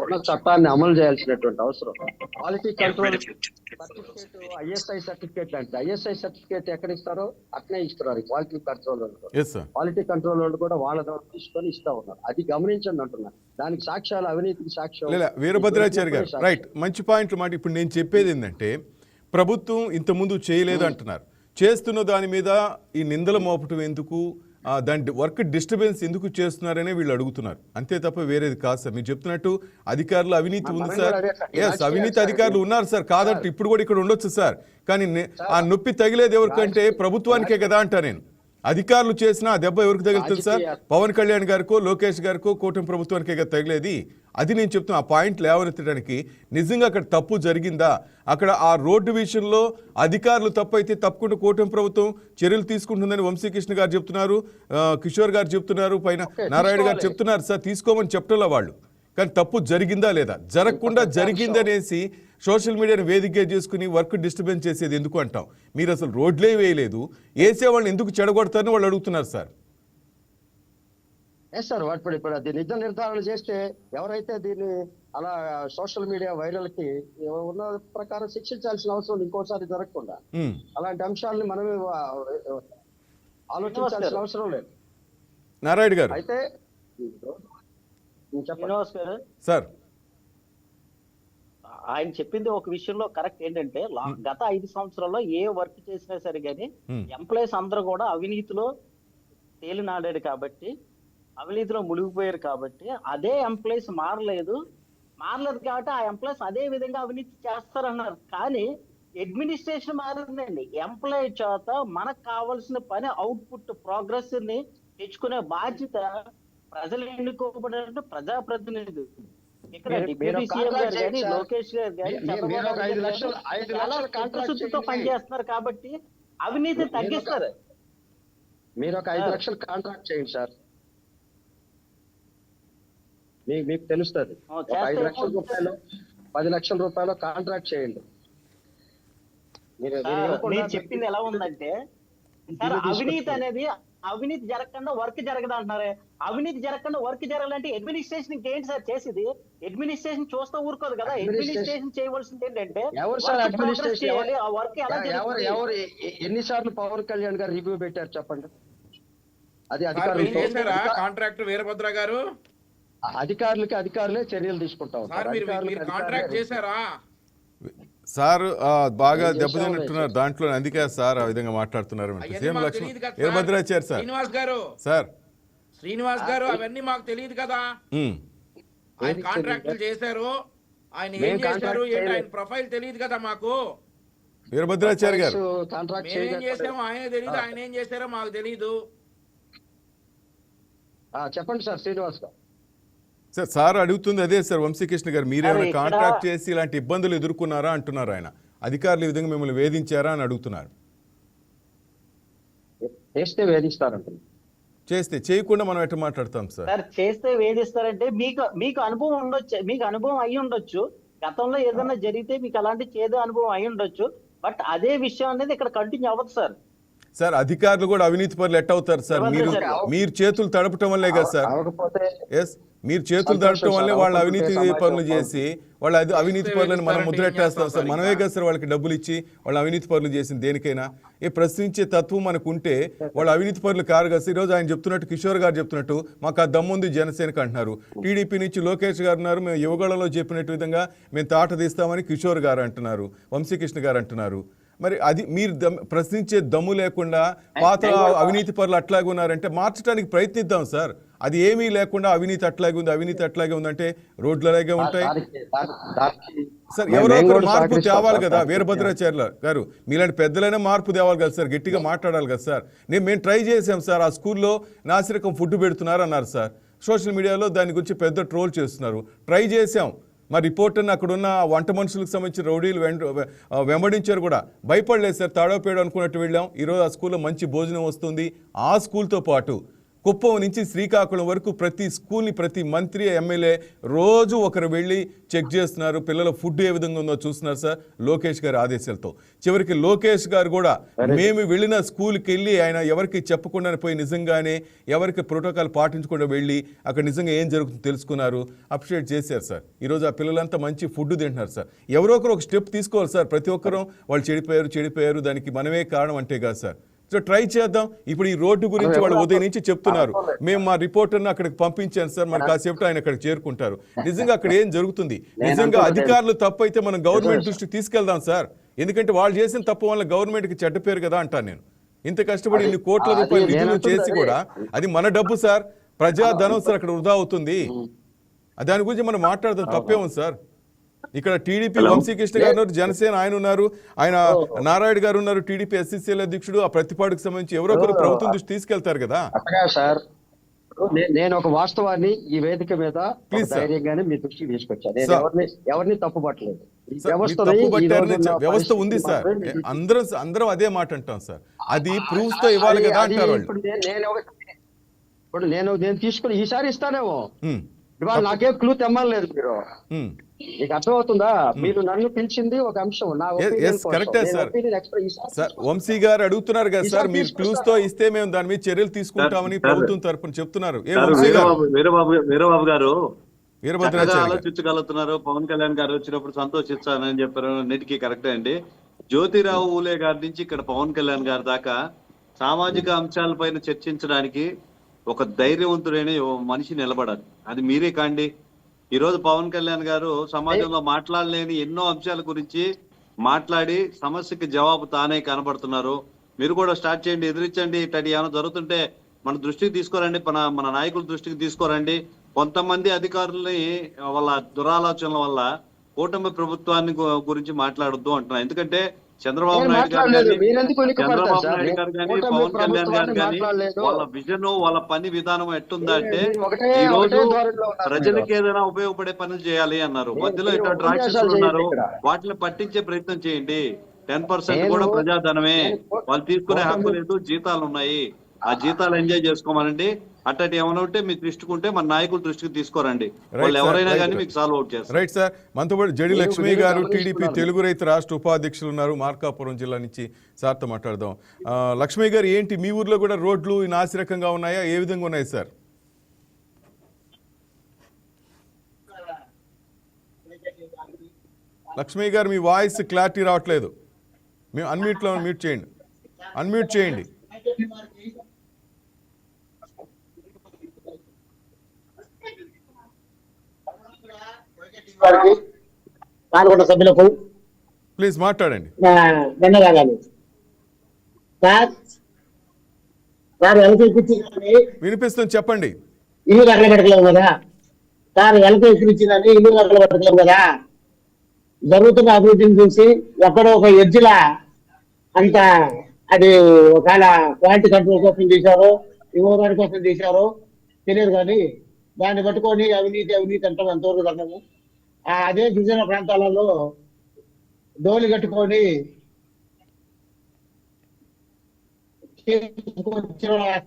ఉన్న చట్టాన్ని అమలు చేయాల్సినటువంటి అవసరం. Quality control certificate, ISI certificate అంటే ఐఎస్ఐ సర్టిఫికేట్ ఎక్కడ ఇస్తారో అట్నే ఇస్తున్నారు క్వాలిటీ కంట్రోల్ వాళ్ళు. Yes sir. క్వాలిటీ కంట్రోల్ వాళ్ళు కూడా వాళ్ళ ద్వారా తీసుకొని ఇస్తా ఉన్నారు. అది గమనించండి అంటున్నా. దానికి సాక్ష్యాలు, అవినీతికి సాక్ష్యం లేదా వీరభద్రాచారి గారు రైట్, మంచి పాయింట్లు మాట. ఇప్పుడు నేను చెప్పేది ఏంటంటే ప్రభుత్వం ఇంతకుముందు చేయలేదు అంటున్నారు. చేస్తున్న దాని మీద ఈ నిందలు మోపటం ఎందుకు, దాని వర్క్ డిస్టర్బెన్స్ ఎందుకు చేస్తున్నారనే వీళ్ళు అడుగుతున్నారు. అంతే తప్ప వేరేది కాదు సార్. మీరు చెప్తున్నట్టు అధికారులు అవినీతి ఉంది సార్. ఎస్, అవినీతి అధికారులు ఉన్నారు సార్, కాదంటే ఇప్పుడు కూడా ఇక్కడ ఉండొచ్చు సార్. కానీ ఆ నొప్పి తగిలేది ఎవరికంటే ప్రభుత్వానికే కదా అంటా నేను. అధికారులు చేసినా ఆ దెబ్బ ఎవరికి తగులుతుంది సార్? పవన్ కళ్యాణ్ గారికో లోకేష్ గారికో కూటమి ప్రభుత్వానికే కదా తగిలేది. అది నేను చెప్తున్నా. ఆ పాయింట్ లేవనెత్తడానికి నిజంగా అక్కడ తప్పు జరిగిందా, అక్కడ ఆ రోడ్డు విషయంలో అధికారులు తప్పు అయితే తప్పకుండా కూటమి ప్రభుత్వం చర్యలు తీసుకుంటుందని వంశీకృష్ణ గారు చెప్తున్నారు, కిషోర్ గారు చెప్తున్నారు, పైన నారాయణ గారు చెప్తున్నారు. సార్ తీసుకోమని చెప్పటంలో వాళ్ళు, కానీ తప్పు జరిగిందా లేదా, జరగకుండా జరిగిందనేసి సోషల్ మీడియాని వేదికగా చేసుకుని వర్క్ డిస్టర్బెన్స్ చేసేది ఎందుకు అంటాం. మీరు అసలు రోడ్లే వేయలేదు, వేసే వాళ్ళని ఎందుకు చెడగొడతారని వాళ్ళు అడుగుతున్నారు సార్. Yes sir. ఇప్పుడు అది నిజ నిర్ధారణ చేస్తే ఎవరైతే దీన్ని అలా సోషల్ మీడియా వైరల్ కి ఉన్న ప్రకారం శిక్షించాల్సిన అవసరం ఇంకోసారి జరగకుండా అలాంటి అంశాలని మనమే ఆలోచించాల్సిన అవసరం లేదు. నారాయణ గారు అయితే శ్రీనివాస్ గారు సార్, ఆయన చెప్పింది ఒక విషయంలో కరెక్ట్. ఏంటంటే గత 5 సంవత్సరాల్లో ఏ వర్క్ చేసినా సరే కానీ ఎంప్లాయీస్ అందరూ కూడా అవినీతిలో తేలినాడాడు కాబట్టి, అవినీతిలో మునిగిపోయారు కాబట్టి, అదే ఎంప్లాయీస్ మారలేదు కాబట్టి ఆ ఎంప్లాయీస్ అదే విధంగా అవినీతి చేస్తారన్నారు. కానీ అడ్మినిస్ట్రేషన్ మారిందండి. ఎంప్లాయీ చేత మనకు కావాల్సిన పని అవుట్పుట్ ప్రోగ్రెస్ ని తెచ్చుకునే బాధ్యత ప్రజలు ఎన్నుకోబడిన ప్రజాప్రతినిధులు. ఇక్కడ డిప్యూటీ సీఎం గారు కానీ, లోకేష్ గారు కానీ, చాలా చిత్తశుద్ధితో పనిచేస్తున్నారు కాబట్టి అవినీతి తగ్గిస్తారు. మీరు ఒక 5 లక్షలు కాంట్రాక్ట్ చేయండి సార్, మీకు తెలుస్తుంది. 5 లక్షల రూపాయలు 10 లక్షల రూపాయలు కాంట్రాక్ట్ చేయండి. మీరు చెప్పింది ఎలా ఉందంటే సార్, అవినీతి జరగకుండా వర్క్ జరగదు అంటున్నారే. అవినీతి జరగకుండా వర్క్ జరగాలంటే అడ్మినిస్ట్రేషన్ ఏంటి సార్ చేసేది? అడ్మినిస్ట్రేషన్ చూస్తూ ఊరుకోదు కదా. అడ్మినిస్ట్రేషన్ చేయవలసింది ఏంటంటే ఎవరు సార్ అడ్మినిస్ట్రేషన్? ఎవరు ఎన్నిసార్లు పవన్ కళ్యాణ్ గారు రివ్యూ పెట్టారు చెప్పండి? అది కాంట్రాక్ట్ వీరభద్ర గారు అధికారులే చర్యలు తీసుకుంటా ఉంటారు. కాంట్రాక్ట్ చేశారా సార్? బాగా దెబ్బతిన్నట్టున్నారు దాంట్లో, అందుకే సార్ ఆ విధంగా మాట్లాడుతున్నారు. వీరభద్రాచారి సార్, శ్రీనివాస్ గారు అవన్నీ మాకు తెలియదు కదా. ఆయన కాంట్రాక్టులు చేశారు, ఆయన ఏం చేశారు ఏంటి ఆయన ప్రొఫైల్ తెలియదు కదా మాకు. వీరభద్రాచారి గారు మేమేం చేసామో ఆయన తెలియదు, ఆయన ఏం చేశారో మాకు తెలియదు. చెప్పండి సార్ శ్రీనివాస్ గారు. సార్ అడుగుతుంది అదే సార్. వంశీకృష్ణ గారు, మీరేమైనా కాంట్రాక్ట్ చేసి ఇలాంటి ఇబ్బందులు ఎదుర్కొన్నారా అంటున్నారు. ఆయన అధికారులు ఈ విధంగా మిమ్మల్ని వేధించారా అని అడుగుతున్నారు. చేస్తే వేధిస్తారంటున్నారు. చేస్తే చేయకుండా మనం ఎట్లా మాట్లాడతాం సార్? చేస్తే వేధిస్తారంటే మీకు అనుభవం ఉండొచ్చు, మీకు అనుభవం అయి ఉండొచ్చు. గతంలో ఏదైనా జరిగితే మీకు అలాంటి చేదు అనుభవం అయి ఉండొచ్చు. బట్ అదే విషయం అనేది ఇక్కడ కంటిన్యూ అవ్వదు సార్. సార్ అధికారులు కూడా అవినీతి పనులు ఎట్ట అవుతారు సార్? మీరు చేతులు తడపటం వల్లే కదా సార్. ఎస్, మీరు చేతులు తడపటం వల్లే వాళ్ళు అవినీతి పనులు చేసి వాళ్ళ అవినీతి పనులను మనం ముద్రెట్టేస్తాం సార్. మనమే కదా సార్ వాళ్ళకి డబ్బులు ఇచ్చి వాళ్ళు అవినీతి పనులు చేసింది. దేనికైనా ఏ ప్రశ్నించే తత్వం మనకు ఉంటే వాళ్ళు అవినీతి పనులు కారు కదా. ఈరోజు ఆయన చెప్తున్నట్టు, కిషోర్ గారు చెప్తున్నట్టు మాకు ఆ దమ్ముంది జనసేనకు అంటున్నారు. టీడీపీ నుంచి లోకేష్ గారు ఉన్నారు, మేము యువగళలో చెప్పినట్టు విధంగా మేము తాట తీస్తామని కిషోర్ గారు అంటున్నారు, వంశీకృష్ణ గారు అంటున్నారు. మరి అది మీరు ప్రశ్నించే దమ్ము లేకుండా పాత అవినీతి పనులు అట్లాగే ఉన్నారంటే మార్చడానికి ప్రయత్నిద్దాం సార్. అది ఏమీ లేకుండా అవినీతి అట్లాగే ఉందంటే రోడ్లు అలాగే ఉంటాయి సార్. ఎవరో ఒకరు మార్పు తేవాలి కదా. వీరభద్రాచార్యుల గారు, మీలాంటి పెద్దలైనా మార్పు తేవాలి కదా సార్, గట్టిగా మాట్లాడాలి కదా సార్. మేము ట్రై చేసాం సార్, ఆ స్కూల్లో నాసిరకం ఫుడ్ పెడుతున్నారు అన్నారు సార్. సోషల్ మీడియాలో దాని గురించి పెద్ద ట్రోల్ చేస్తున్నారు. ట్రై చేసాం, మా రిపోర్టర్ని అక్కడున్న వంట మనుషులకు సంబంధించిన రౌడీలు వెంబడించారు కూడా, భయపడలేదు సార్. తాడోపేడు అనుకున్నట్టు వెళ్ళాం. ఈరోజు ఆ స్కూల్లో మంచి భోజనం వస్తుంది. ఆ స్కూల్తో పాటు కుప్పం నుంచి శ్రీకాకుళం వరకు ప్రతి స్కూల్ని ప్రతి మంత్రి ఎమ్మెల్యే రోజు ఒకరు వెళ్ళి చెక్ చేస్తున్నారు. పిల్లల ఫుడ్ ఏ విధంగా ఉందో చూస్తున్నారు సార్ లోకేష్ గారి ఆదేశాలతో. చివరికి లోకేష్ గారు కూడా మేము వెళ్ళిన స్కూల్కి వెళ్ళి ఆయన ఎవరికి చెప్పకుండా పోయి నిజంగానే ఎవరికి ప్రోటోకాల్ పాటించకుండా వెళ్ళి అక్కడ నిజంగా ఏం జరుగుతుందో తెలుసుకున్నారు, అప్రిషియేట్ చేశారు సార్. ఈరోజు ఆ పిల్లలంతా మంచి ఫుడ్ తింటున్నారు సార్. ఎవరో ఒకరు ఒక స్టెప్ తీసుకోవాలి సార్. ప్రతి ఒక్కరూ వాళ్ళు చెడిపోయారు దానికి మనమే కారణం అంటే కాదు సార్. సో ట్రై చేద్దాం. ఇప్పుడు ఈ రోడ్డు గురించి వాళ్ళు ఉదయం నుంచి చెప్తున్నారు, మేము మా రిపోర్టర్ని అక్కడికి పంపించాను సార్, మన కాసేపు ఆయన అక్కడికి చేరుకుంటారు. నిజంగా అక్కడ ఏం జరుగుతుంది, నిజంగా అధికారులు తప్పు అయితే మనం గవర్నమెంట్ దృష్టికి తీసుకెళ్దాం సార్. ఎందుకంటే వాళ్ళు చేసిన తప్పు వల్ల గవర్నమెంట్కి చెడ్డ పేరు కదా అంటాను నేను. ఇంత కష్టపడి ఇన్ని కోట్ల రూపాయలు నిధులు చేసి కూడా అది మన డబ్బు సార్, ప్రజాధనం సార్ అక్కడ వృధా అవుతుంది. దాని గురించి మనం మాట్లాడదాం, తప్పే ఉంది సార్. ఇక్కడ టీడీపీ వంశీకృష్ణ గారు ఉన్నారు, జనసేన ఆయన ఉన్నారు, ఆయన నారాయణ గారు ఉన్నారు, టీడీపీ ఎస్సీసీఎల్ అధ్యక్షుడు. ఆ ప్రతిపాడుకు సంబంధించి ఎవరో ఒకరు ప్రభుత్వం దృష్టి తీసుకెళ్తారు కదా సార్. నేను ఒక వాస్తవాన్ని ఈ వేదిక మీద ధైర్యంగానే మీ దృష్టికి తీసుకొచ్చాను. ఎవరిని తప్పుపట్టలేదు. వ్యవస్థ ఉంది సార్, అందరం అదే మాట అంటాం సార్. అది ప్రూఫ్స్ తో ఇవ్వాలి కదా అంటారు వాళ్ళు. ఇప్పుడు నేను తీసుకుని ఈసారి ఇస్తానేమో, ఇవాళ నాకేం క్లూ తెమ్మలేదు మీరు. మీకు అర్థమవుతుందా? మీరు నన్ను పిలిచింది ఒక అంశం, నా సార్. వంశీ గారు అడుగుతున్నారు కదా సార్, మీరు క్లూస్ తో ఇస్తే మేము దాని మీద చర్యలు తీసుకుంటామని ప్రభుత్వం తరఫున చెప్తున్నారు. వీరబాబు గారు వీరభద్రాచార్య ఆలోచించగలుగుతున్నారు. పవన్ కళ్యాణ్ గారు వచ్చినప్పుడు సంతోషిస్తానని చెప్పారు, అన్నిటికీ కరెక్టే అండి. జ్యోతిరావు ఊలే గారి నుంచి ఇక్కడ పవన్ కళ్యాణ్ గారి దాకా సామాజిక అంశాలపైన చర్చించడానికి ఒక ధైర్యవంతుడైన మనిషి నిలబడాలి. అది మీరే కాండి. ఈ రోజు పవన్ కళ్యాణ్ గారు సమాజంలో మాట్లాడలేని ఎన్నో అంశాల గురించి మాట్లాడి సమస్యకి జవాబు తానే కనబడుతున్నారు. మీరు కూడా స్టార్ట్ చేయండి, ఎదిరించండి. ఇట్లాంటి ఏమైనా జరుగుతుంటే మన దృష్టికి తీసుకోరండి, మన నాయకుల దృష్టికి తీసుకోరండి. కొంతమంది అధికారులని వాళ్ళ దురాలోచనల వల్ల కూటమి ప్రభుత్వాన్ని గురించి మాట్లాడొద్దు అంటున్నారు. ఎందుకంటే చంద్రబాబు నాయుడు గారు కానీ పవన్ కళ్యాణ్ గారు కానీ వాళ్ళ విజన్ వాళ్ళ పని విధానం ఎట్టుందంటే ఈ రోజు ప్రజలకు ఏదైనా ఉపయోగపడే పనులు చేయాలి అన్నారు. మధ్యలో ఇటువంటి రాక్షసులు ఉన్నారు, వాటిని పట్టించే ప్రయత్నం చేయండి. 10% కూడా ప్రజాధనమే, వాళ్ళు తీసుకునే హక్కు లేదు, జీతాలు ఉన్నాయి. ఆ జీతాలు ఎంజాయ్ చేసుకోమనండి. అట్టటి ఏమైనా ఉంటే మీ దృష్టికి ఉంటే మన నాయకుల దృష్టికి తీసుకోరండి, వాళ్ళు ఎవరైనా కానీ మీకు సాల్వ్ అవుట్ చేస్తారు. Right sir. మనతో పాటు జడి లక్ష్మి గారు టీడీపీ తెలుగు రైతు రాష్ట్ర ఉపాధ్యక్షులు ఉన్నారు, మార్కాపురం జిల్లా నుంచి. సార్తో మాట్లాడదాం. లక్ష్మి గారు, ఏంటి మీ ఊర్లో కూడా రోడ్లు నాసిరకంగా ఉన్నాయా, ఏ విధంగా ఉన్నాయి సార్? లక్ష్మి గారు మీ వాయిస్ క్లారిటీ రావట్లేదు, మేము అన్మ్యూట్లో అన్మ్యూట్ చేయండి. పాల్గొన్న సభ్యులకు ప్లీజ్ మాట్లాడండి. ధన్యవాదాలు సార్. వినిపిస్తుంది, చెప్పండి. ఇల్లు కట్టలు పెట్టలేము కదా సార్, ఎలక్ట్రిసిటీ ఇచ్చిందని ఇల్లు కట్టలు పెట్టలేము కదా. జరుగుతున్న అభివృద్ధిని చూసి ఎక్కడో ఒక ఎడ్జిలా అంత అది ఒకవేళ క్వాలిటీ కంట్రోల్ కోసం తీశారో దాని కోసం తీశారో తెలియదు, కానీ దాన్ని పట్టుకొని అవినీతి అంటాం ఎంతవరకు తగ్గము. అదే గిరిజన ప్రాంతాలలో డోలు కట్టుకొని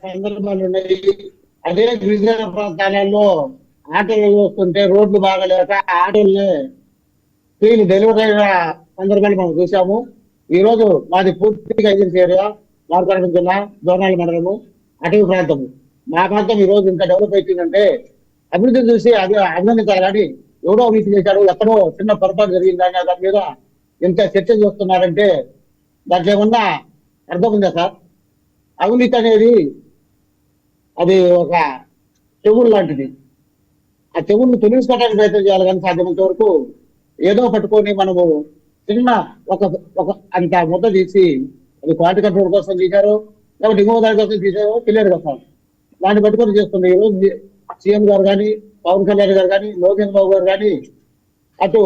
సందర్భాలు ఉన్నాయి. అదే గిరిజన ప్రాంతాలలో ఆటోలు వస్తుంటే రోడ్లు బాగలేక ఆటోల్ని స్త్రీలు డెలివరీ అయిన సందర్భాలు మనం చూసాము. ఈ రోజు మాది పూర్తిగా ఏజెన్సీ ఏరియా, మార్కాపురం జిల్లా, దోర్నాల మండలము, అటవీ ప్రాంతము. మా ప్రాంతం ఈ రోజు ఇంత డెవలప్ అవుతుందంటే అభివృద్ధి చూసి అది అభినందించాలి. కానీ ఎవడో అవినీతి చేశాడు, ఎక్కడో చిన్న పొరపాటు జరిగిందని దాని మీద ఇంత చర్చ చేస్తున్నారంటే దాంట్లో ఏమన్నా అర్థం ఉందా సార్? అవినీతి అనేది అది ఒక చెవుడు లాంటిది. ఆ చెవుడిని తొలగించుకోవడానికి ప్రయత్నం చేయాలి, కానీ సాధ్యమంత వరకు ఏదో పట్టుకొని మనము చిన్న ఒక అంత ముద్ద తీసి అది క్వాలిటీ కంట్రోల్ కోసం తీశారు, లేకపోతే ఇంకో దాని కోసం తీశారో తెలియదు కదా. దాన్ని పట్టుకొని చేస్తుంది. ఈరోజు సీఎం గారు కానీ, పవన్ కళ్యాణ్ గారు కానీ, లోకేష్ బాబు గారు కానీ అటు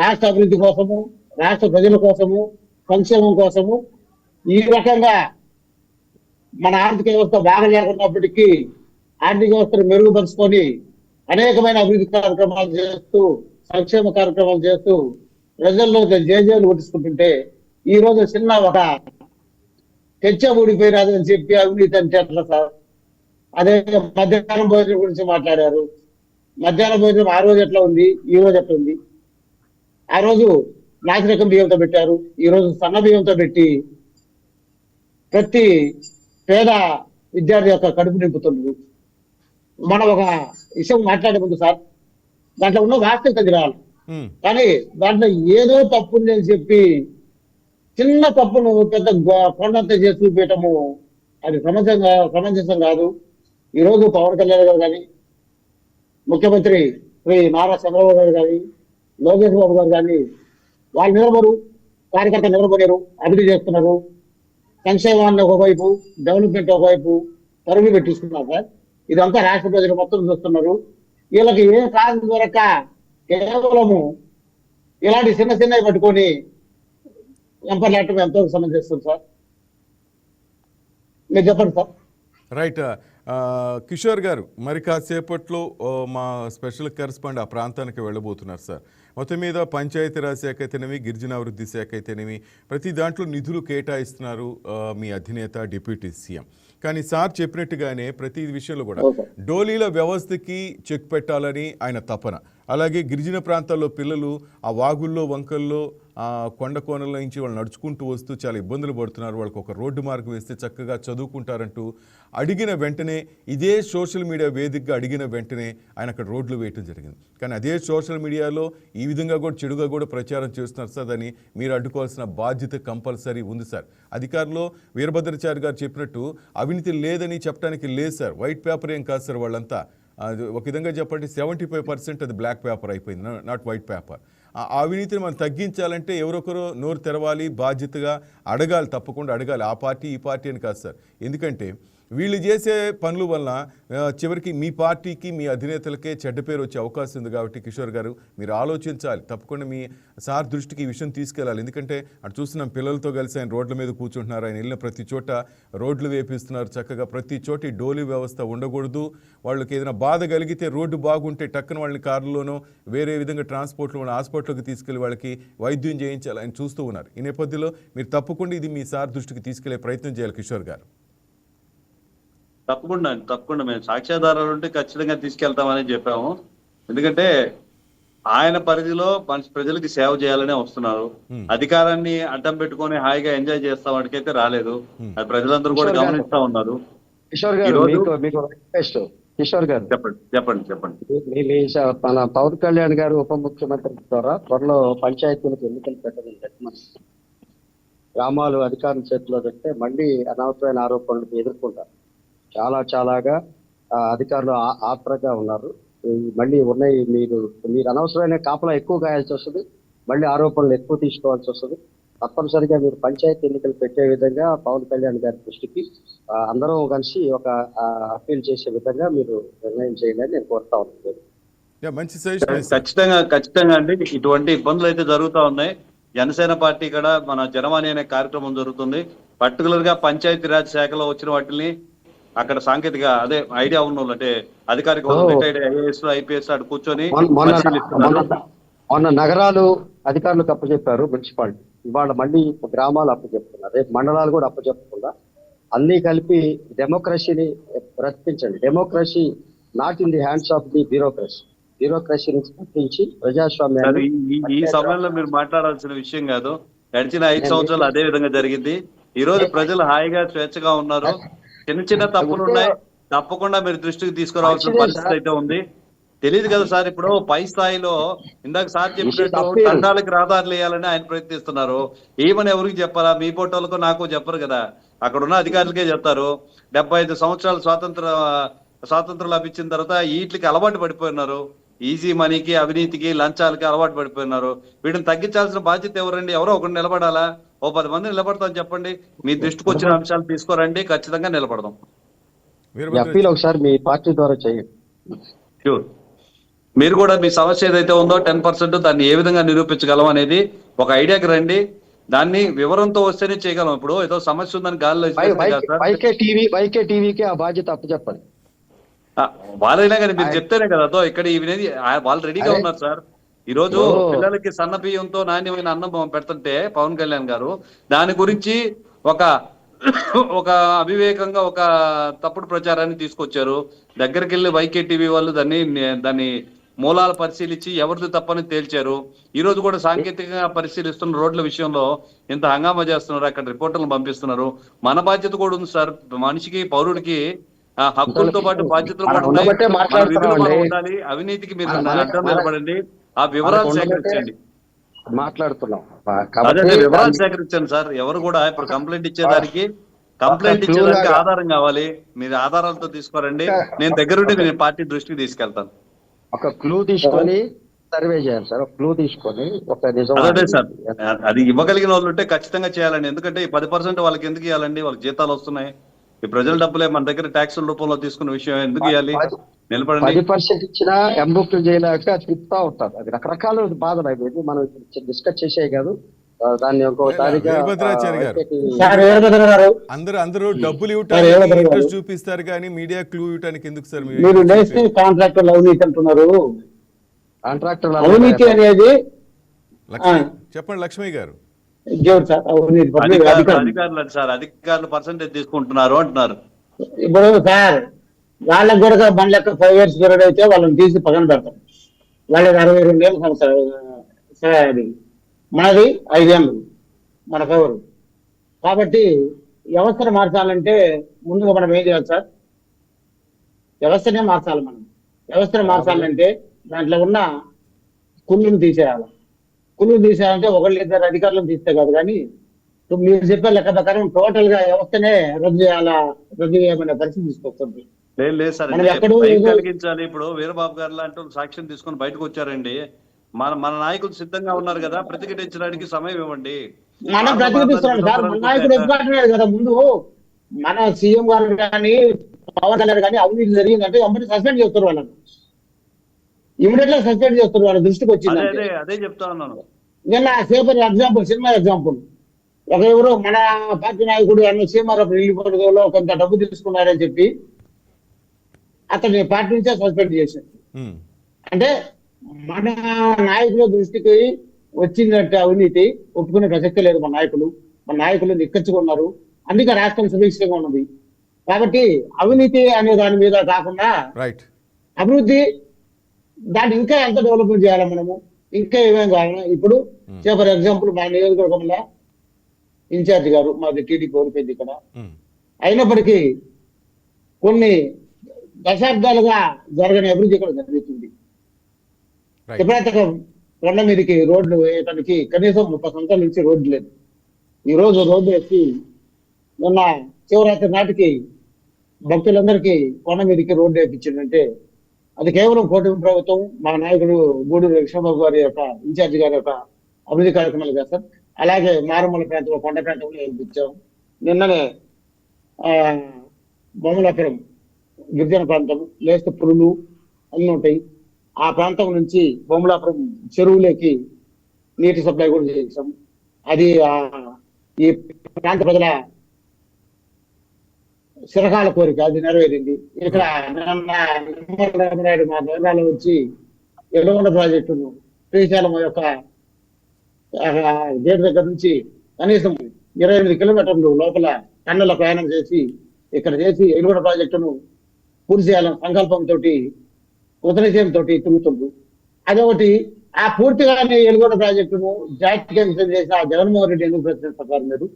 రాష్ట్ర అభివృద్ధి కోసము, రాష్ట్ర ప్రజల కోసము, సంక్షేమం కోసము ఈ రకంగా మన ఆర్థిక వ్యవస్థ బాగా లేకున్నప్పటికీ ఆర్థిక వ్యవస్థను మెరుగుపరుచుకొని అనేకమైన అభివృద్ధి కార్యక్రమాలు చేస్తూ, సంక్షేమ కార్యక్రమాలు చేస్తూ ప్రజల్లో జేజేలు కొట్టించుకుంటుంటే ఈ రోజు చిన్న ఒక తెచ్చ ఊడిపోయినాదని చెప్పి అవినీతి అంటే ఎట్లా సార్? అదే మధ్యాహ్నం భోజనం గురించి మాట్లాడారు. మధ్యాహ్నం భోజనం ఆ రోజు ఎట్లా ఉంది, ఈ రోజు ఎట్లా ఉంది? ఆ రోజు నాసిరకం బియ్యంతో పెట్టారు, ఈ రోజు సన్న బియ్యంతో పెట్టి ప్రతి పేద విద్యార్థి యొక్క కడుపు నింపుతున్నారు. మనం ఒక విషయం మాట్లాడే ముందు సార్ దాంట్లో ఉన్న వాస్తవికత తెలియాలి. కానీ దాంట్లో ఏదో తప్పు ఉందని చెప్పి చిన్న తప్పును పెద్ద కొండంత చేసి చూపించటము అది సమంజసం కాదు. ఈ రోజు పవన్ కళ్యాణ్ గారు కానీ, ముఖ్యమంత్రి శ్రీ నారా చంద్రబాబు గారు కానీ, లోకేష్ బాబు గారు కానీ వాళ్ళు నిలబడు, కార్యకర్తలు నిలబడారు, అభివృద్ధి చేస్తున్నారు. సంక్షేమాన్ని ఒకవైపు, డెవలప్మెంట్ ఒకవైపు పరుగులు పెట్టిస్తున్నారు సార్. ఇదంతా రాష్ట్ర ప్రజలు మొత్తం చూస్తున్నారు. వీళ్ళకి ఏ కారణం దొరక కేవలము ఇలాంటి చిన్నవి పట్టుకొని ఎంపర్లాటం ఎంతో సమంజసం సార్. మీరు చెప్పండి సార్. రైట్. కిషోర్ గారు, మరి కాసేపట్లో మా స్పెషల్ కరెస్పాండెంట్ ఆ ప్రాంతానికి వెళ్ళబోతున్నారు సార్. మొత్తం మీద పంచాయతీరాజ్ శాఖ అయితేనేమి, గిరిజనాభివృద్ధి శాఖ అయితేనేమి ప్రతి దాంట్లో నిధులు కేటాయిస్తున్నారు మీ అధినేత డిప్యూటీ సీఎం. కానీ సార్ చెప్పినట్టుగానే ప్రతి విషయంలో కూడా డోలీల వ్యవస్థకి చెక్ పెట్టాలని ఆయన తపన. అలాగే గిరిజన ప్రాంతాల్లో పిల్లలు ఆ వాగుల్లో, వంకల్లో, కొండ కోనల నుంచి వాళ్ళు నడుచుకుంటూ వస్తూ చాలా ఇబ్బందులు పడుతున్నారు. వాళ్ళకి ఒక రోడ్డు మార్గం వేస్తే చక్కగా చదువుకుంటారంటూ అడిగిన వెంటనే, ఇదే సోషల్ మీడియా వేదికగా అడిగిన వెంటనే ఆయన అక్కడ రోడ్లు వేయటం జరిగింది. కానీ అదే సోషల్ మీడియాలో ఈ విధంగా కూడా చెడుగా కూడా ప్రచారం చేస్తున్నారు సార్. దాన్ని మీరు అడ్డుకోవాల్సిన బాధ్యత కంపల్సరీ ఉంది సార్. అధికారులు వీరభద్రాచారి గారు చెప్పినట్టు అవినీతి లేదని చెప్పడానికి లేదు సార్. వైట్ పేపర్ ఏం కాదు సార్. వాళ్ళంతా ఒక విధంగా చెప్పండి 75% అది బ్లాక్ పేపర్ అయిపోయింది, నాట్ వైట్ పేపర్. ఆ అవినీతిని మనం తగ్గించాలంటే ఎవరొకరు నోరు తెరవాలి, బాధ్యతగా అడగాలి, తప్పకుండా అడగాలి. ఆ పార్టీ ఈ పార్టీ అని కాదు సార్. ఎందుకంటే వీళ్ళు చేసే పనుల వలన చివరికి మీ పార్టీకి, మీ అధినేతలకే చెడ్డ పేరు వచ్చే అవకాశం ఉంది. కాబట్టి కిషోర్ గారు మీరు ఆలోచించాలి, తప్పకుండా మీ సార్ దృష్టికి ఈ విషయం తీసుకెళ్ళాలి. ఎందుకంటే అటు చూస్తున్నాం, పిల్లలతో కలిసి ఆయన రోడ్ల మీద కూర్చుంటున్నారు. ఆయన వెళ్ళిన ప్రతి చోట రోడ్లు వేపిస్తున్నారు చక్కగా. ప్రతి చోట డోలీ వ్యవస్థ ఉండకూడదు. వాళ్ళకి ఏదైనా బాధ కలిగితే రోడ్డు బాగుంటే టక్కన వాళ్ళని కారులోనో వేరే విధంగా ట్రాన్స్పోర్ట్లో ఉన్న హాస్పిటల్కి తీసుకెళ్లి వాళ్ళకి వైద్యం చేయించాలి ఆయన చూస్తూ ఉన్నారు. ఈ నేపథ్యంలో మీరు తప్పకుండా ఇది మీ సార్ దృష్టికి తీసుకెళ్లే ప్రయత్నం చేయాలి కిషోర్ గారు. తప్పకుండా మేము సాక్ష్యాధారాలు ఉంటే ఖచ్చితంగా తీసుకెళ్తామని చెప్పాము. ఎందుకంటే ఆయన పరిధిలో ప్రజలకి సేవ చేయాలనే వస్తున్నారు. అధికారాన్ని అడ్డం పెట్టుకొని హాయిగా ఎంజాయ్ చేస్తా వాటికైతే రాలేదు. అది ప్రజలందరూ కూడా గమనిస్తా ఉన్నారు. కిషోర్ గారు, మీకు రిక్వెస్ట్. కిషోర్ గారు చెప్పండి. మన పవన్ కళ్యాణ్ గారు ఉప ముఖ్యమంత్రి ద్వారా త్వరలో పంచాయతీలకు ఎన్నికలు పెట్టడం మన గ్రామాలు అధికారుల చేతిలో పెడితే మళ్ళీ అనవసరమైన ఆరోపణలకు ఎదుర్కొంటారు. చాలాగా అధికారులు ఆత్రగా ఉన్నారు. మళ్ళీ ఉన్నాయి, మీరు అనవసరమైన కాపలా ఎక్కువ కాయాల్సి వస్తుంది, మళ్ళీ ఆరోపణలు ఎక్కువ తీసుకోవాల్సి వస్తుంది. తప్పనిసరిగా మీరు పంచాయతీ ఎన్నికలు పెట్టే విధంగా పవన్ కళ్యాణ్ గారి దృష్టికి అందరం కలిసి ఒక అప్పీల్ చేసే విధంగా మీరు నిర్ణయం చేయండి అని నేను కోరుతా ఉన్నాను. ఖచ్చితంగా అండి. ఇటువంటి ఇబ్బందులు అయితే జరుగుతూ ఉన్నాయి. జనసేన పార్టీ కూడా మన జనవాణి అనే కార్యక్రమం జరుగుతుంది. పర్టికులర్ గా పంచాయతీరాజ్ శాఖలో వచ్చిన వాటిని అక్కడ సాంకేతిక అదే ఐడియా ఉన్న వాళ్ళు, అంటే అధికారిక ఐఏఎస్ ఐపీఎస్ అటు కూర్చొని మొన్న నగరాలు అధికారులకు అప్పచెప్పారు మున్సిపాలిటీ, ఇవాళ మళ్ళీ గ్రామాలు అప్పచెప్తున్నారు, రేపు మండలాలు కూడా అప్పచెప్పకుండా అన్ని కలిపి డెమోక్రసీని బ్రతికించండి. Democracy not in the hands of the బ్యూరోక్రసీని బ్రతికించి ప్రజాస్వామ్యాన్ని. ఈ సమయంలో మీరు మాట్లాడాల్సిన విషయం కాదు. గడిచిన 5 సంవత్సరాలు అదే విధంగా జరిగింది. ఈ రోజు ప్రజలు హాయిగా స్వేచ్ఛగా ఉన్నారు. చిన్న తప్పులు ఉన్నాయి, తప్పకుండా మీరు దృష్టికి తీసుకురావాల్సిన పరిస్థితి అయితే ఉంది. తెలియదు కదా సార్, ఇప్పుడు పై స్థాయిలో ఇందాక సార్ చెప్పినట్టు తండాలకు రహదారులు వేయాలని ఆయన ప్రయత్నిస్తున్నారు. ఏమని ఎవరికి చెప్పాలా? మీ ఫోటోలకు నాకు చెప్పరు కదా, అక్కడ ఉన్న అధికారులకే చెప్తారు. 75 సంవత్సరాలు స్వాతంత్రం లభించిన తర్వాత వీటికి అలవాటు పడిపోయినారు. ఈజీ మనీకి, అవినీతికి, లంచాలకి అలవాటు పడిపోయినారు. వీటిని తగ్గించాల్సిన బాధ్యత ఎవరండి? ఎవరో ఒకరు నిలబడాలా? ఓ 10 మంది నిలబడతాం చెప్పండి. మీ దృష్టికి వచ్చిన అంశాలు తీసుకోరండి, ఖచ్చితంగా నిలబడదాం. అప్పీల్ ఒకసారి మీ పార్టీ ద్వారా చేయండి. షూర్. మీరు కూడా మీ సమస్య ఏదైతే ఉందో 10% దాన్ని ఏ విధంగా నిరూపించగలం అనేది ఒక ఐడియాకి రండి. దాన్ని వివరంతో వస్తేనే చేయగలం. ఇప్పుడు ఏదో సమస్య ఉందని గాల్లో వైకే టీవీకి ఆ బాధ్యత అప్పచెప్పండి. వాళ్ళైనా కానీ మీరు చెప్తేనే కదా ఇక్కడ ఇవి వాళ్ళు రెడీగా ఉన్నారు సార్. ఈ రోజు పిల్లలకి సన్న బియ్యంతో నాణ్యమైన అన్నం పెడుతుంటే పవన్ కళ్యాణ్ గారు దాని గురించి ఒక ఒక అవివేకంగా ఒక తప్పుడు ప్రచారాన్ని తీసుకొచ్చారు. దగ్గరికి వెళ్ళి వైకే టీవీ వాళ్ళు దాన్ని మూలాలు పరిశీలించి ఎవరిది తప్పని తేల్చారు. ఈ రోజు కూడా సాంకేతికంగా పరిశీలిస్తున్న రోడ్ల విషయంలో ఇంత హంగామా చేస్తున్నారు, అక్కడ రిపోర్టర్లు పంపిస్తున్నారు. మన బాధ్యత కూడా ఉంది సార్. మనిషికి, పౌరుడికి హక్కులతో పాటు బాధ్యతలు కూడా ఉన్నాయి. మన విధులు మనం ఉండాలి. అవినీతికి మీరు అడ్డం నిలబడండి, ఆ వివరాలు సేకరించండి. మాట్లాడుతున్నాం అదే వివరాలు సేకరించండి సార్. ఎవరు కూడా ఇప్పుడు కంప్లైంట్ ఇచ్చేదానికి ఆధారం కావాలి. మీరు ఆధారాలతో తీసుకోరండి. నేను దగ్గరుండి నేను పార్టీ దృష్టికి తీసుకెళ్తాను. ఒక క్లూ తీసుకొని సర్వే చేయాలి సార్. ఒక క్లూ తీసుకొని ఒక నిజం అదే సార్, అది ఇవ్వగలిగిన వాళ్ళు ఉంటే ఖచ్చితంగా చేయాలండి. ఎందుకంటే ఈ 10% వాళ్ళకి ఎందుకు ఇవ్వాలండి? వాళ్ళకి జీతాలు వస్తున్నాయి. ఈ ప్రజల డబ్బులే మన దగ్గర ట్యాక్సుల రూపంలో తీసుకున్న విషయం ఎందుకు ఇవ్వాలి? నిలబడండి. 10% ఇచ్చినా ఎంబుక్ చేయలేక తిప్పుతా ఉంటారు. అది రకరకాల బాధలు అయిపోయింది. మనం డిస్కస్ చేసే కాదు దాన్ని ఇంకోసారిగా వీరభద్రాచారి గారు, సార్ వీరభద్ర గారు, అందరూ డబ్బులు ఇవ్వటానికి ఇంట్రెస్ట్ చూపిస్తారు కానీ మీడియా క్లూ ఇవ్వటానికి ఎందుకు సార్? మీరు నేషనల్ కాంట్రాక్టర్లు అవినీతి అంటున్నారు. కాంట్రాక్టర్ అవినీతి అనేది చెప్పండి లక్ష్మీ గారు. అధికారులు సార్, అధికారులు పర్సెంటేజ్ తీసుకుంటున్నారు అంటున్నారు. ఇప్పుడు సార్ వాళ్ళకి కూడా మన లెక్క 5 years పీరియడ్ అయితే వాళ్ళని తీసి పక్కన పెడతాం. వాళ్ళకి 62 ఏళ్ళు సంవత్సరాలు, మనది 5 ఏళ్ళు, మన ఫేవరు. కాబట్టి వ్యవస్థను మార్చాలంటే ముందుగా మనం ఏం చేయాలి సార్? వ్యవస్థనే మార్చాలి. మనం వ్యవస్థను మార్చాలంటే దాంట్లో ఉన్న కుళ్ళును తీసేయాలి. కుళ్ళు తీసేయాలంటే 1-2 అధికారులను తీస్తే కాదు, కానీ మీరు చెప్పే లెక్క ప్రకారం టోటల్ గా వ్యవస్థనే రద్దు చేయమనే పరిస్థితి తీసుకొస్తుంది. లేదు సార్, కలిగించాలి. ఇప్పుడు వీరబాబు గారు లాంటి సాక్ష్యం తీసుకొని బయటకు వచ్చారండి. మన నాయకులు సిద్ధంగా ఉన్నారు కదా, ప్రతిఘటించడానికి సమయం ఇవ్వండి. మనం ప్రతిఘటిస్తున్నాం సార్. మన నాయకుడు ఎదుగుతున్నాడు కదా. ముందు మన సీఎం గారు కానీ పవన్ కళ్యాణ్ కానీ అవినీతి జరిగిందంటే వెంబడి సస్పెండ్ చేస్తారు. వాళ్ళని ఇమీడియట్ గా సస్పెండ్ చేస్తారు. వాళ్ళ దృష్టికి వచ్చింది. అదే చెప్తా ఉన్నాను. నిన్న సేపర్ ఎగ్జాంపుల్, సినిమా ఎగ్జాంపుల్, ఎవరు మన పార్టీ నాయకుడు సీమారావు రిలీఫ్లో కొంత డబ్బు తీసుకున్నారని చెప్పి అతన్ని పార్టీ నుంచే సస్పెండ్ చేశారు. అంటే మన నాయకుల దృష్టికి వచ్చిందంటే అవినీతి ఒప్పుకునే ప్రసక్తి లేదు. మన నాయకులు నిక్కచ్చుకున్నారు. అందుకే రాష్ట్రం సుభిక్షంగా ఉన్నది. కాబట్టి అవినీతి అనే దాని మీద కాకుండా అభివృద్ధి, దాన్ని ఇంకా ఎంత డెవలప్మెంట్ చేయాలి మనము, ఇంకా ఏమేం కావాలి. ఇప్పుడు ఫర్ ఎగ్జాంపుల్ మా నియోజకవర్గంలో ఇన్ఛార్జ్ గారు మాది టీడీపీ ఓడిపోయింది ఇక్కడ. అయినప్పటికీ కొన్ని దశాబ్దాలుగా జరగని అభివృద్ధి ఇక్కడ జరుగుతుంది. ఎప్పుడైతే కొండ మీదకి రోడ్లు వేయడానికి కనీసం 30 సంవత్సరాల నుంచి రోడ్డు లేదు. ఈ రోజు రోడ్డు వేసి నిన్న శివరాత్రి నాటికి భక్తులందరికీ కొండ మీదకి రోడ్డు వేయించిందంటే అది కేవలం కూటమి ప్రభుత్వం, మా నాయకుడు గూడూరు కృష్ణబాబు గారి యొక్క ఇన్ఛార్జి గారి యొక్క అభివృద్ధి కార్యక్రమాలు చేస్తారు. అలాగే మారుమూల ప్రాంతంలో, కొండ ప్రాంతంలో వేయించాం. నిన్ననే బొమ్మలాపురం గిరిజన ప్రాంతం, లేస్తే పురులు అన్నీ ఉంటాయి. ఆ ప్రాంతం నుంచి బొమ్మలాపురం చెరువులోకి నీటి సప్లై కూడా చేసాం. అది ఈ ప్రాంత ప్రజల చిరకాల కోరిక, అది నెరవేరింది. ఇక్కడ రామనాయుడు మా గవర్నర్లో వచ్చి ఎలుగొండ ప్రాజెక్టును శ్రీశైలం యొక్క గేట్ దగ్గర నుంచి కనీసం 28 కిలోమీటర్లు లోపల టన్నుల ప్రయాణం చేసి ఇక్కడ చేసి ఎలుగొండ ప్రాజెక్టును పూర్తి చేయాలని సంకల్పంతో కృతనిశ్చయంతో తిరుగుతుండ్రు. అదొకటి. ఆ పూర్తిగానే ఎలుగొండ ప్రాజెక్టును జాయింట్ కమిషన్ చేసిన జగన్మోహన్ రెడ్డి ఎందుకు ప్రశ్నిస్తారు? మీరు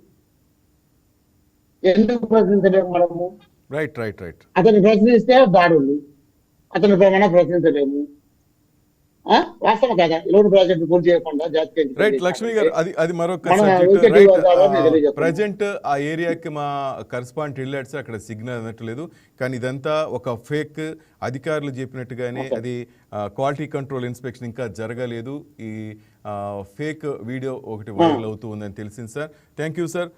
ఎందుకు ప్రశ్నించలేము? మనము అతన్ని ప్రశ్నిస్తే దాడులు, అతని మనం ప్రశ్నించలేము. వాస్తవం కదా? ఎలుగొండ ప్రాజెక్టు పూర్తి చేయకుండా లక్ష్మి గారు, అది మరొక ప్రజెంట్ ఆ ఏరియాకి మా కరస్పాండెంట్ వెళ్ళాడు సార్. అక్కడ సిగ్నల్ అన్నట్లేదు, కానీ ఇదంతా ఒక ఫేక్. అధికారులు చెప్పినట్టుగానే అది క్వాలిటీ కంట్రోల్ ఇన్స్పెక్షన్ ఇంకా జరగలేదు. ఈ ఫేక్ వీడియో ఒకటి వైరల్ అవుతూ ఉందని తెలిసింది sir. Thank you sir.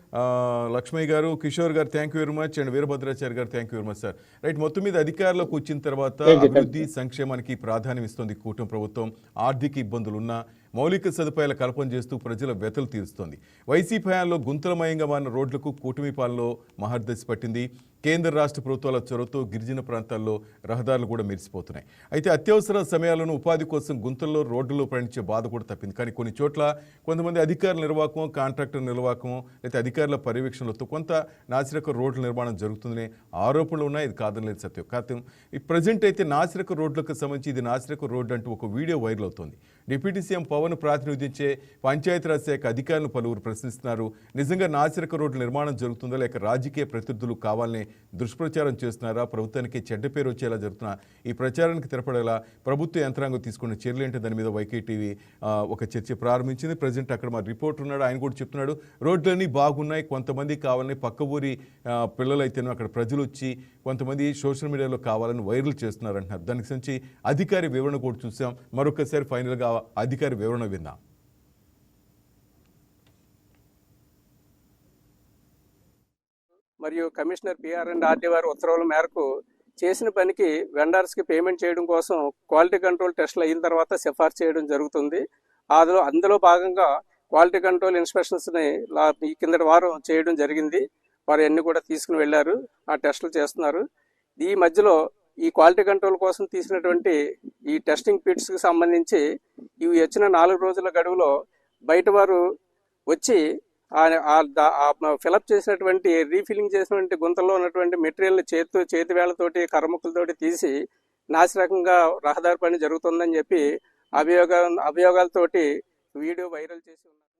Lakshmi garu, Kishore garu thank you very much, and Veerabhadrachari garu thank you very much sir. మొత్తం మీద అధికారులకు వచ్చిన తర్వాత అభివృద్ధి సంక్షేమానికి ప్రాధాన్యం ఇస్తుంది కూటమి ప్రభుత్వం. ఆర్థిక ఇబ్బందులున్నా మౌలిక సదుపాయాల కల్పన చేస్తూ ప్రజల వ్యతలు తీరుస్తోంది. వైసీపీ హయాంలో గుంతలమయంగా మారిన రోడ్లకు కూటమి పాలనలో మహర్దశ పట్టింది. కేంద్ర రాష్ట్ర ప్రభుత్వాల చొరవతో గిరిజన ప్రాంతాల్లో రహదారులు కూడా మెరిసిపోతున్నాయి. అయితే అత్యవసర సమయాలను ఉపాధి కోసం గుంతల్లో రోడ్డులో ప్రయాణించే బాధ కూడా తప్పింది. కానీ కొన్ని చోట్ల కొంతమంది అధికారుల నిర్వాహకం, కాంట్రాక్టర్ నిర్వాహకం, లేకపోతే అధికారుల పర్యవేక్షణలతో కొంత నాసిరక రోడ్ల నిర్మాణం జరుగుతుందనే ఆరోపణలు ఉన్నాయి. ఇది కాదని లేదు సత్యం. కాదు ఈ ప్రజెంట్ అయితే నాసిరక రోడ్లకు సంబంధించి ఇది నాసిరక రోడ్డు అంటూ ఒక వీడియో వైరల్ అవుతుంది. డిప్యూటీ సీఎం పవన్ ప్రాతినిధ్యించే పంచాయతీరాజ్ శాఖ అధికారులను పలువురు ప్రశ్నిస్తున్నారు. నిజంగా నాసిరక రోడ్ల నిర్మాణం జరుగుతుందా లేక రాజకీయ ప్రత్యర్థులు కావాలని దుష్ప్రచారం చేస్తున్నారా? ప్రభుత్వానికి చెడ్డ పేరు వచ్చేలా జరుగుతున్న ఈ ప్రచారానికి తెరపడేలా ప్రభుత్వ యంత్రాంగం తీసుకున్న చర్యలు ఏంటి దాని మీద వైకే టీవీ ఒక చర్చ ప్రారంభించింది. ప్రజెంట్ అక్కడ మా రిపోర్టర్ ఉన్నాడు, ఆయన కూడా చెప్తున్నాడు రోడ్లన్నీ బాగున్నాయి, కొంతమంది కావాలని పక్క ఊరి పిల్లలైతేనో అక్కడ ప్రజలు వచ్చి కొంతమంది సోషల్ మీడియాలో కావాలని వైరల్ చేస్తున్నారు అంటున్నారు. దానికి సంబంధించి అధికారి వివరణ కూడా చూసాం. మరొకసారి ఫైనల్గా అధికారి వివరణ విందాం. మరియు కమిషనర్ పిఆర్ అండ్ ఆర్టీ వారి ఉత్తర్వుల మేరకు చేసిన పనికి వెండర్స్కి పేమెంట్ చేయడం కోసం క్వాలిటీ కంట్రోల్ టెస్టులు అయిన తర్వాత సిఫార్సు చేయడం జరుగుతుంది. అందులో భాగంగా క్వాలిటీ కంట్రోల్ ఇన్స్పెక్షన్స్ని ఈ కిందటి వారం చేయడం జరిగింది. వారు అన్ని కూడా తీసుకుని వెళ్ళారు, ఆ టెస్టులు చేస్తున్నారు. ఈ మధ్యలో ఈ క్వాలిటీ కంట్రోల్ కోసం తీసినటువంటి ఈ టెస్టింగ్ కిట్స్కి సంబంధించి ఇవి వచ్చిన 4 రోజుల గడువులో బయట వారు వచ్చి ఫిలప్ చేసినటువంటి రీఫిల్లింగ్ చేసినటువంటి గుంతల్లో ఉన్నటువంటి మెటీరియల్ చేతి వేళ్లతోటి కర్రముక్కలతోటి తీసి నాసిరకంగా రహదారి పని జరుగుతుందని చెప్పి అభియోగాలతోటి వీడియో వైరల్ చేసి ఉన్నారు.